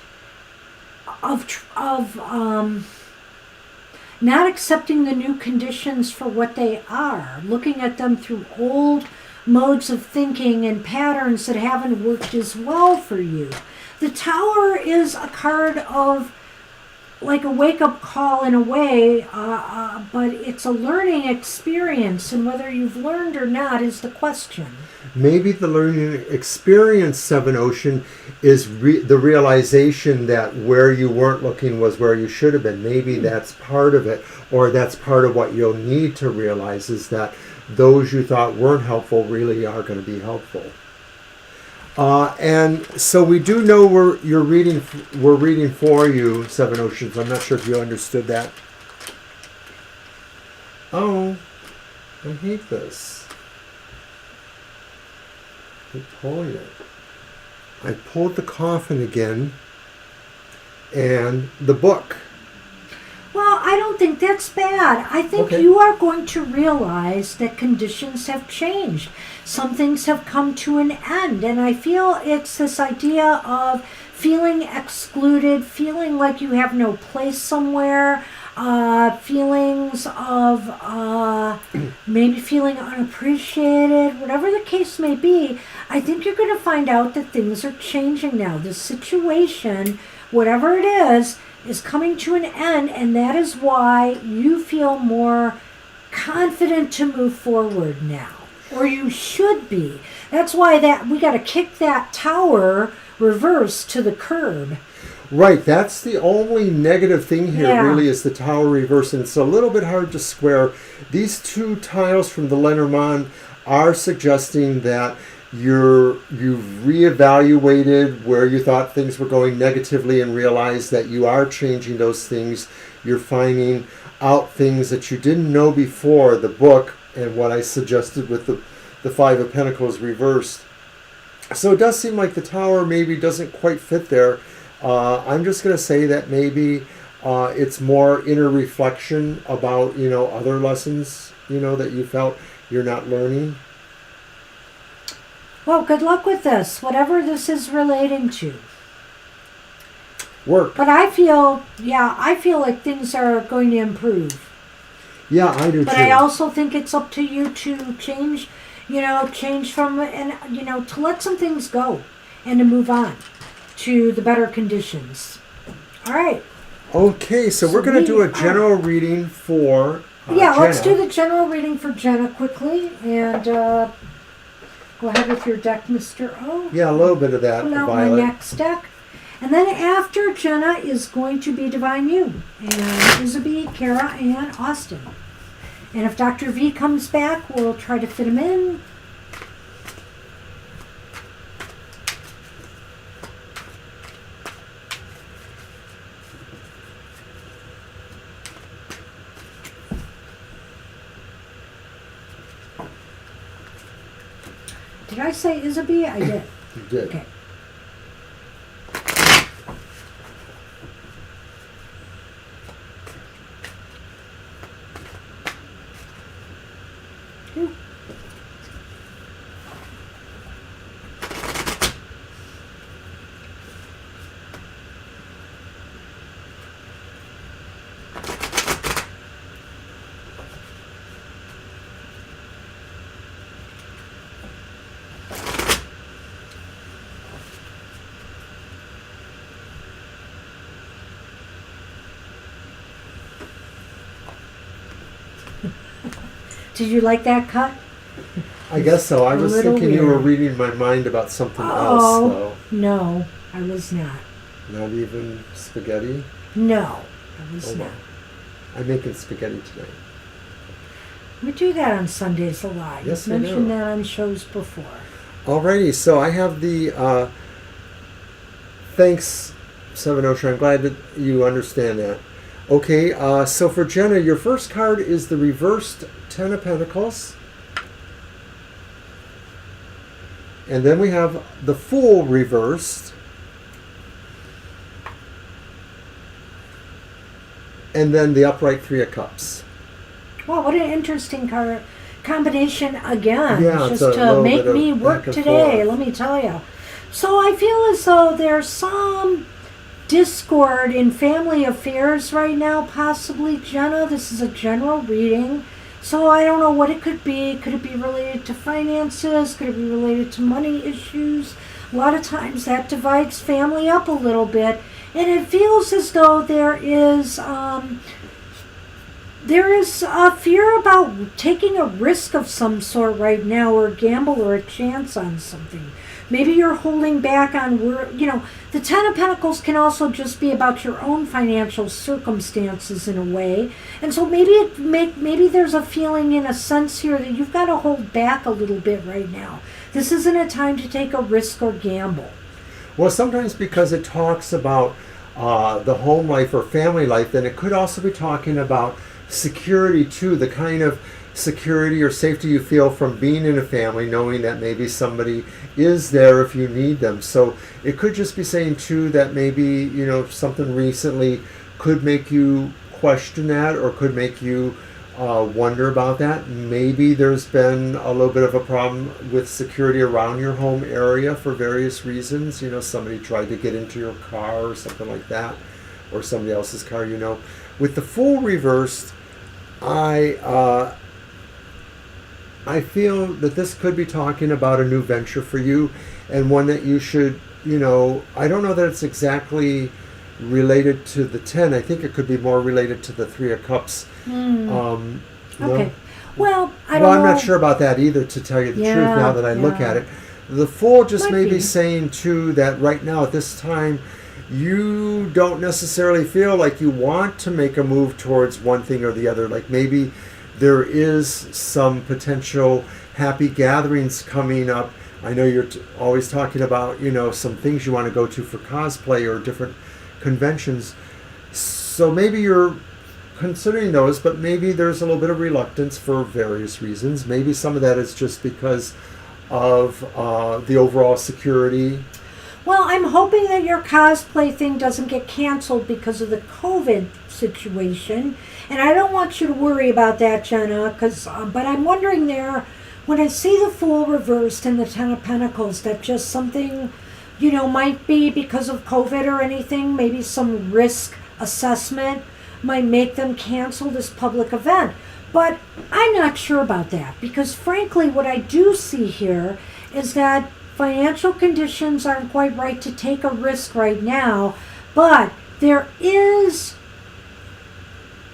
accepting the new conditions for what they are, looking at them through old modes of thinking and patterns that haven't worked as well for you. The Tower is a card of like a wake-up call in a way, but it's a learning experience, and whether you've learned or not is the question. Maybe the learning experience, Seven Ocean, is the realization that where you weren't looking was where you should have been. Maybe that's part of it, or that's part of what you'll need to realize, is that those you thought weren't helpful really are going to be helpful. And so we do know we're reading for you, Seven Oceans. I'm not sure if you understood that. Oh, I hate this. I'm pulling it. I pulled the coffin again and the book. Well, I don't think that's bad. I think Okay. you are going to realize that conditions have changed. Some things have come to an end, and I feel it's this idea of feeling excluded, feeling like you have no place somewhere, feelings of maybe feeling unappreciated, whatever the case may be. I think you're going to find out that things are changing now. The situation, whatever it is coming to an end, and that is why you feel more confident to move forward now, or you should be. That's why that we got to kick that Tower reverse to the curb. Right, that's the only negative thing here, Yeah. really, is the Tower reverse, and it's a little bit hard to square. These two tiles from the Lenormand are suggesting that you've reevaluated where you thought things were going negatively and realized that you are changing those things. You're finding out things that you didn't know before. The book and what I suggested with the Five of Pentacles reversed. So it does seem like the Tower maybe doesn't quite fit there. I'm just going to say that maybe it's more inner reflection about, other lessons, that you felt you're not learning. Well, good luck with this, whatever this is relating to. Work. But I feel like things are going to improve. Yeah, I do But too. I also think it's up to you to change from, and, to let some things go and to move on to the better conditions. All right. Okay, so we're going to do a general reading for Yeah, Jenna. let's do the general reading for Jenna quickly, and go ahead with your deck, Mr. O. Yeah, a little bit of that, Pull out Violet. my next deck. And then after Jenna is going to be Divine You, and Isabel, Kara, and Austin. And if Dr. V comes back, we'll try to fit him in. Did I say Isabel? I did. You did. Okay. Ooh. Did you like that cut? I guess so. I was little thinking you were weird. reading my mind about something else, Oh, though. no, I was not. Not even spaghetti? No, I was Oh, not. well. I'm making spaghetti tonight. We do that on Sundays a lot. Yes, You've we mentioned do. that on shows before. Alrighty, so I have the thanks, Seven Ocean. I'm glad that you understand that. Okay, so for Jenna, your first card is the reversed Ten of Pentacles. And then we have the Fool reversed. And then the upright Three of Cups. Wow, what an interesting combination again. Yeah, it's just a to little make bit of me work back and today, forth. let me tell you. So I feel as though there's some discord in family affairs right now, possibly, Jenna. This is a general reading. So I don't know what it could be. Could it be related to finances? Could it be related to money issues? A lot of times that divides family up a little bit. And it feels as though there is a fear about taking a risk of some sort right now, or a gamble or a chance on something. Maybe you're holding back on the Ten of Pentacles can also just be about your own financial circumstances in a way. And so maybe there's a feeling, in a sense here, that you've got to hold back a little bit right now. This isn't a time to take a risk or gamble. Well, sometimes because it talks about the home life or family life, then it could also be talking about security too, the kind of security or safety you feel from being in a family, knowing that maybe somebody is there if you need them. So it could just be saying too that maybe, something recently could make you question that, or could make you wonder about that. Maybe there's been a little bit of a problem with security around your home area for various reasons. Somebody tried to get into your car or something like that, or somebody else's car. With the Fool reversed, I feel that this could be talking about a new venture for you, and one that you should, I don't know that it's exactly related to the 10. I think it could be more related to the Three of Cups. Okay. Well, I don't know. I'm not sure about that either, to tell you the truth, now that I look at it. The Fool just may be saying too that right now at this time, you don't necessarily feel like you want to make a move towards one thing or the other. Like maybe there is some potential happy gatherings coming up. I know you're always talking about, some things you want to go to for cosplay or different conventions. So maybe you're considering those, but maybe there's a little bit of reluctance for various reasons. Maybe some of that is just because of the overall security. Well, I'm hoping that your cosplay thing doesn't get canceled because of the COVID situation. And I don't want you to worry about that, Jenna, but I'm wondering there, when I see the Fool reversed and the Ten of Pentacles, that just something, might be because of COVID or anything, maybe some risk assessment might make them cancel this public event. But I'm not sure about that, because frankly, what I do see here is that financial conditions aren't quite right to take a risk right now, but there is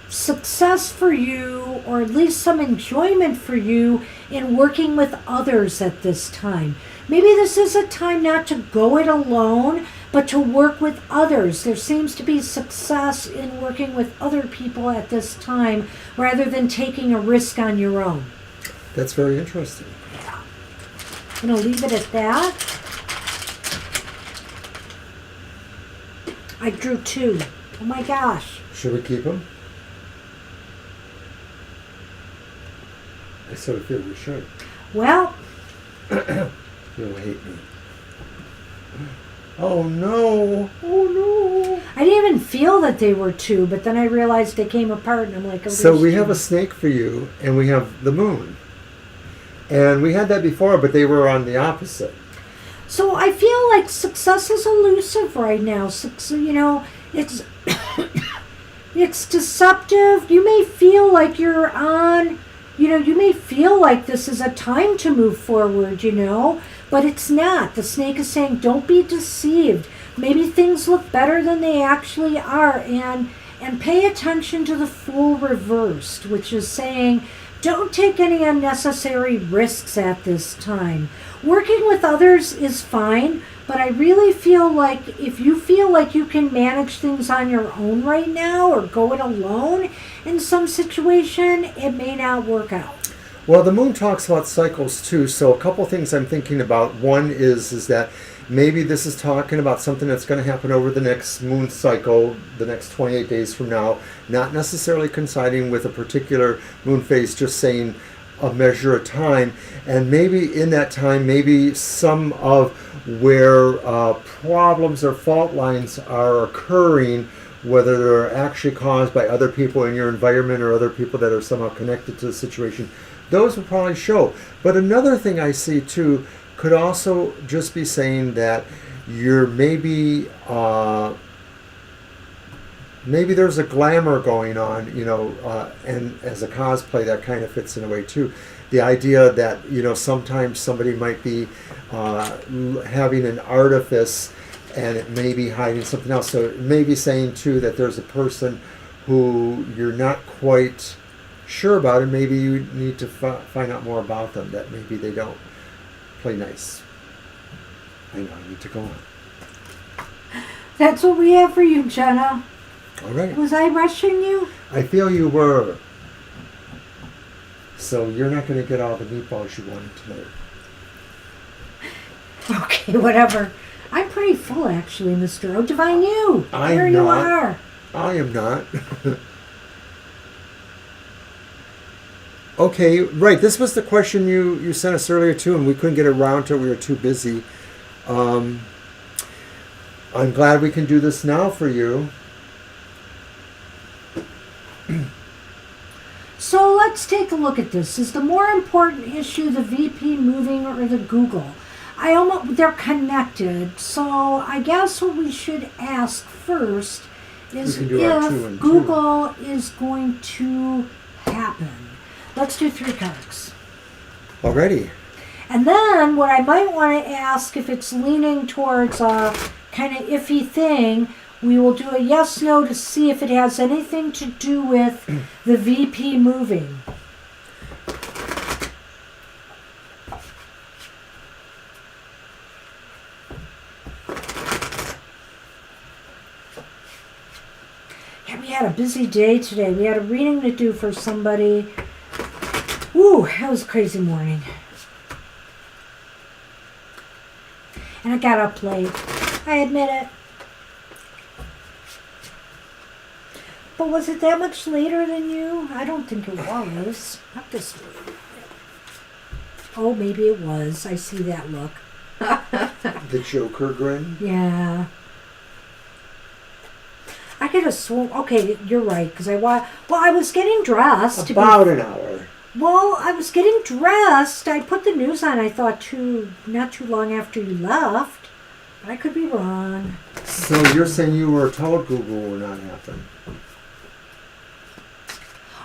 success for you, or at least some enjoyment for you, in working with others at this time. Maybe this is a time not to go it alone, but to work with others. There seems to be success in working with other people at this time, rather than taking a risk on your own. That's very interesting. Yeah. I'm going to leave it at that. I drew 2. Oh my gosh. Should we keep them? I sort of feel we should. Well, You'll hate me. Oh no! Oh no! I didn't even feel that they were 2, but then I realized they came apart, and I'm like, oh, So we there's have 2. a snake for you, and we have the moon. And we had that before, but they were on the opposite. So I feel like success is elusive right now. It's it's deceptive. You may feel like you're on, you may feel like this is a time to move forward, but it's not. The snake is saying, don't be deceived. Maybe things look better than they actually are, and pay attention to the Fool reversed, which is saying, Don't take any unnecessary risks at this time. Working with others is fine, but I really feel like if you feel like you can manage things on your own right now or go it alone in some situation, it may not work out. Well, the moon talks about cycles too, so a couple things I'm thinking about. One is that maybe this is talking about something that's going to happen over the next moon cycle, the next 28 days from now, not necessarily coinciding with a particular moon phase, just saying a measure of time. And maybe in that time, maybe some of where problems or fault lines are occurring, whether they're actually caused by other people in your environment or other people that are somehow connected to the situation, those will probably show. But another thing I see too could also just be saying that you're maybe there's a glamour going on, and as a cosplay that kind of fits in a way too. The idea that, sometimes somebody might be having an artifice and it may be hiding something else. So it may be saying too that there's a person who you're not quite sure about, and maybe you need to find out more about them, that maybe they don't play nice. I know, I need to go on. That's what we have for you, Jenna. All right. Was I rushing you? I feel you were. So you're not going to get all the meatballs you wanted tonight. Okay, whatever. I'm pretty full, actually, Mr. O. Divine you. There you are. I am not. Okay, right. This was the question you sent us earlier, too, and we couldn't get around to it. We were too busy. I'm glad we can do this now for you. So let's take a look at this. Is the more important issue the VP moving or the Google? They're connected. So I guess what we should ask first is if Google is going to happen. Let's do 3 cards. Already. And then what I might want to ask, if it's leaning towards a kind of iffy thing, we will do a yes/no to see if it has anything to do with the VP moving. Yeah, we had a busy day today. We had a reading to do for somebody. Ooh, that was a crazy morning. And I got up late. I admit it. But was it that much later than you? I don't think it was. Not this late. Oh, maybe it was. I see that look. The Joker grin? Yeah. I could have sworn. Okay, you're right. Because I was getting dressed. About an hour. Well, I was getting dressed. I put the news on, I thought, not too long after you left. But I could be wrong. So you're saying you were told Google will not happen?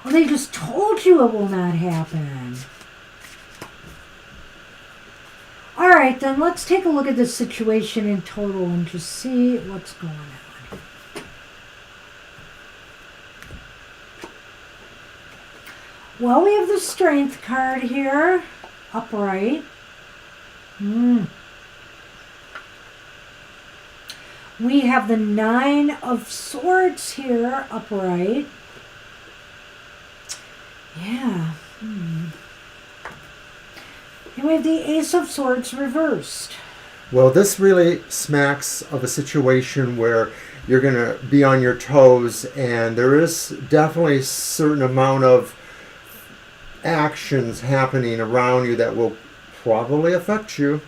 Oh, they just told you it will not happen. All right, then let's take a look at this situation in total and just see what's going on. Well, we have the Strength card here, upright. We have the 9 of Swords here, upright. Yeah. And we have the Ace of Swords reversed. Well, this really smacks of a situation where you're going to be on your toes, and there is definitely a certain amount of actions happening around you that will probably affect you.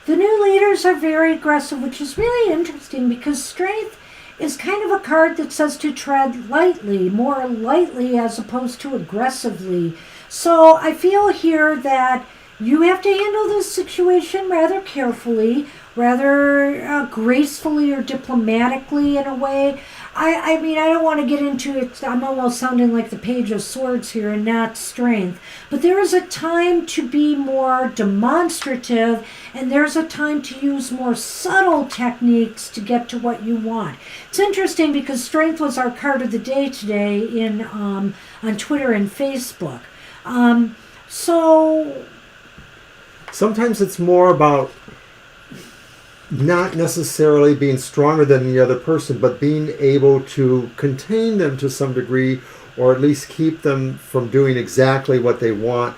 The new leaders are very aggressive, which is really interesting because Strength is kind of a card that says to tread lightly, more lightly as opposed to aggressively. So I feel here that you have to handle this situation rather carefully, rather gracefully or diplomatically in a way. I mean, I don't want to get into it. I'm almost sounding like the Page of Swords here and not Strength. But there is a time to be more demonstrative, and there's a time to use more subtle techniques to get to what you want. It's interesting because Strength was our card of the day today on Twitter and Facebook. So Sometimes it's more about not necessarily being stronger than the other person, but being able to contain them to some degree, or at least keep them from doing exactly what they want.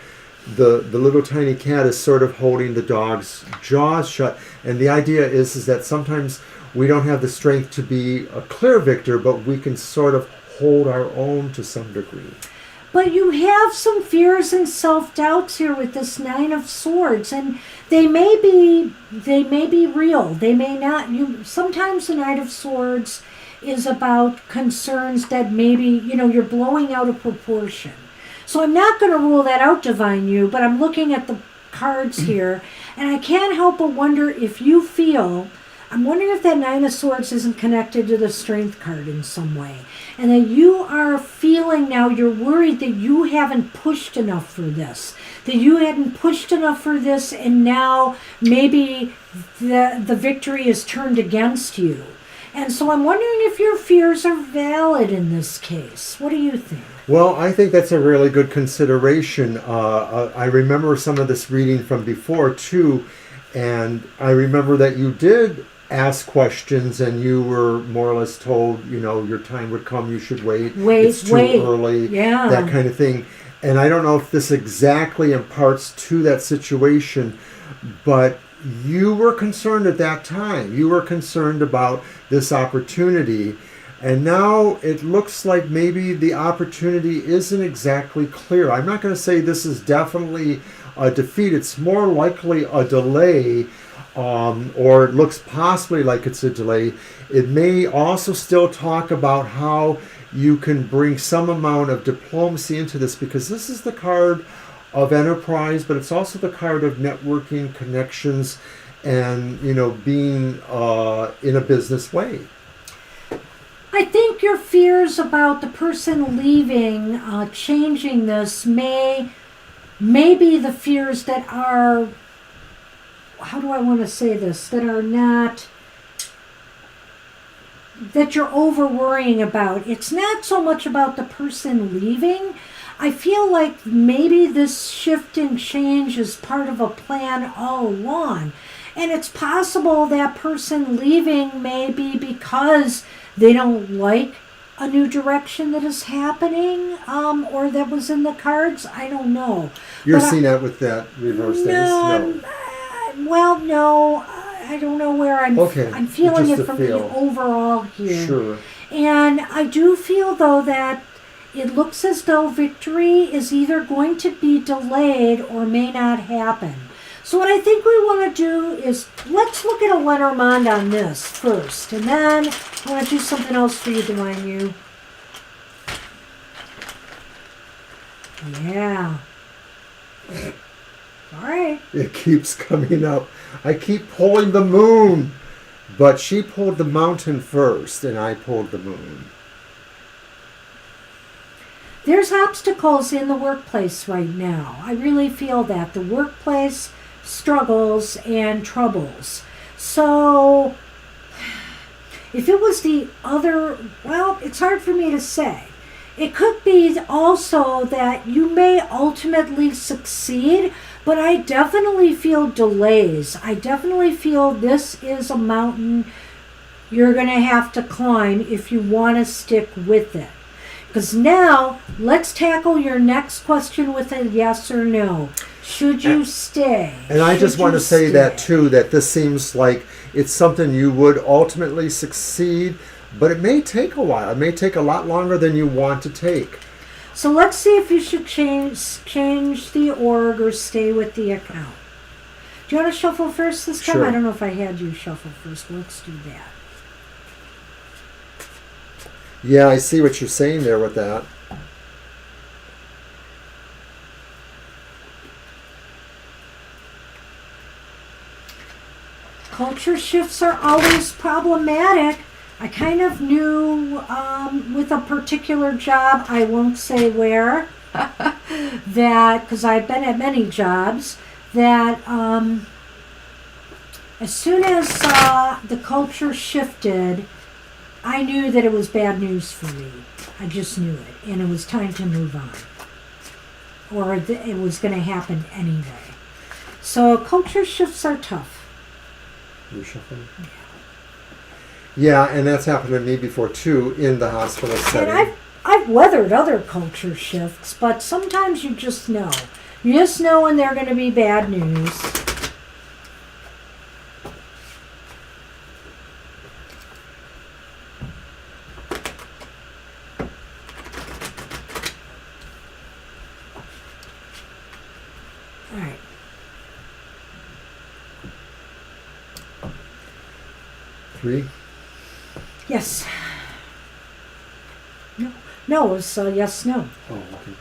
The little tiny cat is sort of holding the dog's jaws shut. And the idea is that sometimes we don't have the strength to be a clear victor, but we can sort of hold our own to some degree. but you have some fears and self-doubts here with this Nine of Swords, and they may be real. They may not. Sometimes the Knight of Swords is about concerns that maybe, you're blowing out of proportion. So I'm not going to rule that out, Divine You, but I'm looking at the cards here, and I can't help but wonder if you feel, I'm wondering if that Nine of Swords isn't connected to the Strength card in some way, and that you are feeling now, you're worried that you haven't pushed enough for this, and now maybe the victory is turned against you. And so I'm wondering if your fears are valid in this case. What do you think? Well, I think that's a really good consideration. I remember some of this reading from before, too, and I remember that you did ask questions and you were more or less told, your time would come, you should wait. It's too early, that kind of thing. And I don't know if this exactly imparts to that situation, but you were concerned at that time. You were concerned about this opportunity. And now it looks like maybe the opportunity isn't exactly clear. I'm not going to say this is definitely a defeat. It's more likely a delay, or it looks possibly like it's a delay. It may also still talk about how you can bring some amount of diplomacy into this, because this is the card of enterprise, but it's also the card of networking, connections, and, being in a business way. I think your fears about the person leaving, changing this, may be the fears that are, how do I want to say this, that are not, that you're over worrying about. It's not so much about the person leaving. I feel like maybe this shift and change is part of a plan all along. And it's possible that person leaving may be because they don't like a new direction that is happening, or that was in the cards. I don't know. You're seeing that with that reverse dice? No. Well, no. I don't know where I'm. Okay. I'm feeling just it from the overall here. Sure. And I do feel, though, that it looks as though victory is either going to be delayed or may not happen. So what I think we want to do is, let's look at a Lenormand on this first. And then I want to do something else for you, Divine You. Yeah. All right. It keeps coming up. I keep pulling the moon. But she pulled the mountain first, and I pulled the moon. There's obstacles in the workplace right now. I really feel that. The workplace struggles and troubles. So if it was the other, well, it's hard for me to say. It could be also that you may ultimately succeed, but I definitely feel delays. I definitely feel this is a mountain you're going to have to climb if you want to stick with it. Because now, let's tackle your next question with a yes or no. Should you stay? And I just want to say that, too, that this seems like it's something you would ultimately succeed, but it may take a while. It may take a lot longer than you want to take. So let's see if you should change the org or stay with the account. Do you want to shuffle first this time? Sure. I don't know if I had you shuffle first. Let's do that. Yeah, I see what you're saying there with that. Culture shifts are always problematic. I kind of knew with a particular job, I won't say where, that, because I've been at many jobs, that as soon as the culture shifted, I knew that it was bad news for me. I just knew it, and it was time to move on. or it was going to happen anyway. So culture shifts are tough. Reshuffling? Yeah, and that's happened to me before too in the hospital setting. And I've weathered other culture shifts, but sometimes you just know. You just know when they're going to be bad news. All right. Three? Yes. No. No, it's yes, no. Oh, okay.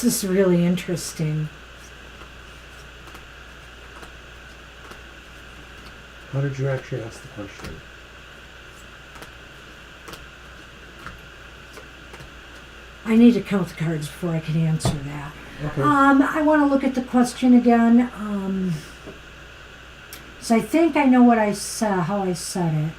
This is really interesting. How did you actually ask the question? I need to count the cards before I can answer that. Okay. I want to look at the question again. So I think I know what I said, how I said it.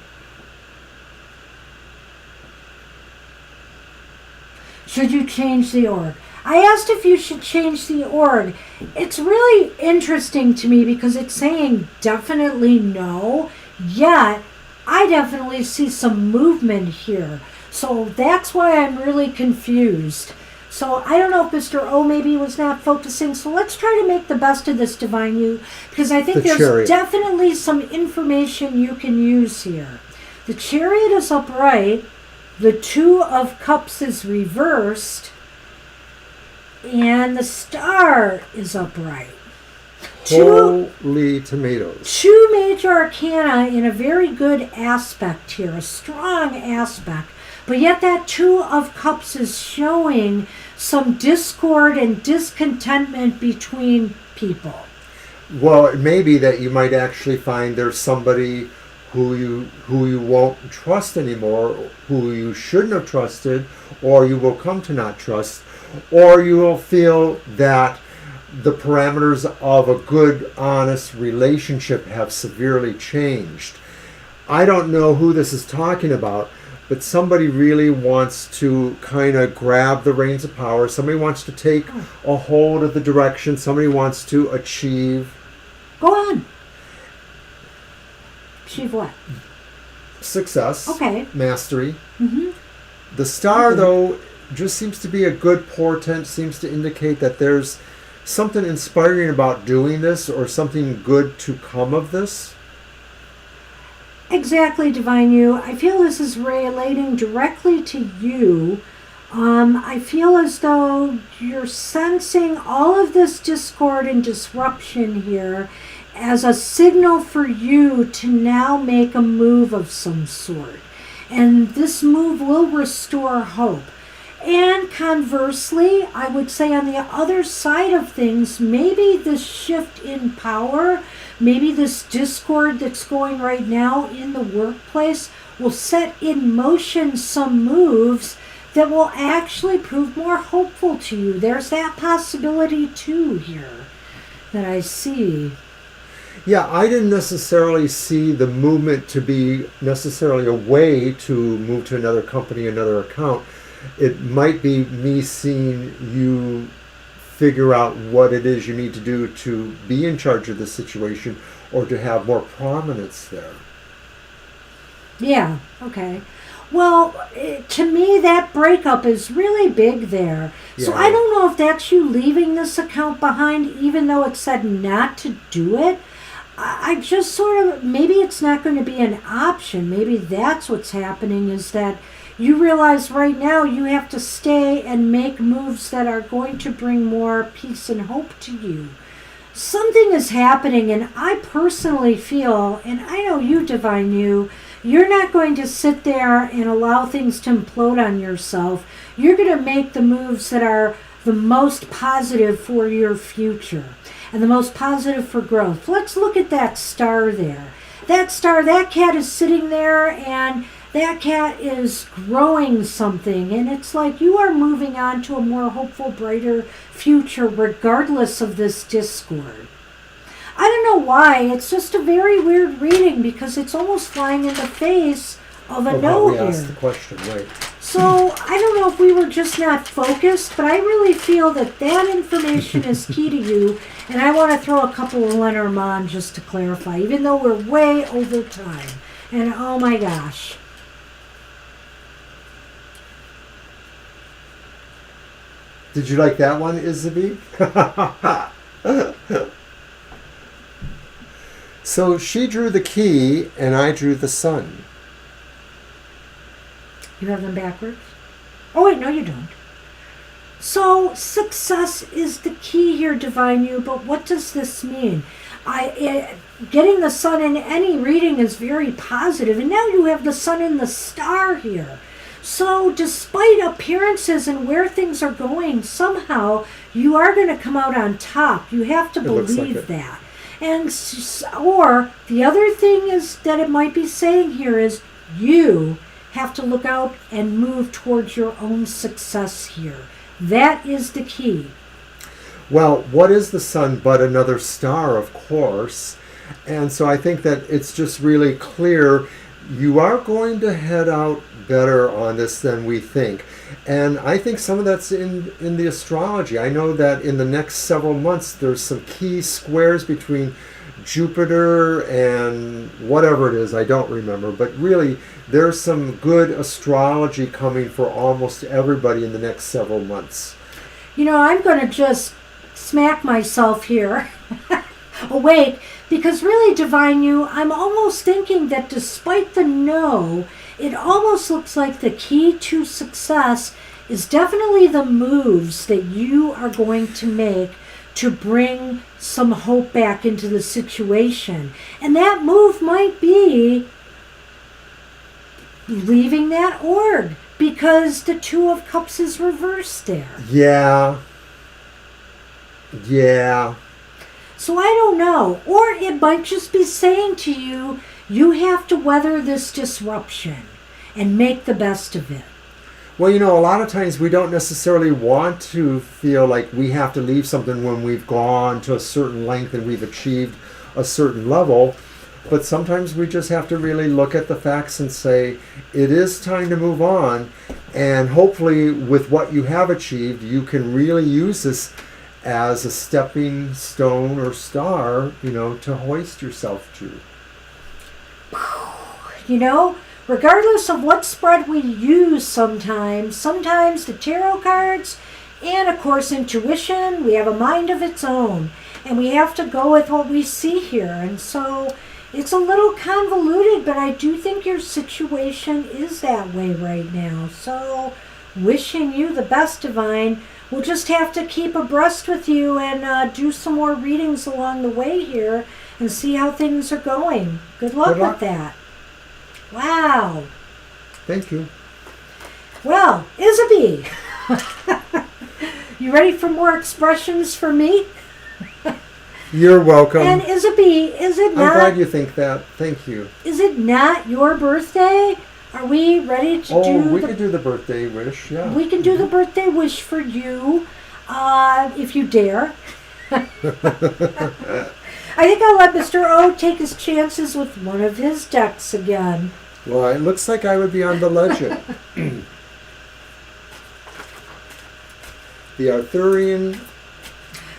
Should you change the org? I asked if you should change the org. It's really interesting to me because it's saying definitely no, yet I definitely see some movement here. So that's why I'm really confused. So I don't know if Mr. O maybe was not focusing. So let's try to make the best of this, Divine You, because I think there's Chariot. definitely some information you can use here. The Chariot is upright. The Two of Cups is reversed. And the Star is upright. Holy tomatoes. Two major arcana in a very good aspect here, a strong aspect. But yet that Two of Cups is showing some discord and discontentment between people. Well, it may be that you might actually find there's somebody who you won't trust anymore, who you shouldn't have trusted, or you will come to not trust, or you will feel that the parameters of a good, honest relationship have severely changed. I don't know who this is talking about, but somebody really wants to kind of grab the reins of power. Somebody wants to take a hold of the direction. Somebody wants to achieve. Go on. Achieve what? Success. Okay. Mastery. Mm-hmm. The Star, though, just seems to be a good portent, seems to indicate that there's something inspiring about doing this or something good to come of this. Exactly, Divine You. I feel this is relating directly to you. I feel as though you're sensing all of this discord and disruption here as a signal for you to now make a move of some sort. And this move will restore hope. And conversely, I would say on the other side of things, maybe this shift in power, maybe this discord that's going right now in the workplace will set in motion some moves that will actually prove more hopeful to you. There's that possibility too here that I see. Yeah, I didn't necessarily see the movement to be necessarily a way to move to another company, another account. It might be me seeing you figure out what it is you need to do to be in charge of the situation or to have more prominence there. Yeah, okay. Well, to me, that breakup is really big there. So Yeah. I don't know if that's you leaving this account behind, even though it said not to do it. I just sort of, maybe it's not going to be an option. Maybe that's what's happening, is that you realize right now you have to stay and make moves that are going to bring more peace and hope to you. Something is happening, and I personally feel, and I know you, Divine You, you're not going to sit there and allow things to implode on yourself. You're going to make the moves that are the most positive for your future. and the most positive for growth. Let's look at that star there. That star, that cat is sitting there, and that cat is growing something, and it's like you are moving on to a more hopeful, brighter future regardless of this discord. I don't know why. It's just a very weird reading because it's almost flying in the face of a no we here. asked the question, right? So I don't know if we were just not focused, but I really feel that that information is key to you, and I want to throw a couple of Lenormand just to clarify, even though we're way over time. And oh my gosh. Did you like that one, Isabel? So she drew the key, and I drew the sun. You have them backwards? Oh wait, no you don't. So success is the key here, Divine You, but what does this mean? Getting the sun in any reading is very positive, and now you have the sun in the star here. So despite appearances and where things are going, somehow you are going to come out on top. You have to believe that. And or the other thing is that it might be saying here is you have to look out and move towards your own success here. That is the key. Well, what is the sun but another star, of course? And so I think that it's just really clear you are going to head out better on this than we think. And I think some of that's in the astrology. I know that in the next several months there's some key squares between Jupiter and whatever it is, I don't remember. But really, there's some good astrology coming for almost everybody in the next several months. You know, I'm going to just smack myself here awake, because really, Divine You, I'm almost thinking that despite the no, it almost looks like the key to success is definitely the moves that you are going to make to bring some hope back into the situation. And that move might be leaving that org, because the Two of Cups is reversed there. Yeah. So I don't know. Or it might just be saying to you, you have to weather this disruption and make the best of it. Well, you know, a lot of times we don't necessarily want to feel like we have to leave something when we've gone to a certain length and we've achieved a certain level. But sometimes we just have to really look at the facts and say, it is time to move on. And hopefully with what you have achieved, you can really use this as a stepping stone or star, you know, to hoist yourself to. You know, regardless of what spread we use sometimes the tarot cards and, of course, intuition, we have a mind of its own. And we have to go with what we see here. And so it's a little convoluted, but I do think your situation is that way right now. So wishing you the best, Divine. We'll just have to keep abreast with you and do some more readings along the way here and see how things are going. Good luck with that. Wow. Thank you. Well, Isabel, you ready for more expressions for me? You're welcome. And Isabel, is it not? I'm glad you think that. Thank you. Is it not your birthday? Are we ready to we could do the birthday wish, yeah. We can do the birthday wish for you, if you dare. I think I'll let Mr. O take his chances with one of his decks again. Well, it looks like I would be on the legend. The Arthurian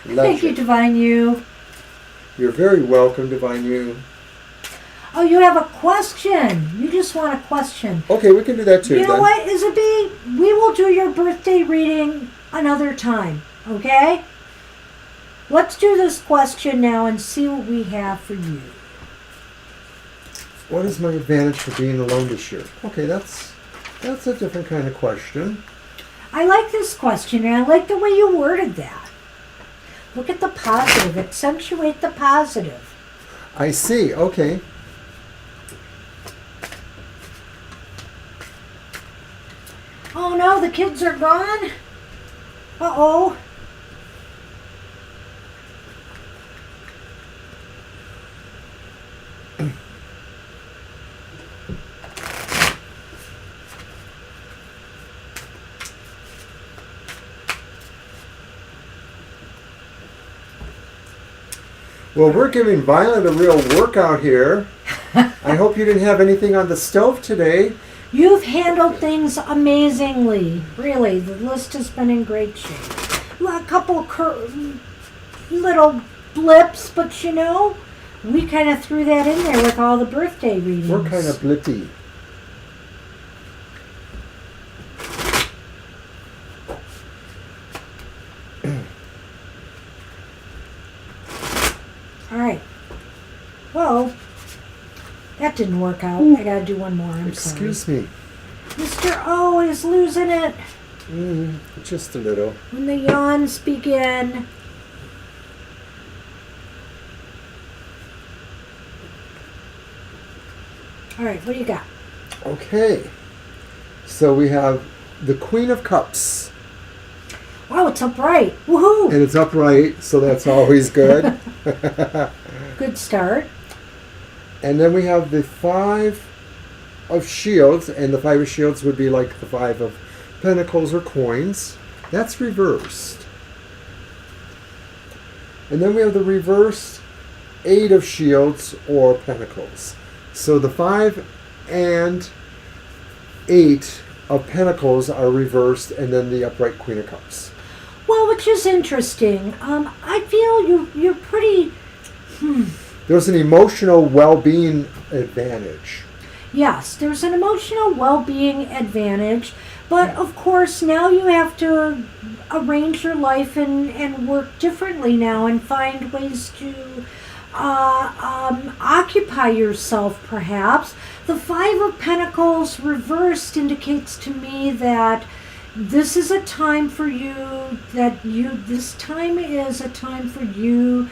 legend. Thank you, Divine You. You're very welcome, Divine You. Oh, you have a question. You just want a question. Okay, we can do that too. You know what, Isabel? We will do your birthday reading another time, okay? Let's do this question now and see what we have for you. What is my advantage for being alone this year? Okay, that's a different kind of question. I like this question, and I like the way you worded that. Look at the positive. Accentuate the positive. I see. Okay. Oh no, the kids are gone? Uh-oh. Well, we're giving Violet a real workout here. I hope you didn't have anything on the stove today. You've handled things amazingly. Really, the list has been in great shape. A couple little blips, but you know, we kind of threw that in there with all the birthday readings. We're kind of blippy. All right. Well, that didn't work out. I gotta do one more. I'm Excuse sorry. me. Mr. O is losing it. Just a little. When the yawns begin. All right, what do you got? Okay. So we have the Queen of Cups. Wow, it's upright. Woohoo! And it's upright, so that's always good. Good start. And then we have the Five of Shields, and the Five of Shields would be like the Five of Pentacles or coins. That's reversed. And then we have the reversed Eight of Shields or Pentacles. So the 5 and 8 of Pentacles are reversed, and then the upright Queen of Cups. Well, which is interesting. I feel you're pretty... There's an emotional well-being advantage. Yes, there's an emotional well-being advantage, but of course now you have to arrange your life and work differently now and find ways to occupy yourself, perhaps. The Five of Pentacles reversed indicates to me that this is a time for you, this time is a time for you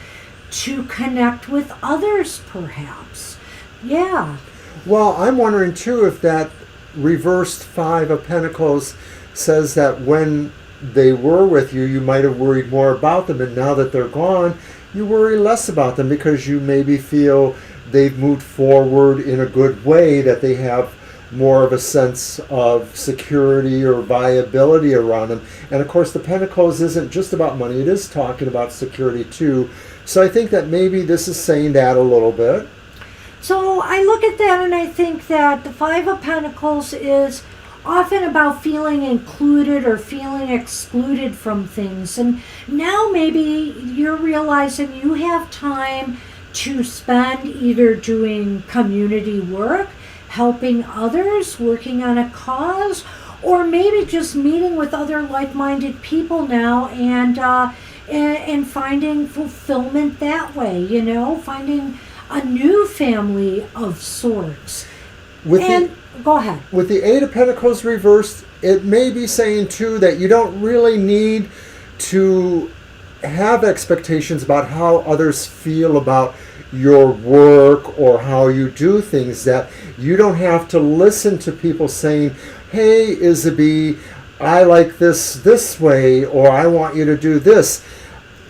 to connect with others, perhaps. Yeah. Well, I'm wondering too if that reversed Five of Pentacles says that when they were with you, you might have worried more about them, and now that they're gone, you worry less about them because you maybe feel they've moved forward in a good way, that they have more of a sense of security or viability around them. And of course, the Pentacles isn't just about money, it is talking about security too. So I think that maybe this is saying that a little bit. So I look at that and I think that the Five of Pentacles is often about feeling included or feeling excluded from things. And now maybe you're realizing you have time to spend either doing community work, helping others, working on a cause, or maybe just meeting with other like-minded people now and finding fulfillment that way, you know, finding a new family of sorts. Go ahead. With the Eight of Pentacles reversed, it may be saying too that you don't really need to have expectations about how others feel about your work or how you do things, that you don't have to listen to people saying, hey, Isabie, I like this way, or I want you to do this.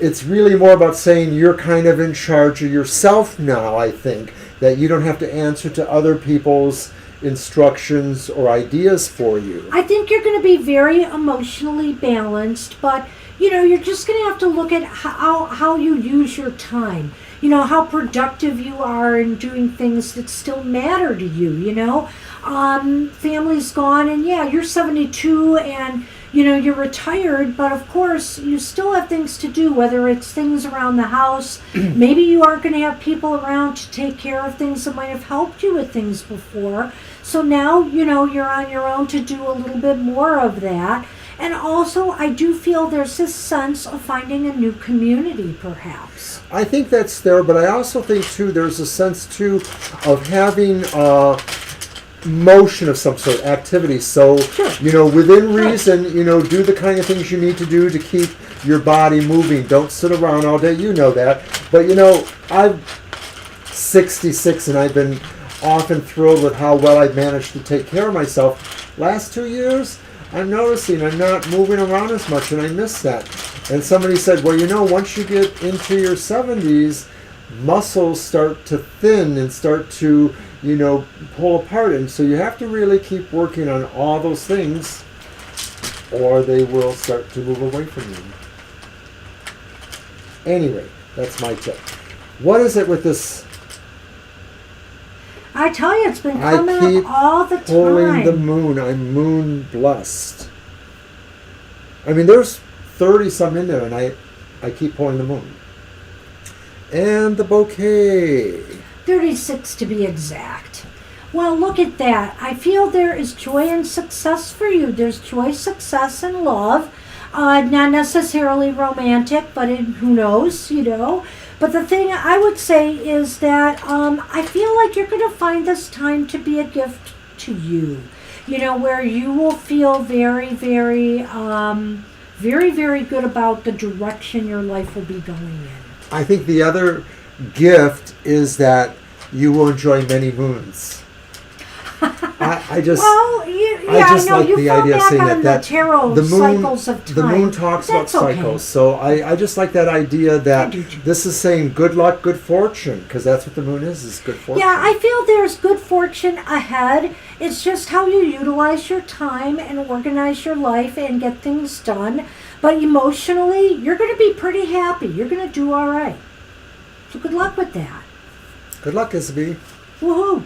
It's really more about saying you're kind of in charge of yourself now, I think, that you don't have to answer to other people's instructions or ideas for you. I think you're going to be very emotionally balanced, but you know, you're just going to have to look at how you use your time. You know, how productive you are in doing things that still matter to you, you know. Family's gone, and yeah, you're 72 and you know, you're retired, but of course you still have things to do, whether it's things around the house. Maybe you aren't going to have people around to take care of things that might have helped you with things before. So now, you know, you're on your own to do a little bit more of that. And also, I do feel there's this sense of finding a new community, perhaps. I think that's there, but I also think, too, there's a sense, too, of having motion of some sort, activity. So, Sure. you know, within reason, you know, do the kind of things you need to do to keep your body moving. Don't sit around all day, you know that. But, you know, I'm 66 and I've been often thrilled with how well I've managed to take care of myself. Last 2 years, I'm noticing I'm not moving around as much, and I miss that. And somebody said, well, you know, once you get into your 70s, muscles start to thin and start to, you know, pull apart. And so you have to really keep working on all those things, or they will start to move away from you. Anyway, that's my tip. What is it with this? I tell you, it's been I coming keep up all the pulling the time. moon. I'm moon blessed. I mean, there's 30 some in there, and I keep pulling the moon. And the bouquet. 36 to be exact. Well, look at that. I feel there is joy and success for you. There's joy, success, and love. Not necessarily romantic, but who knows, you know. But the thing I would say is that I feel like you're going to find this time to be a gift to you. You know, where you will feel very, very, very, very good about the direction your life will be going in. I think the other gift is that you will enjoy many moons. I just, well, I know like you the fall idea of back saying on that the tarot the moon, cycles of time. the moon talks about That's okay. cycles, so I just like that idea that do too. this is saying good luck, good fortune, because that's what the moon is good fortune. Yeah, I feel there's good fortune ahead. It's just how you utilize your time and organize your life and get things done. But emotionally, you're going to be pretty happy. You're going to do all right. So good luck with that. Good luck, Isabel. Woohoo!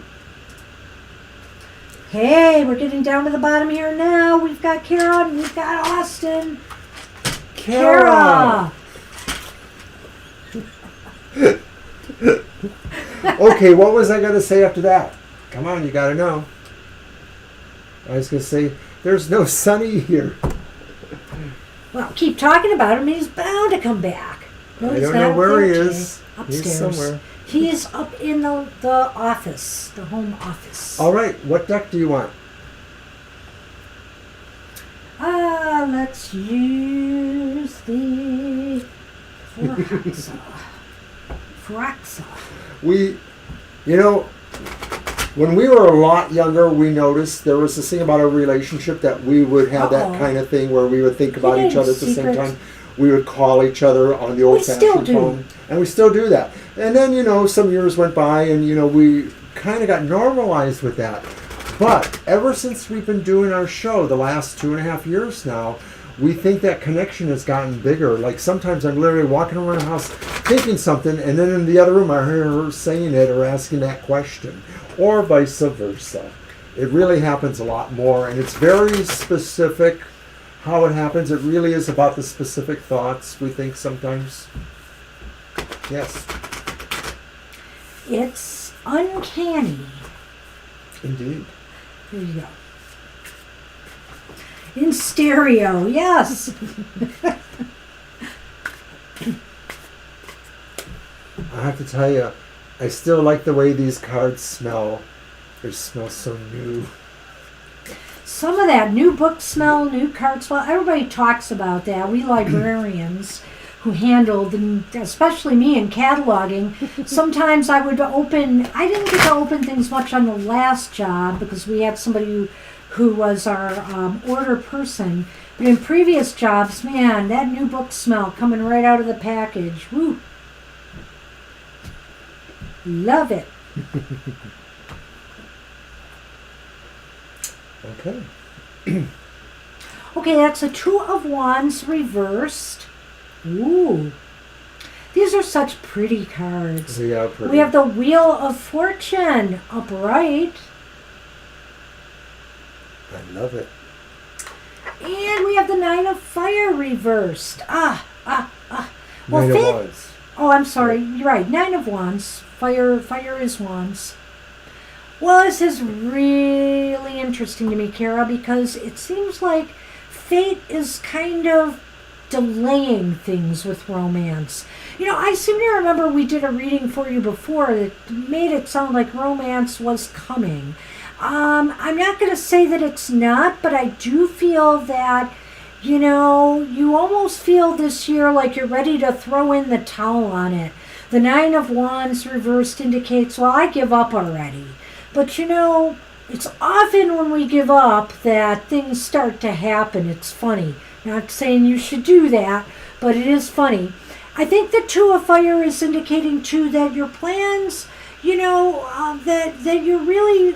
Hey, we're getting down to the bottom here now. We've got Kara and we've got Austin. Kara! Okay, what was I going to say after that? Come on, you got to know. I was going to say, there's no Sunny here. Well, keep talking about him. He's bound to come back. No, I he's don't not know up where there he today. is. Upstairs. He's somewhere. He is up in the office, the home office. All right, what deck do you want? Let's use the Phraxa. When we were a lot younger, we noticed there was this thing about our relationship that we would have that kind of thing where we would think about each other at the same time. We would call each other on the old-fashioned phone. And we still do that. And then, some years went by and, we kind of got normalized with that. But ever since we've been doing our show, the last 2.5 years now, we think that connection has gotten bigger. Like sometimes I'm literally walking around the house thinking something, and then in the other room I hear her saying it or asking that question, or vice versa. It really happens a lot more, and it's very specific how it happens. It really is about the specific thoughts we think sometimes. Yes. It's uncanny. Indeed. There you go. In stereo, yes. I have to tell you, I still like the way these cards smell. They smell so new. Some of that new book smell, new card smell, everybody talks about that. We librarians who handled, and especially me in cataloging, sometimes I didn't get to open things much on the last job because we had somebody who was our order person. But in previous jobs, man, that new book smell coming right out of the package. Woo! Love it. Okay. Okay, that's a Two of Wands reversed. Ooh. These are such pretty cards. Yeah, pretty. We have the Wheel of Fortune upright. I love it. And we have the Nine of Fire reversed. Well, Nine of Wands. Oh, I'm sorry. You're right. Nine of Wands. Fire is Wands. Well, this is really interesting to me, Kara, because it seems like fate is kind of delaying things with romance. I seem to remember we did a reading for you before that made it sound like romance was coming. I'm not going to say that it's not, but I do feel that, you almost feel this year like you're ready to throw in the towel on it. The Nine of Wands reversed indicates, well, I give up already. But it's often when we give up that things start to happen. It's funny. Not saying you should do that, but it is funny. I think the Two of Fire is indicating too that your plans, that you're really,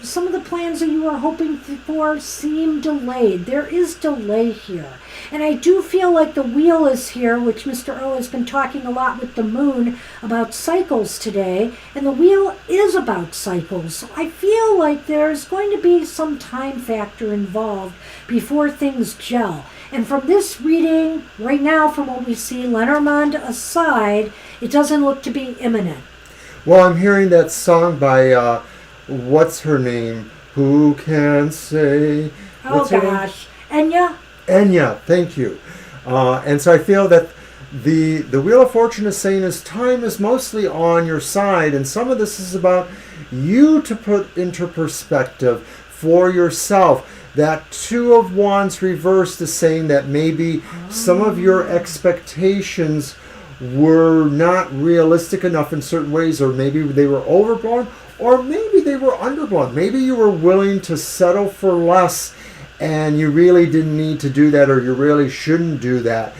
some of the plans that you were hoping for seem delayed. There is delay here. And I do feel like the wheel is here, which Mr. O has been talking a lot with the moon about cycles today. And the wheel is about cycles. So I feel like there's going to be some time factor involved before things gel. And from this reading, right now, from what we see, Lenormand aside, it doesn't look to be imminent. Well, I'm hearing that song by, what's her name? Who can say? Oh, gosh. Enya? Enya, thank you. And so I feel that the Wheel of Fortune is saying is time is mostly on your side, and some of this is about you to put into perspective for yourself. That Two of Wands reversed is saying that maybe some of your expectations were not realistic enough in certain ways, or maybe they were overblown, or maybe they were underblown. Maybe you were willing to settle for less and you really didn't need to do that, or you really shouldn't do that.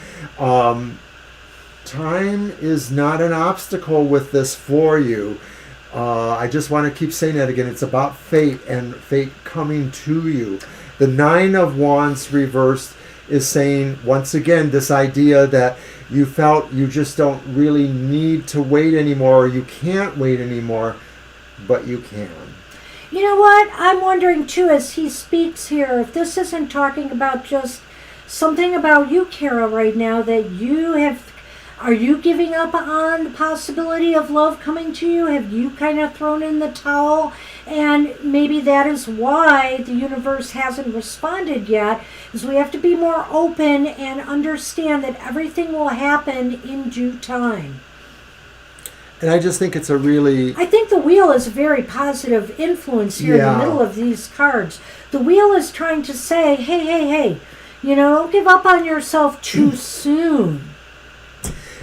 Time is not an obstacle with this for you. I just want to keep saying that again. It's about fate and fate coming to you. The Nine of Wands reversed is saying, once again, this idea that you felt you just don't really need to wait anymore, or you can't wait anymore, but you can. You know what? I'm wondering, too, as he speaks here, if this isn't talking about just something about you, Kara, right now, that you have... Are you giving up on the possibility of love coming to you? Have you kind of thrown in the towel? And maybe that is why the universe hasn't responded yet, is we have to be more open and understand that everything will happen in due time. And I just think it's a really... I think the wheel is a very positive influence here in the middle of these cards. The wheel is trying to say, hey, don't give up on yourself too soon.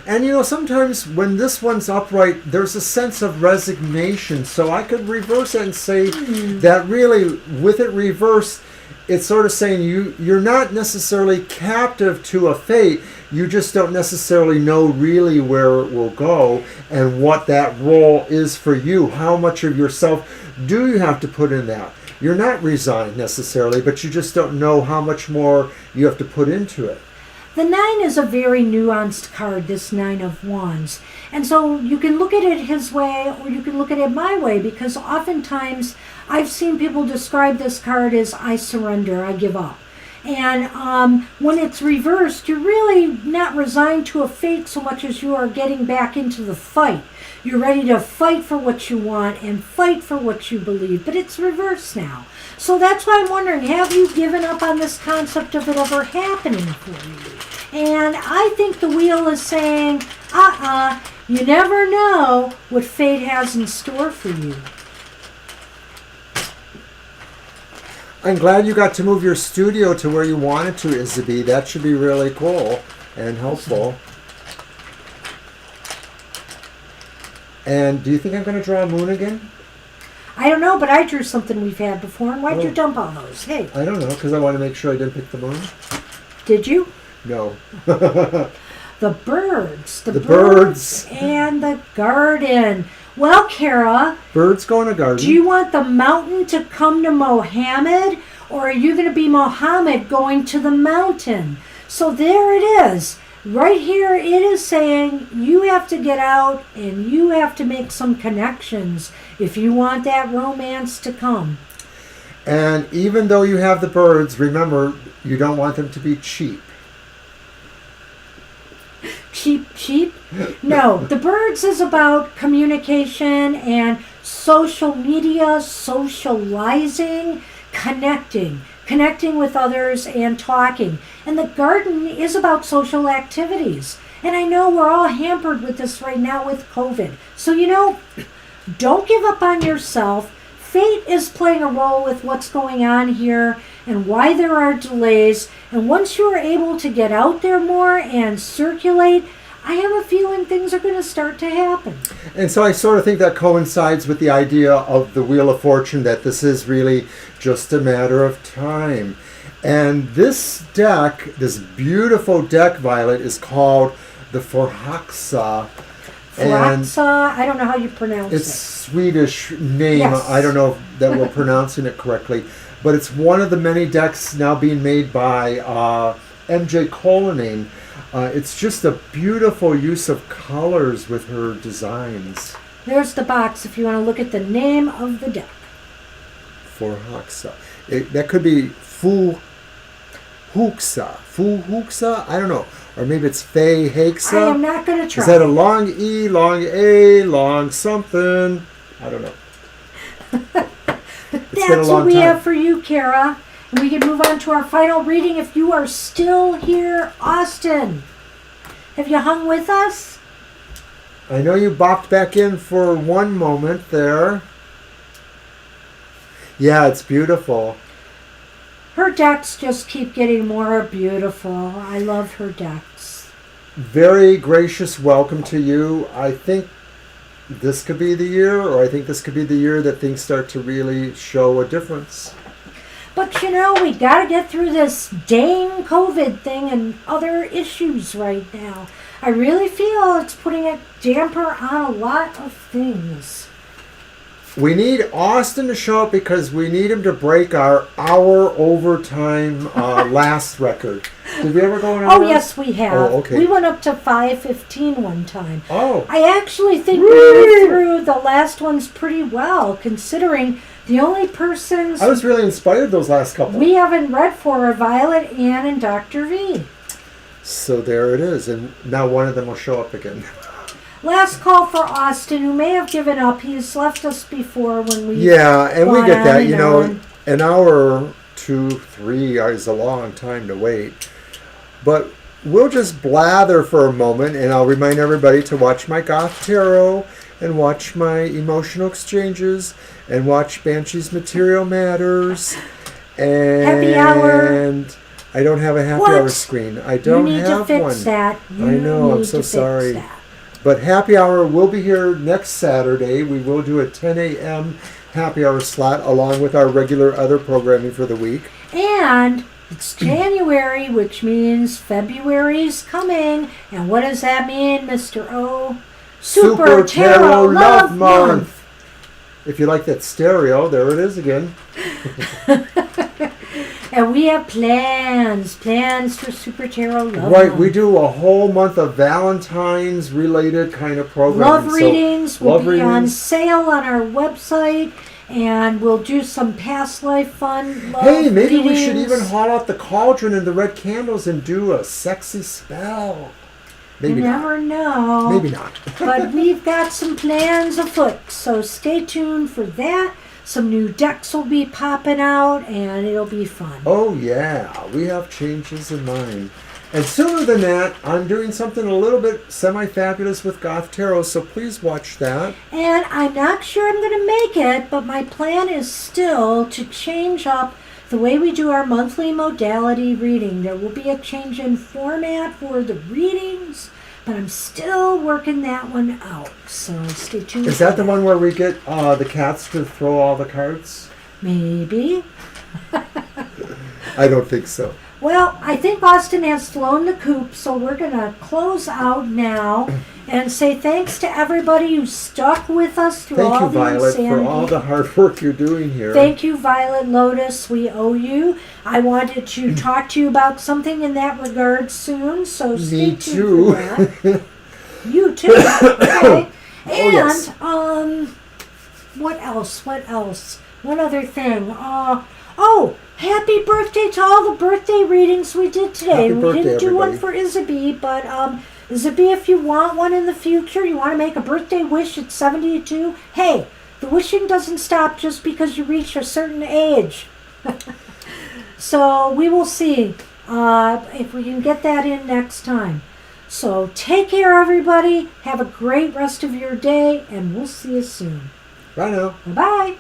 And sometimes when this one's upright, there's a sense of resignation. So I could reverse it and say that really, with it reversed, it's sort of saying you're not necessarily captive to a fate. You just don't necessarily know really where it will go and what that role is for you. How much of yourself do you have to put in that? You're not resigned necessarily, but you just don't know how much more you have to put into it. The Nine is a very nuanced card, this Nine of Wands. And so you can look at it his way or you can look at it my way, because oftentimes I've seen people describe this card as I surrender, I give up. And when it's reversed, you're really not resigned to a fate so much as you are getting back into the fight. You're ready to fight for what you want and fight for what you believe, but it's reversed now. So that's why I'm wondering, have you given up on this concept of it ever happening for you? And I think the wheel is saying, you never know what fate has in store for you. I'm glad you got to move your studio to where you wanted to, Isabel. That should be really cool and helpful. And do you think I'm going to draw a moon again? I don't know, but I drew something we've had before. And why'd you dump all those? Hey. I don't know, because I want to make sure I didn't pick the moon. Did you? No. The birds. The birds. And the garden. Well, Kara. Birds go in a garden. Do you want the mountain to come to Mohammed? Or are you going to be Mohammed going to the mountain? So there it is. Right here it is saying you have to get out and you have to make some connections if you want that romance to come. And even though you have the birds, remember, you don't want them to be cheap. Cheap? No, the birds is about communication and social media, socializing, connecting with others and talking. And the garden is about social activities. And I know we're all hampered with this right now with COVID. So, don't give up on yourself. Fate is playing a role with what's going on here and why there are delays. And once you are able to get out there more and circulate, I have a feeling things are going to start to happen. And so I sort of think that coincides with the idea of the Wheel of Fortune, that this is really just a matter of time. And this deck, this beautiful deck, Violet, is called the Forhaxa. Forhaxa, I don't know how you pronounce it. It's Swedish name. Yes. I don't know that we're pronouncing it correctly. But it's one of the many decks now being made by MJ Coloning. It's just a beautiful use of colors with her designs. There's the box if you want to look at the name of the deck. For Hoxa. That could be Fu Huxa, I don't know. Or maybe it's Fey Hexa. I am not going to try. Is that a long E, long A, long something? I don't know. That's what we have for you, Kara. And we can move on to our final reading if you are still here. Austin, have you hung with us? I know you bopped back in for one moment there. Yeah, it's beautiful. Her decks just keep getting more beautiful. I love her decks. Very gracious welcome to you. I think this could be the year, or I think this could be the year that things start to really show a difference. But you know, we got to get through this dang COVID thing and other issues right now. I really feel it's putting a damper on a lot of things. We need Austin to show up because we need him to break our hour overtime last record. Did we ever go on? Oh, yes, we have. Oh, okay. We went up to 5:15 one time. Oh. I actually think we went through the last ones pretty well, considering the only persons I was really inspired those last couple. we haven't read for are Violet, Ann, and Dr. V. So there it is, and now one of them will show up again. Last call for Austin, who may have given up. He's left us before when we Yeah, and we get that. and You know, on. an hour, 2, 3 is a long time to wait. But we'll just blather for a moment, and I'll remind everybody to watch my Goth Tarot, and watch my Emotional Exchanges, and watch Banshee's Material Matters. And Happy hour. I don't have a happy What? hour screen. I don't You need have to fix one. that. You I know, I'm need so to fix sorry. that. But happy hour will be here next Saturday. We will do a 10 a.m. happy hour slot along with our regular other programming for the week. And it's January, which means February's coming. And what does that mean, Mr. O? Super Tarot Love Month. If you like that stereo, there it is again. And we have plans for Super Tarot Love Right, Month. we do a whole month of Valentine's related kind of programming. Love readings will love be on readings. sale on our website, and we'll do some past life fun love Hey, maybe we should readings. even haul out the cauldron and the red candles and do a sexy spell. Maybe You not. never know. Maybe not. But we've got some plans afoot, so stay tuned for that. Some new decks will be popping out, and it'll be fun. Oh yeah, we have changes in mind. And sooner than that, I'm doing something a little bit semi-fabulous with Goth Tarot, so please watch that. And I'm not sure I'm going to make it, but my plan is still to change up the way we do our monthly modality reading. There will be a change in format for the readings, but I'm still working that one out. So stay tuned. Is that the one where we get the cats to throw all the cards? Maybe. I don't think so. Well, I think Austin has flown the coop, so we're going to close out now and say thanks to everybody who stuck with us through Thank all you, the Violet, insanity. for all the hard work you're doing here. Thank you, Violet Lotus. We owe you. I wanted to talk to you about something in that regard soon, so stay Me tuned too. for that. You too. Okay. And yes. What else? One other thing. Happy birthday to all the birthday readings we did today. Happy We birthday, didn't do one everybody. for Isabie, but Isabie, if you want one in the future, you want to make a birthday wish at 72, hey, the wishing doesn't stop just because you reach a certain age. So we will see if we can get that in next time. So take care, everybody. Have a great rest of your day, and we'll see you soon. Bye now. Bye-bye.